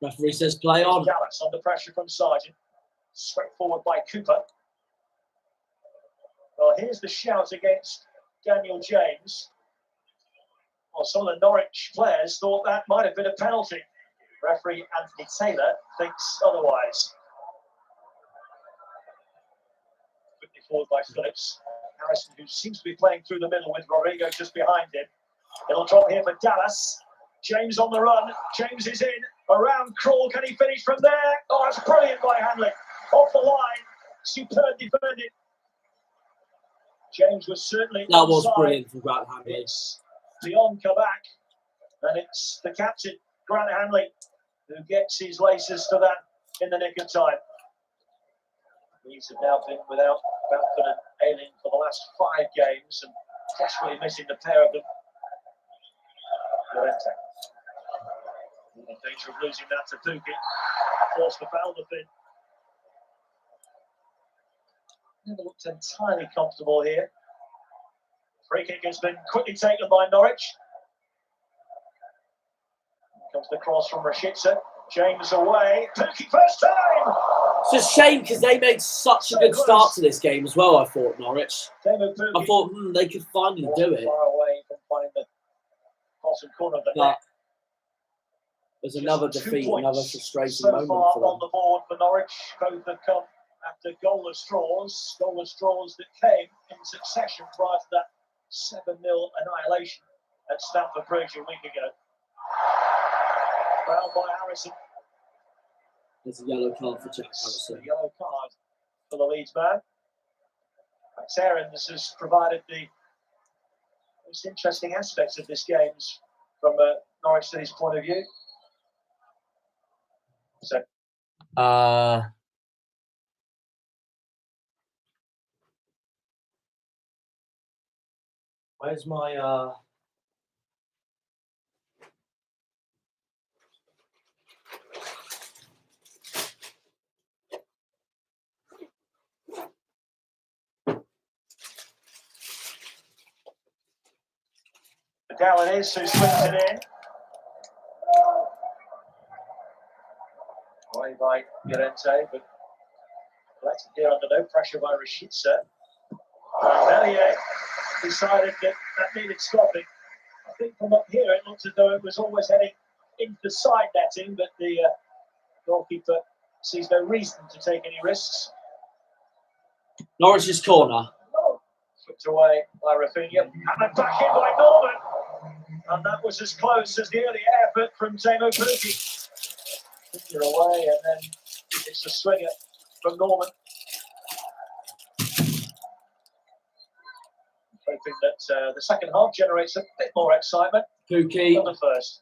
Referee says play on. Dallas under pressure from Sargent. Swept forward by Cooper. Well, here's the shout against Daniel James. Well, some of the Norwich players thought that might have been a penalty. Referee Anthony Taylor thinks otherwise. Quickly forward by Phillips. Harrison, who seems to be playing through the middle with Rodrigo just behind him. It'll drop here for Dallas. James on the run. James is in. Around Krul. Can he finish from there? Oh, that's brilliant by Hanley. Off the line. Superb defending. James was certainly That was onside. brilliant from Grant Hanley. It's beyond Kabak. And it's the captain, Grant Hanley, who gets his laces to that in the nick of time. Leeds have now been without Bamford and Ayling for the last 5 games and desperately missing the pair of them. Lorente. In danger of losing that to Pookie. Forced the foul the fin. Never looked entirely comfortable here. Free kick has been quickly taken by Norwich. Comes the cross from Rashica. James away. Pookie first time! It's a shame because they made such a good start to this game as well, I thought, Norwich. I thought they could finally do it. Far away from finding the bottom corner of the net. There's another defeat, another frustrating so moment far for them. on the board for Norwich. Both have come after goalless draws that came in succession prior to that 7-0 annihilation at Stamford Bridge a week ago. Fouled by Harrison. There's a yellow card for Jack It's Harrison. a yellow card for the Leeds man. Max Aarons has provided the most interesting aspects of this game from Norwich City's point of view. So, where's my Dallin is who swings it in. Away by Llorente, but collected here under no pressure by Rashica. Melier decided that needed stopping. I think from up here it looked as though it was always heading into the side netting, but the goalkeeper sees no reason to take any risks. Norwich's corner? Flipped away by Rafinha, and then back in by Norman. And that was as close as the early effort from Teemu Pukki. Finger away, and then it's a swinger from Norman. Hoping that the second half generates a bit more excitement Pukki than the first.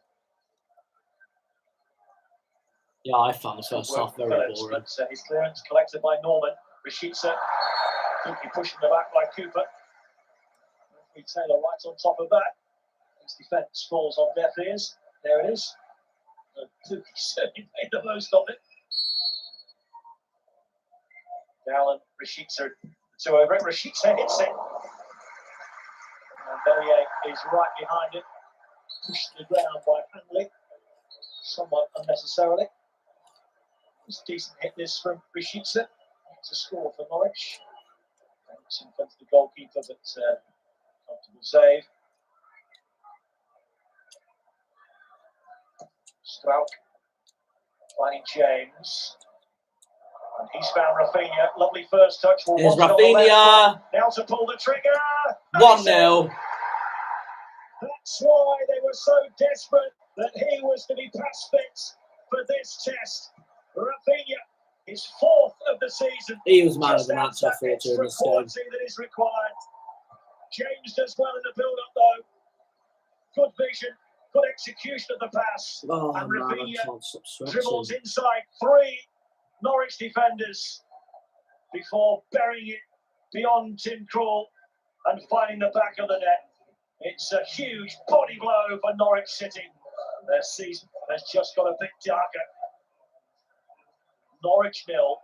Yeah, I found the first half very boring. But his clearance collected by Norman. Rashica. Pukki pushing the back by Cooper. Taylor right on top of that. His defence falls on deaf ears. There it is. Pukki certainly made the most of it. Dallin, Rashica, two over it. Rashica hits it. And Melier is right behind it. Pushed to the ground by Hanley. Somewhat unnecessarily. It's a decent hit this from Rashica. It's a score for Norwich. It's in front of the goalkeeper, but comfortable save. Strauch finding James. And he's found Rafinha. Lovely first touch. Here's Rafinha. Now to pull the trigger. 1-0. That's why they were so desperate that he was to be past fit for this test. Rafinha, his fourth of the season. He was man of the match, I thought, during this game. That is required. James does well in the build-up, though. Good vision, good execution of the pass. Oh, and man, Rafinha I can't stop dribbles stretching. inside three Norwich defenders before burying it beyond Tim Krul and finding the back of the net. It's a huge body blow for Norwich City. Their season has just got a bit darker. Norwich 0,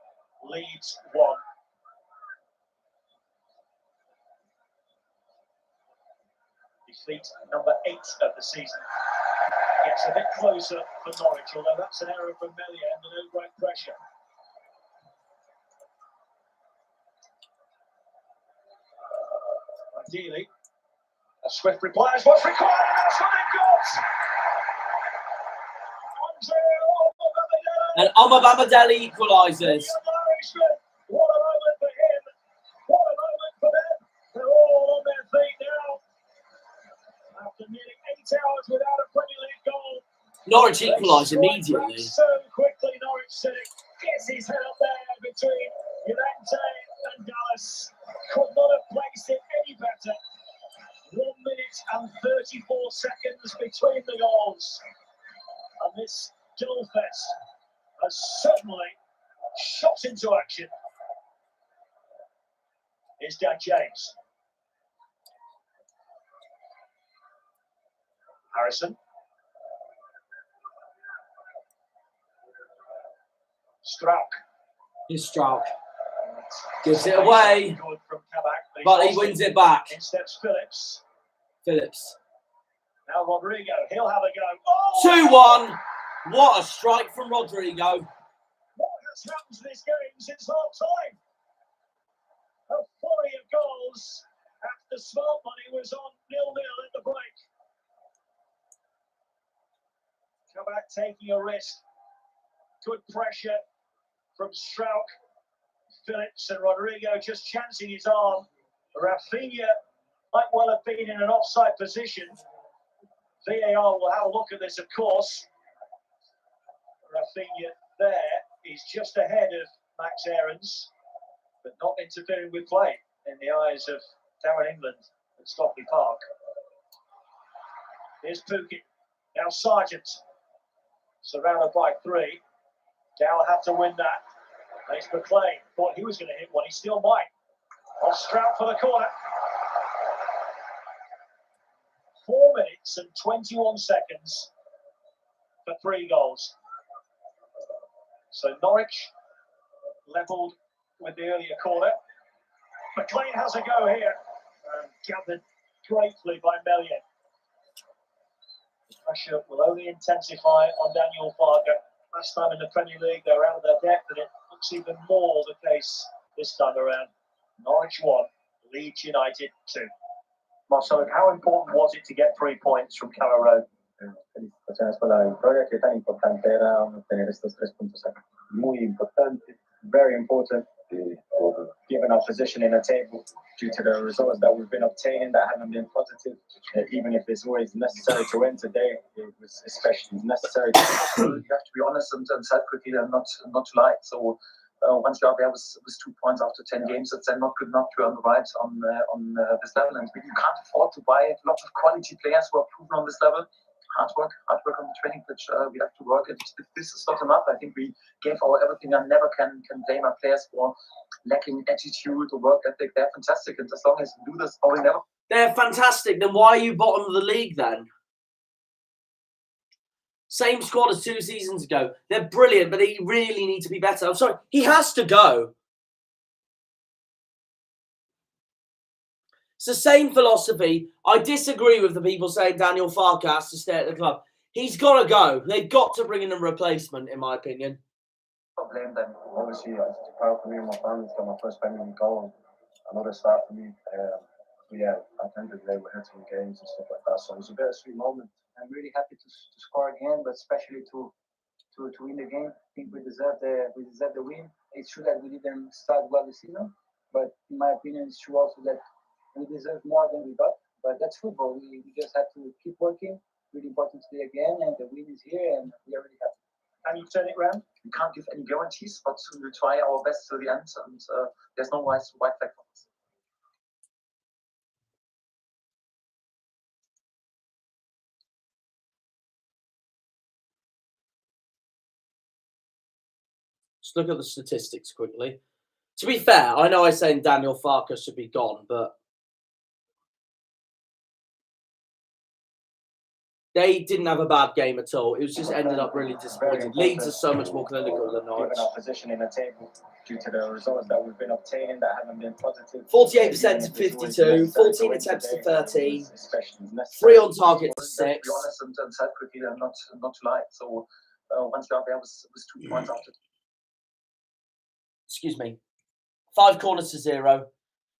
Leeds 1. Defeat number 8 of the season. Gets a bit closer for Norwich, although that's an error from Melier under no great pressure. Ideally, a swift reply is what's required, and that's what they've got! And Omar-Bamadeli equalises. What a moment for him! What a moment for them! They're all on their feet now. After nearly 8 hours without a Premier League goal. Norwich equalised immediately. So quickly, Norwich City gets his head up there between Llorente and Dallas. Could not have placed it any better. 1 minute and 34 seconds between the goals. And this Gilfest has suddenly shot into action. Here's Dan James. Harrison. Strauch. Here's Strauch. Gives it away. Good from Kabak, But he wins it back. In steps Phillips. Phillips. Now Rodrigo. He'll have a go. 2-1. What a strike from Rodrigo. What has happened to this game since half time? A volley of goals after Smart Money was on 0-0 at the break. Kabak taking a risk. Good pressure from Strauch. Phillips and Rodrigo just chancing his arm. Rafinha might well have been in an offside position. VAR will have a look at this, of course. Rafinha there is just ahead of Max Aarons, but not interfering with play in the eyes of Darren England at Stockley Park. Here's Pukki. Now Sargent, surrounded by three. Dow had to win that. And it's McLean. Thought he was going to hit one. He still might. Off Strout for the corner. 4 minutes and 21 seconds for 3 goals. So Norwich levelled with the earlier corner. McLean has a go here. Gathered gratefully by Mellion. Pressure will only intensify on Daniel Farker. Last time in the Premier League, they were out of their depth, and it looks even more the case this time around. Norwich 1, Leeds United 2. Marcelo, how important was it to get 3 points from Carrow Road? Felicitaciones por la victoria. ¿Qué tan importante era obtener estos 3 puntos acá? Muy importante, very important, given our position in the table, due to the results that we've been obtaining that haven't been positive. Even if it's always necessary to win today, it was especially necessary. You have to be honest and self-critic and not to lie. So once you are there with 2 points after 10 games, it's then not good enough to earn the right on this level. And you can't afford to buy a lot of quality players who are proven on this level. Hard work on the training pitch. We have to work. If this is not enough, I think we gave our everything. I never can blame our players for lacking attitude or work ethic. They're fantastic, and as long as we do this, we never. They're fantastic. Then why are you bottom of the league then? Same squad as 2 seasons ago. They're brilliant, but they really need to be better. I'm sorry, he has to go. It's the same philosophy. I disagree with the people saying Daniel Farker has to stay at the club. He's got to go. They've got to bring in a replacement, in my opinion. I blame them. Obviously, it's proud for me and my family to get my first Premier League goal. Another start for me. Yeah, at the end of the day, we had some games and stuff like that. So it was a bittersweet moment. I'm really happy to score again, but especially to win the game. I think we deserve the win. It's true that we didn't start well this season, but in my opinion, it's true also that we deserve more than we got. But that's football. We just have to keep working. Really important today again, and the win is here, and we are really happy. And you turn it around. We can't give any guarantees, but we'll try our best to the end, and there's no white flag for us. Just look at the statistics quickly. To be fair, I know I'm saying Daniel Farker should be gone, but they didn't have a bad game at all. It was just ended up really disappointing. Leeds are so much more clinical than Norwich. Given our position in the table, due to the results that we've been obtaining that haven't been positive. 48% to 52, 14 attempts to 13, 3 on target to 6. Be honest and self-critic and not to lie. So once you are there with 2 points after. Excuse me. 5 corners to 0.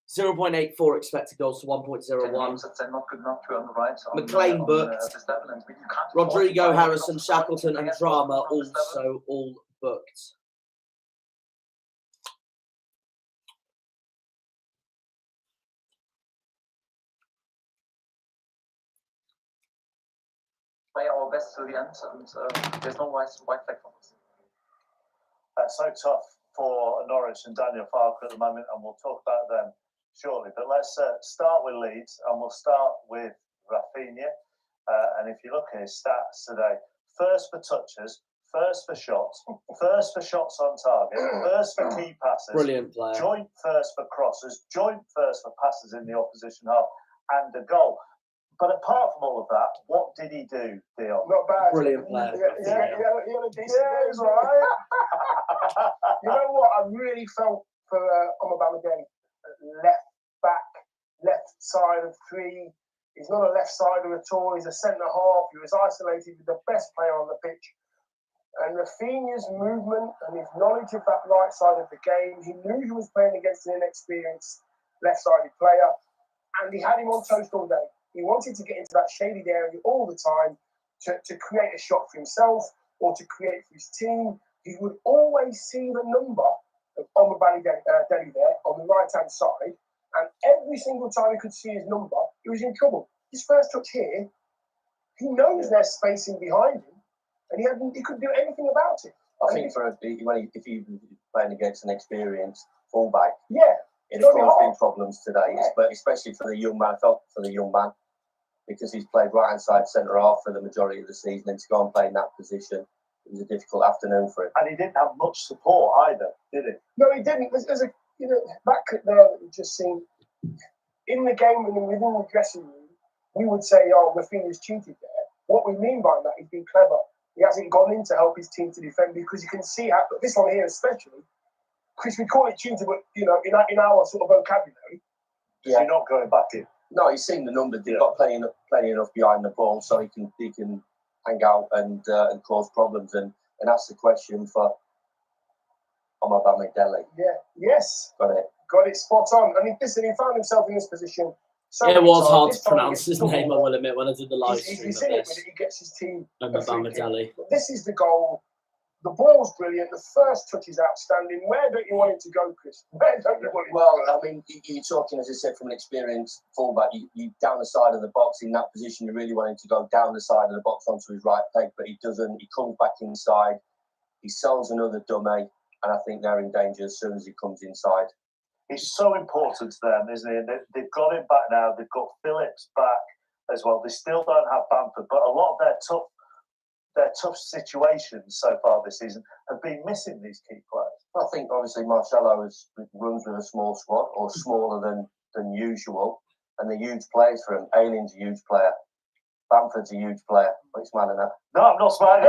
0.84 expected goals to 1.01. That's not good enough to earn the right on McLean booked. this level, and you can't Rodrigo, Harrison, Shackleton and Drama also all booked. Play our best to the end, and there's no white flag for us. That's so tough for Norwich and Daniel Farker at the moment, and we'll talk about them shortly. But let's start with Leeds, and we'll start with Rafinha. And if you look at his stats today, first for touches, first for shots, first for shots on target, first for key passes, brilliant player, joint first for crosses, joint first for passes in the opposition half, and a goal. But apart from all of that, what did he do, Dion? Not bad. Brilliant player. Yeah, he's all right. You know what? I really felt for Omobamidele. Left back, left side of 3. He's not a left sider at all. He's a centre half. He was isolated with the best player on the pitch. And Rafinha's movement and his knowledge of that right side of the game, he knew he was playing against an inexperienced left-sided player, and he had him on toast all day. He wanted to get into that shaded area all the time to create a shot for himself or to create for his team. He would always see the number of Omobamidele there on the right-hand side, and every single time he could see his number, he was in trouble. His first touch here, he knows there's spacing behind him, and he couldn't do anything about it. I think if you're playing against an experienced fullback, it'd It'll be cause big hard. problems today. But especially for the young man, I felt for the young man, because he's played right hand side centre half for the majority of the season, and to go and play in that position, it was a difficult afternoon for him. And he didn't have much support either, did he? No, he didn't. There's a back there. It just seemed in the game within the dressing room, we would say, "Oh, Rafinha's cheated there." What we mean by that is being clever. He hasn't gone in to help his team to defend, because you can see how this one here, especially, Chris, we call it cheating, but in our sort of vocabulary, you're not going back in. No, he's seen the numbers. They've got plenty enough behind the ball, so he can hang out and cause problems and ask the question for Omobamidele. Yeah. Yes. Got it Spot on. And he found himself in this position. It was hard to pronounce his name, I will admit, when I did the live stream He's of in it this. with it. He gets his team. Omobamidele. This is the goal. The ball's brilliant. The first touch is outstanding. Where don't you want it to go, Chris? Where don't you want it to go? Well, I mean, you're talking, as I said, from an experienced fullback. You down the side of the box in that position. You really want him to go down the side of the box onto his right leg, but he doesn't. He comes back inside. He sells another dummy, and I think they're in danger as soon as he comes inside. It's so important to them, isn't it? They've got him back now. They've got Phillips back as well. They still don't have Bamford, but a lot of their tough situations so far this season have been missing these key players. I think obviously Marcelo runs with a small squad, or smaller than usual, and they're huge players for him. Aylin's a huge player. Bamford's a huge player. But he's smiling at. No, I'm not smiling.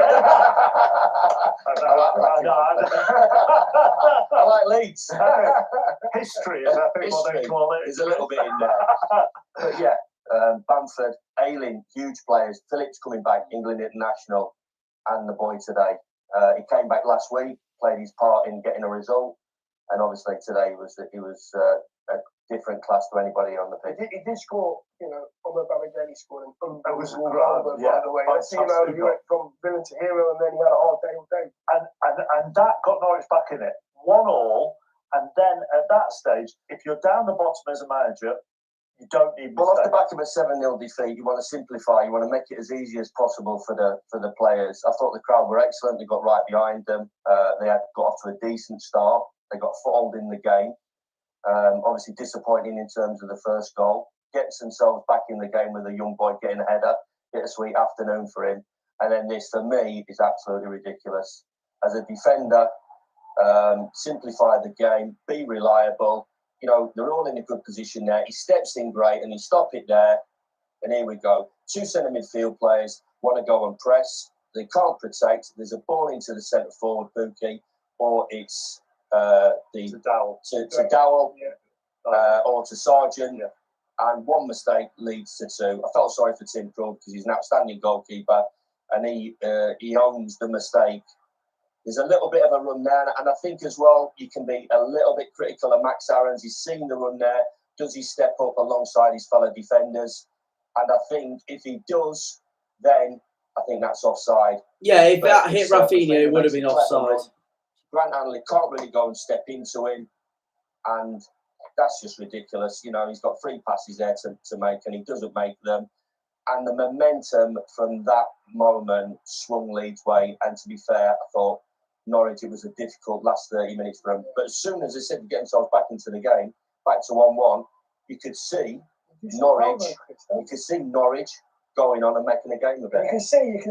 I like Leeds. History, I think what they call it. There's a little bit in there. But yeah, Bamford, Aylin, huge players. Phillips coming back, England international, and the boy today. He came back last week, played his part in getting a result, and obviously today he was a different class to anybody on the pitch. He did score, Omobamidele scored an unbelievable goal, by the way. He went from villain to hero, and then he had a hard day all day. And that got Norwich back in it. 1-1, and then at that stage, if you're down the bottom as a manager, you don't need mistakes. Well, off the back of a 7-0 defeat, you want to simplify. You want to make it as easy as possible for the players. I thought the crowd were excellent. They got right behind them. They had got off to a decent start. They got foothold in the game. Obviously disappointing in terms of the first goal. Gets themselves back in the game with a young boy getting a header. Get a sweet afternoon for him. And then this, for me, is absolutely ridiculous. As a defender, simplify the game, be reliable. They're all in a good position there. He steps in great and he stop it there. And here we go. 2 centre midfield players want to go and press. They can't protect. There's a ball into the centre forward, Buki, or it's to Dowell or to Sargent. Yeah. And one mistake leads to 2. I felt sorry for Tim Krul because he's an outstanding goalkeeper and he owns the mistake. There's a little bit of a run there, and I think as well you can be a little bit critical of Max Aarons. He's seen the run there. Does he step up alongside his fellow defenders? And I think if he does, then I think that's offside. Yeah, if that hit Rafinha, it would have been offside. Grant Hanley can't really go and step into him, and that's just ridiculous. He's got 3 passes there to make, and he doesn't make them. And the momentum from that moment swung Leeds' way. And to be fair, I thought Norwich, it was a difficult last 30 minutes for them. But as soon as they said to get themselves back into the game, back to 1-1, you could see Norwich. You could see Norwich going on and making a game of it. You can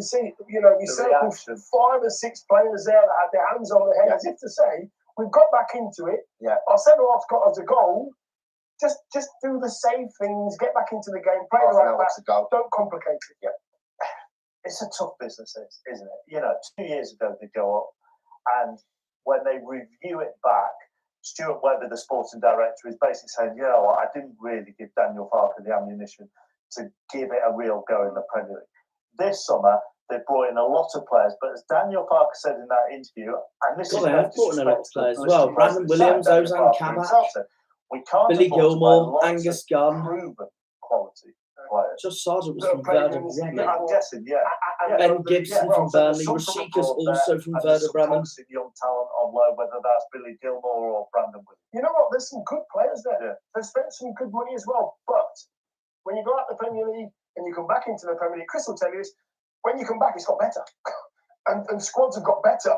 see. We circled 5 or 6 players there that had their hands on their head, as if to say, we've got back into it. Yeah. Our centre half's got us a goal. Just do the same things. Get back into the game. Play the right back. Don't complicate it. Yeah. It's a tough business, isn't it? 2 years ago they go up, and when they review it back, Stuart Webber, the sporting director, is basically saying, I didn't really give Daniel Farke the ammunition to give it a real go in the Premier League. This summer, they brought in a lot of players, but as Daniel Farke said in that interview, and this is no brought in a lot of players as well. Brandon Williams, Ozan Kabak, Billy Gilmore, Angus Gunn, proven quality players. Just Sargent was from Werder Bremen. I'm guessing, Ben Gibson from Burnley. Rashika's also from Werder Bremen. Young talent on loan, whether that's Billy Gilmore or Brandon Williams. You know what? There's some good players there. Yeah. They've spent some good money as well. But when you go out the Premier League and you come back into the Premier League, Chris will tell you this, when you come back, it's got better. and squads have got better.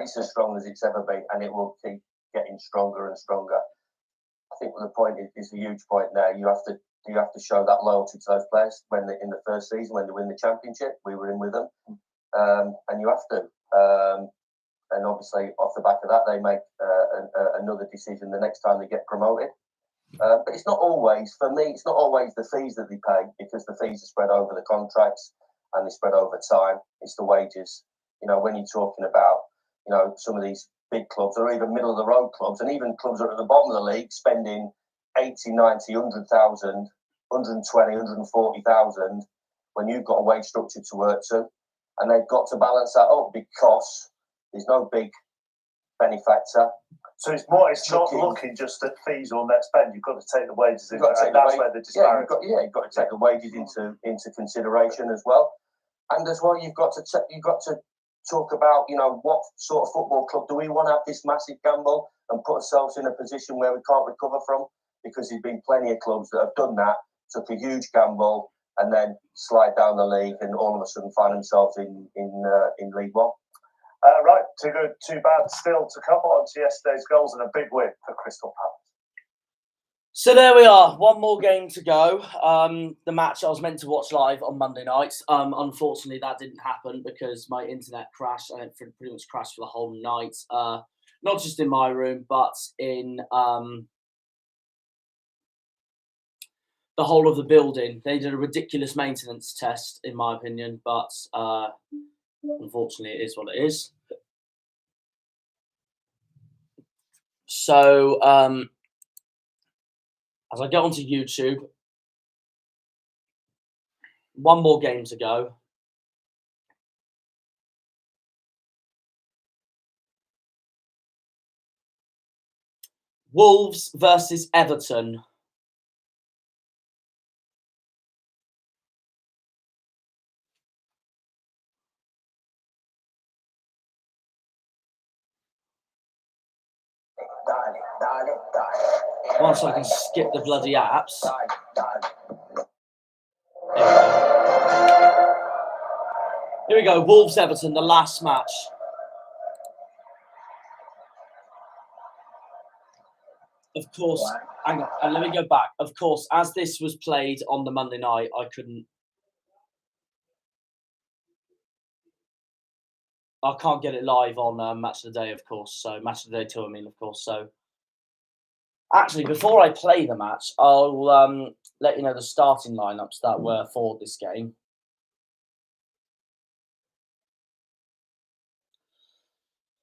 It's as strong as it's ever been, and it will keep getting stronger and stronger. I think the point is a huge point there. You have to show that loyalty to those players when they in the first season when they win the championship. We were in with them, and you have to. And obviously, off the back of that, they make another decision the next time they get promoted. But it's not always, for me, it's not always the fees that they pay, because the fees are spread over the contracts and they spread over time. It's the wages. You know, when you're talking about, you know, some of these big clubs or even middle of the road clubs, and even clubs that are at the bottom of the league spending 80, 90, 100,000, 120, 140,000, when you've got a wage structure to work to, and they've got to balance that up because there's no big benefactor. So it's not looking just at fees or net spend. You've got to take the wages into where the disparity. You've got to take the wages into consideration as well, and as well you've got to talk about, you know, what sort of football club do we want to have this massive gamble and put ourselves in a position where we can't recover from? Because there's been plenty of clubs that have done that, took a huge gamble, and then slide down the league, and all of a sudden find themselves in League One. Right, too good, too bad still to come on to yesterday's goals and a big win for Crystal Palace. So there we are, one more game to go. The match I was meant to watch live on Monday night. Unfortunately, that didn't happen because my internet crashed, and it pretty much crashed for the whole night. Not just in my room, but in the whole of the building. They did a ridiculous maintenance test, in my opinion, but unfortunately, it is what it is. So, as I get onto YouTube, one more game to go. Wolves versus Everton. Once I can skip the bloody apps. Here we go. Wolves Everton, the last match. Of course, hang on, and let me go back. Of course, as this was played on the Monday night, I can't get it live on Match of the Day, of course. So Match of the Day 2, I mean, of course. So actually, before I play the match, I'll let you know the starting lineups that were for this game.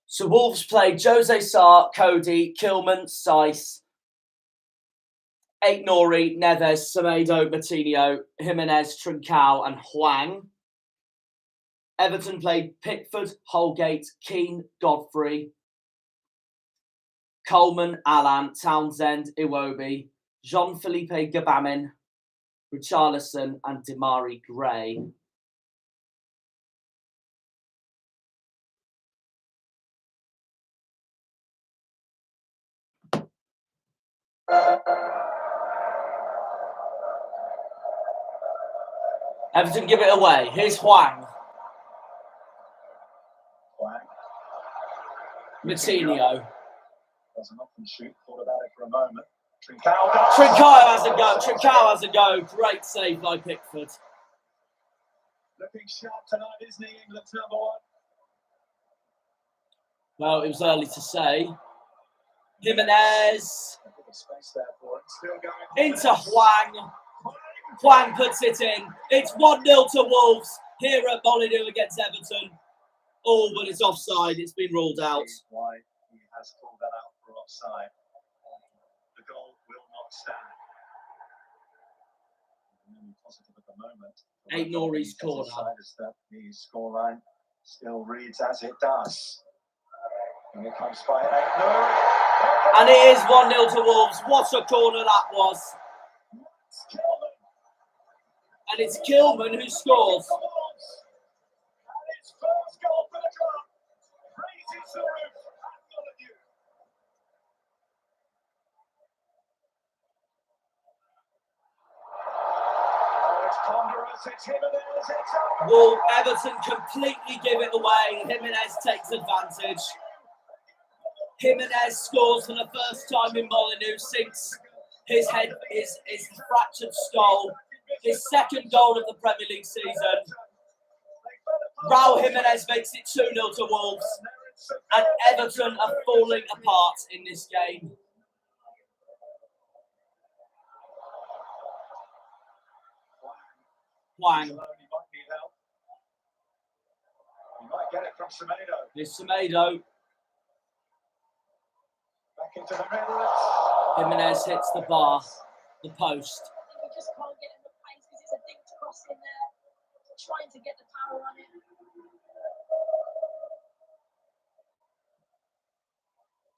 So Wolves played Jose Sarr, Cody, Kilman, Saiss, Aït-Nouri, Neves, Semedo, Matinho, Jimenez, Trincao, and Hwang. Everton played Pickford, Holgate, Keane, Godfrey, Coleman, Allan, Townsend, Iwobi, Jean-Philippe Gabamin, Richarlison, and Demarai Gray. Everton give it away. Here's Hwang. Matinho. Doesn't often shoot. Thought about it for a moment. Trincao has a go. Trincao has a go. Great save by Pickford. Looking sharp tonight, isn't he? England's number one. Well, it was early to say. Jimenez. Into Hwang. Hwang puts it in. It's 1-0 to Wolves here at Molineux against Everton. Oh, but it's offside. It's been ruled out. Why he has called that out for offside. The goal will not stand. Positive at the moment. Aït-Nouri's corner. The scoreline still reads as it does. And it comes by Aït-Nouri. And it is 1-0 to Wolves. What a corner that was. And it's Kilman who scores. It's ponderous. Will Everton completely give it away? Jimenez takes advantage. Jimenez scores for the first time in Molineux since his fractured skull. His second goal of the Premier League season. Raul Jimenez makes it 2-0 to Wolves. And Everton are falling apart in this game. Wang. He might get it from Semedo. Here's Semedo. Back into the middle. Jimenez hits the bar, the post. He just can't get in the pace because it's a deep cross in there. Trying to get the power on it.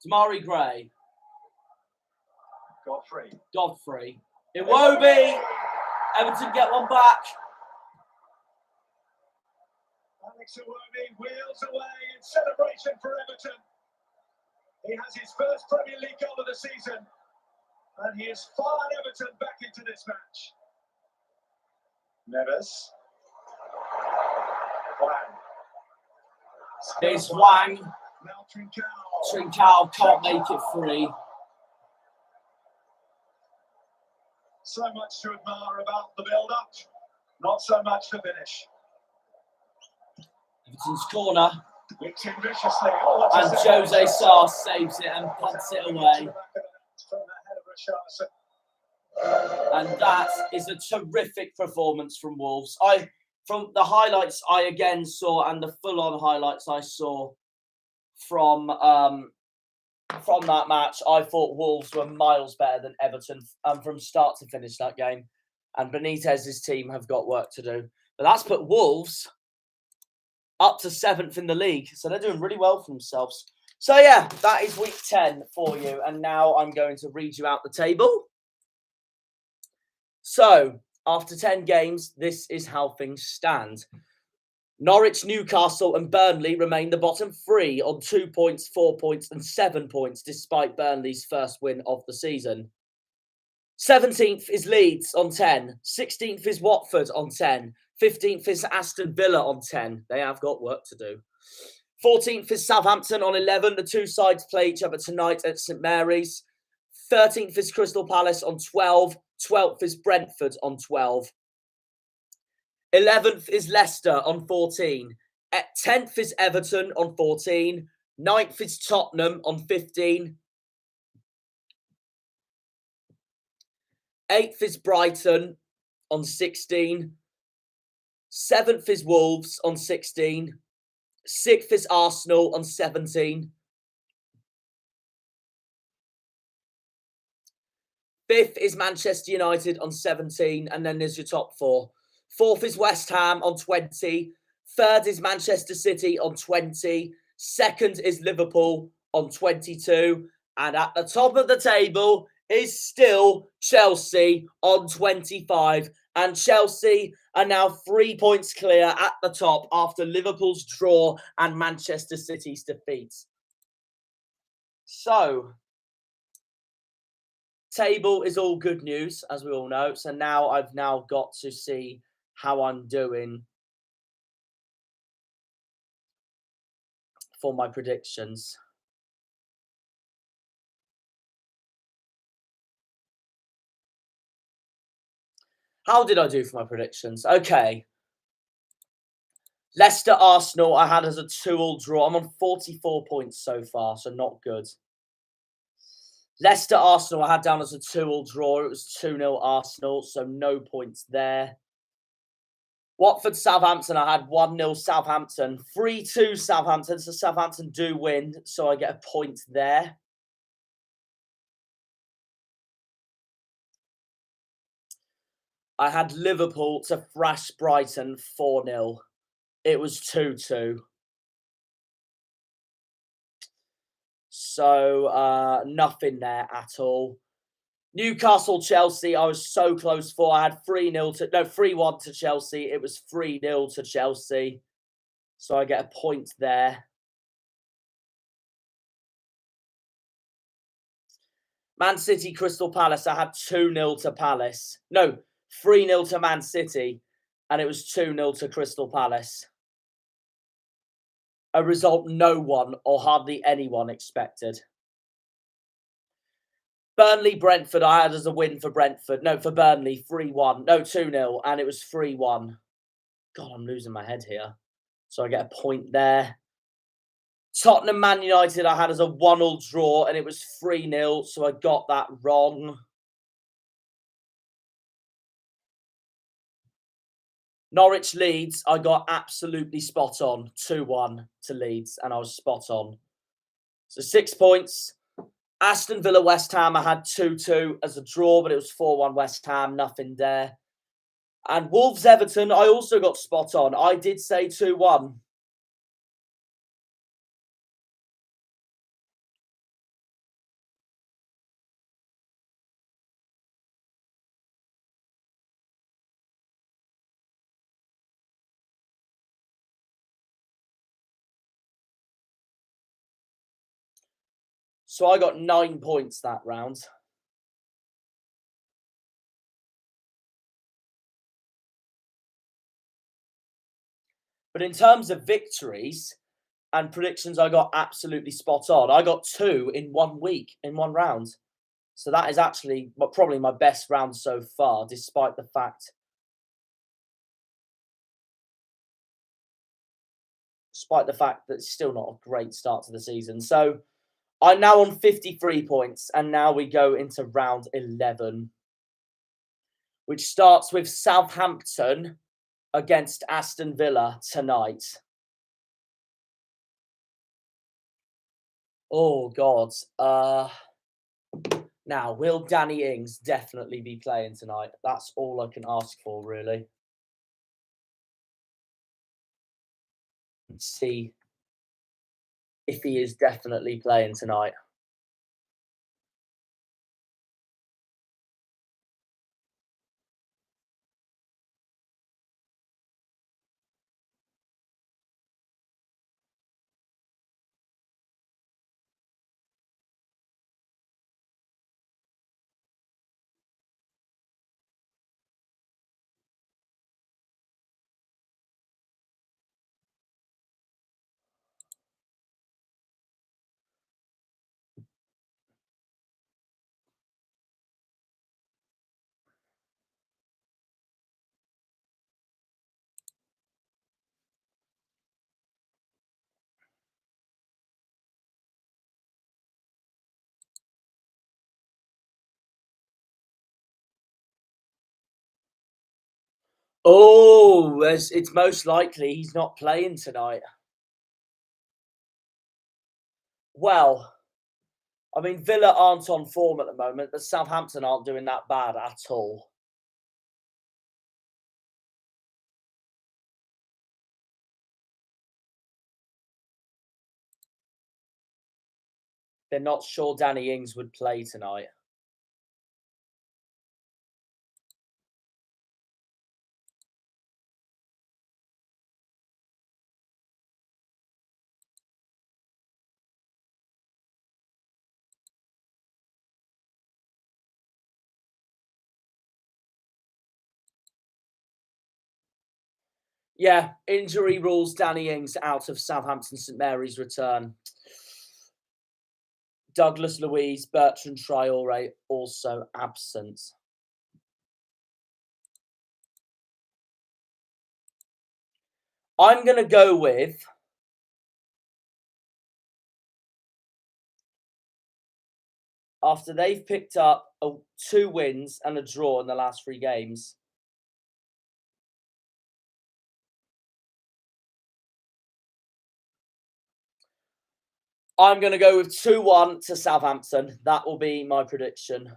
Damari Gray. Godfrey. Iwobi. Everton get one back. Alex Iwobi wheels away in celebration for Everton. He has his first Premier League goal of the season. And he has fired Everton back into this match. Neves. Wang. Here's Wang. Now Trincao can't make it free. So much to admire about the build-up, not so much the finish. Everton's corner. Whipped in viciously. And Jose Sarr saves it and punts it away. And that is a terrific performance from Wolves. From the highlights I again saw and the full-on highlights I saw from that match, I thought Wolves were miles better than Everton from start to finish that game. And Benitez's team have got work to do. But that's put Wolves up to 7th in the league. So they're doing really well for themselves. So yeah, that is week 10 for you. And now I'm going to read you out the table. So after 10 games, this is how things stand. Norwich, Newcastle and Burnley remain the bottom three on 2 points, 4 points and 7 points, despite Burnley's first win of the season. 17th is Leeds on 10. 16th is Watford on 10. 15th is Aston Villa on 10. They have got work to do. 14th is Southampton on 11. The two sides play each other tonight at St Mary's. 13th is Crystal Palace on 12. 12th is Brentford on 12. 11th is Leicester on 14. 10th is Everton on 14. 9th is Tottenham on 15. 8th is Brighton on 16. 7th is Wolves on 16. 6th is Arsenal on 17. 5th is Manchester United on 17. And then there's your top four. 4th is West Ham on 20. 3rd is Manchester City on 20. 2nd is Liverpool on 22. And at the top of the table is still Chelsea on 25. And Chelsea are now 3 points clear at the top after Liverpool's draw and Manchester City's defeat. So, table is all good news, as we all know. So now I've got to see how I'm doing for my predictions. How did I do for my predictions? Okay. Leicester, Arsenal, I had as a 2-2 draw. I'm on 44 points so far, so not good. Leicester, Arsenal, I had down as a 2-2 draw. It was 2-0 Arsenal, so no points there. Watford, Southampton, I had 1-0 Southampton. 3-2 Southampton, so Southampton do win, so I get a point there. I had Liverpool to thrash Brighton 4-0. It was 2-2. So, nothing there at all. Newcastle, Chelsea, I was so close for. I had 3-1 to Chelsea. It was 3-0 to Chelsea. So I get a point there. Man City, Crystal Palace, I had 2-0 to Palace. No, 3-0 to Man City. and it was 2-0 to Crystal Palace. A result no one or hardly anyone expected. Burnley-Brentford, I had as a win for Brentford. No, for Burnley, 3-1. No, 2-0, and it was 3-1. God, I'm losing my head here. So I get a point there. Tottenham Man United, I had as a 1-1 draw, and it was 3-0, so I got that wrong. Norwich Leeds, I got absolutely spot on. 2-1 to Leeds, and I was spot on. So 6 points. Aston Villa West Ham, I had 2-2 as a draw, but it was 4-1 West Ham, nothing there. And Wolves Everton, I also got spot on. I did say 2-1. So I got 9 points that round. But in terms of victories and predictions, I got absolutely spot on. I got 2 in 1 week, in 1 round. So that is actually probably my best round so far, despite the fact that it's still not a great start to the season. So I'm now on 53 points, and now we go into round 11, which starts with Southampton against Aston Villa tonight. Oh, God. Now, will Danny Ings definitely be playing tonight? That's all I can ask for, really. Let's see if he is definitely playing tonight. Oh, it's most likely he's not playing tonight. Well, I mean, Villa aren't on form at the moment, but Southampton aren't doing that bad at all. They're not sure Danny Ings would play tonight. Yeah, injury rules Danny Ings out of Southampton St Mary's return. Douglas Luiz, Bertrand Traore also absent. I'm going to go with after they've picked up 2 wins and a draw in the last 3 games. I'm going to go with 2-1 to Southampton. That will be my prediction.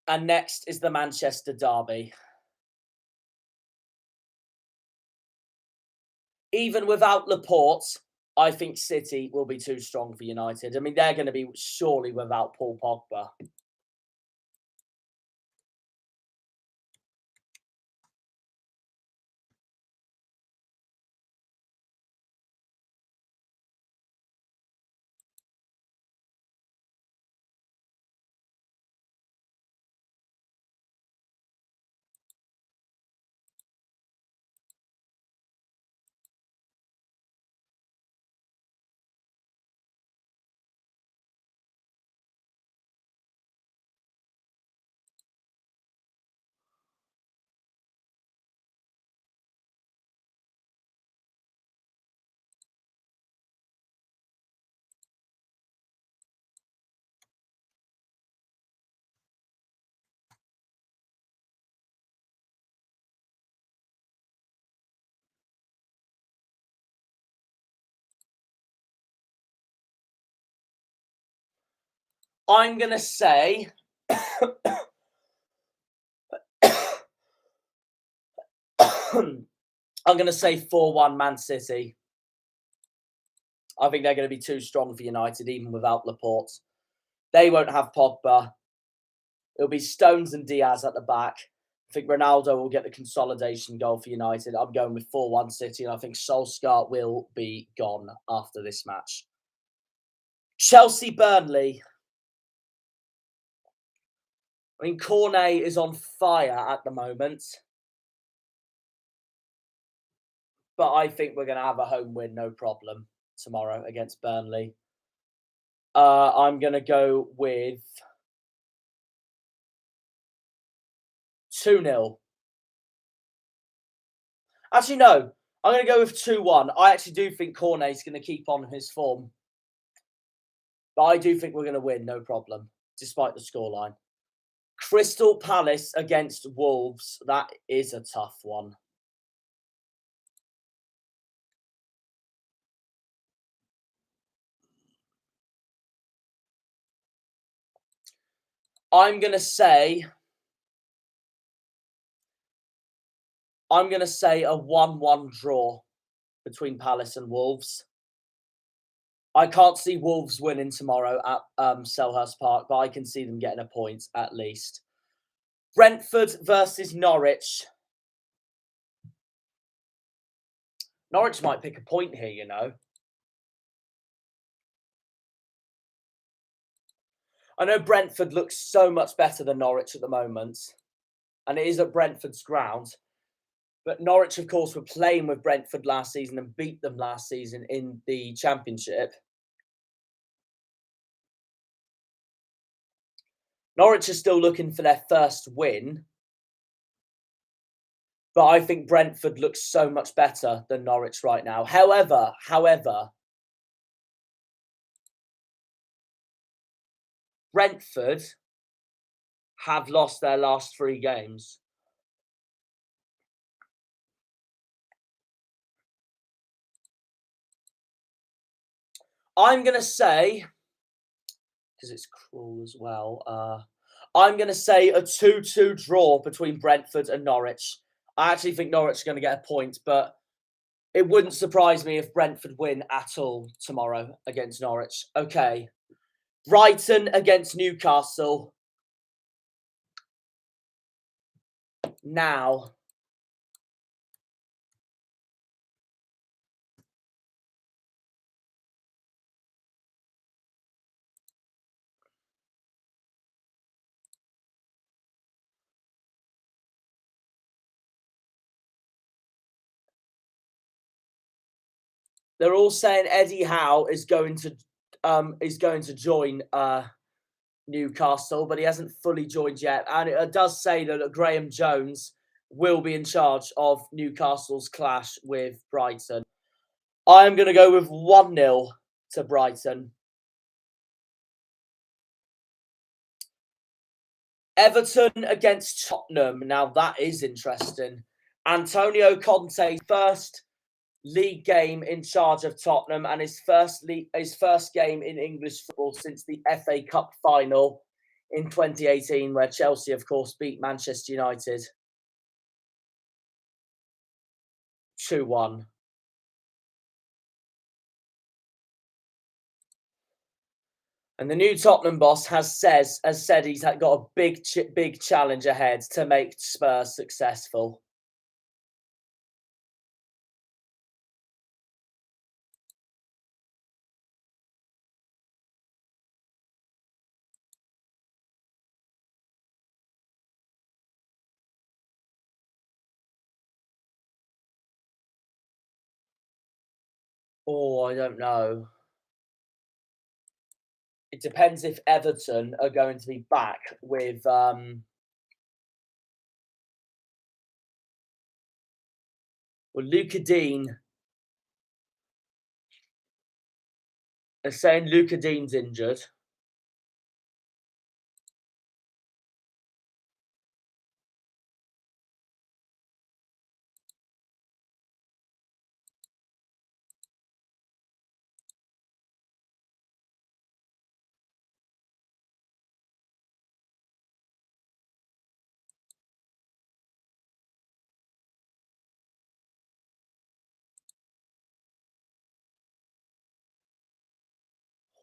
And next is the Manchester derby. Even without Laporte, I think City will be too strong for United. I mean, they're going to be surely without Paul Pogba. I'm going to say... I'm going to say 4-1 Man City. I think they're going to be too strong for United, even without Laporte. They won't have Pogba. It'll be Stones and Diaz at the back. I think Ronaldo will get the consolidation goal for United. I'm going with 4-1 City, and I think Solskjaer will be gone after this match. Chelsea-Burnley. I mean, Cornet is on fire at the moment. But I think we're going to have a home win, no problem, tomorrow against Burnley. I'm going to go with 2-0. Actually, no. I'm going to go with 2-1. I actually do think Cornet's going to keep on his form. But I do think we're going to win, no problem, despite the scoreline. Crystal Palace against Wolves. That is a tough one. I'm going to say a 1-1 draw between Palace and Wolves. I can't see Wolves winning tomorrow at Selhurst Park, but I can see them getting a point at least. Brentford versus Norwich. Norwich might pick a point here, you know. I know Brentford looks so much better than Norwich at the moment, and it is at Brentford's ground. But Norwich, of course, were playing with Brentford last season and beat them last season in the Championship. Norwich are still looking for their first win. But I think Brentford looks so much better than Norwich right now. However, Brentford have lost their last 3 games. I'm going to say, because it's cruel as well, I'm going to say a 2-2 draw between Brentford and Norwich. I actually think Norwich are going to get a point, but it wouldn't surprise me if Brentford win at all tomorrow against Norwich. Okay. Brighton against Newcastle. Now, they're all saying Eddie Howe is going to join Newcastle, but he hasn't fully joined yet. And it does say that Graham Jones will be in charge of Newcastle's clash with Brighton. I'm going to go with 1-0 to Brighton. Everton against Tottenham. Now that is interesting. Antonio Conte's first league game in charge of Tottenham and his first game in English football since the FA Cup final in 2018, where Chelsea, of course, beat Manchester United 2-1. And the new Tottenham boss has said he's got a big challenge ahead to make Spurs successful. Oh, I don't know. It depends if Everton are going to be back with Luca Dean. They're saying Luca Dean's injured.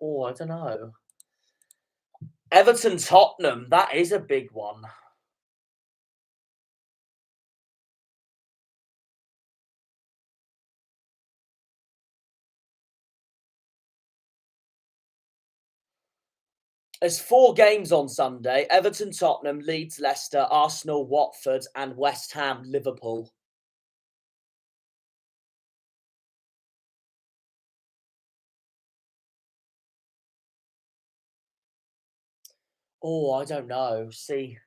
Oh, I don't know. Everton Tottenham, that is a big one. There's 4 games on Sunday. Everton Tottenham, Leeds Leicester, Arsenal Watford, and West Ham Liverpool. Oh, I don't know. See.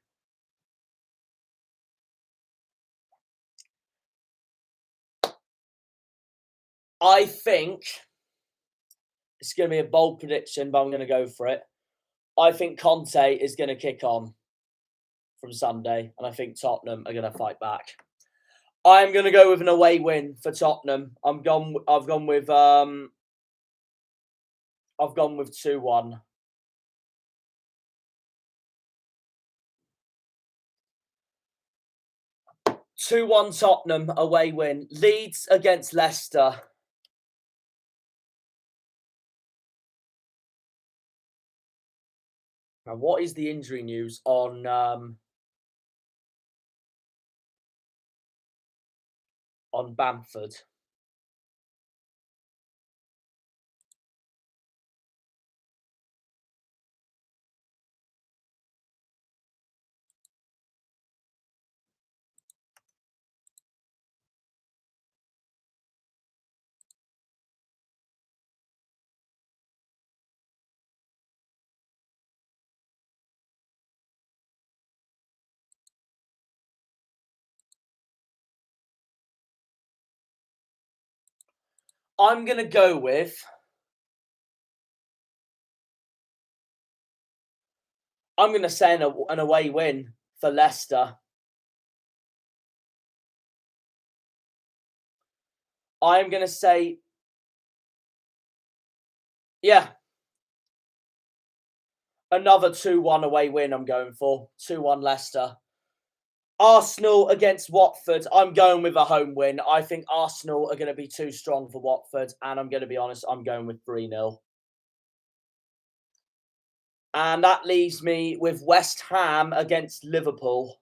I think it's going to be a bold prediction, but I'm going to go for it. I think Conte is going to kick on from Sunday, and I think Tottenham are going to fight back. I'm going to go with an away win for Tottenham. I've gone with 2-1. 2-1 Tottenham away win. Leeds against Leicester. Now, what is the injury news on Bamford? I'm going to go with... I'm going to say an away win for Leicester. I'm going to say... Yeah. Another 2-1 away win I'm going for. 2-1 Leicester. Arsenal against Watford. I'm going with a home win. I think Arsenal are going to be too strong for Watford. And I'm going to be honest, I'm going with 3-0. And that leaves me with West Ham against Liverpool.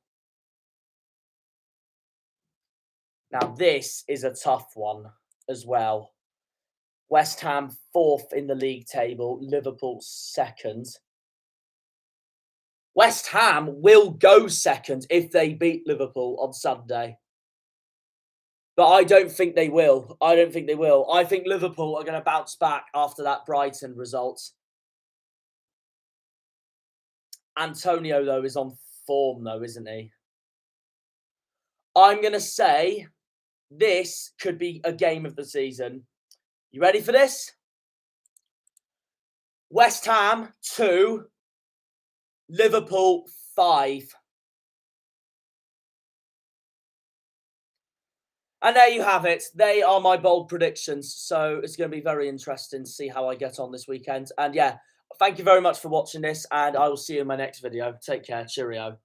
Now, this is a tough one as well. West Ham 4th in the league table. Liverpool 2nd. West Ham will go 2nd if they beat Liverpool on Sunday. But I don't think they will. I think Liverpool are going to bounce back after that Brighton result. Antonio, though, is on form, though, isn't he? I'm going to say this could be a game of the season. You ready for this? West Ham 2, Liverpool 5. And there you have it. They are my bold predictions. So it's going to be very interesting to see how I get on this weekend. And yeah, thank you very much for watching this. And I will see you in my next video. Take care. Cheerio.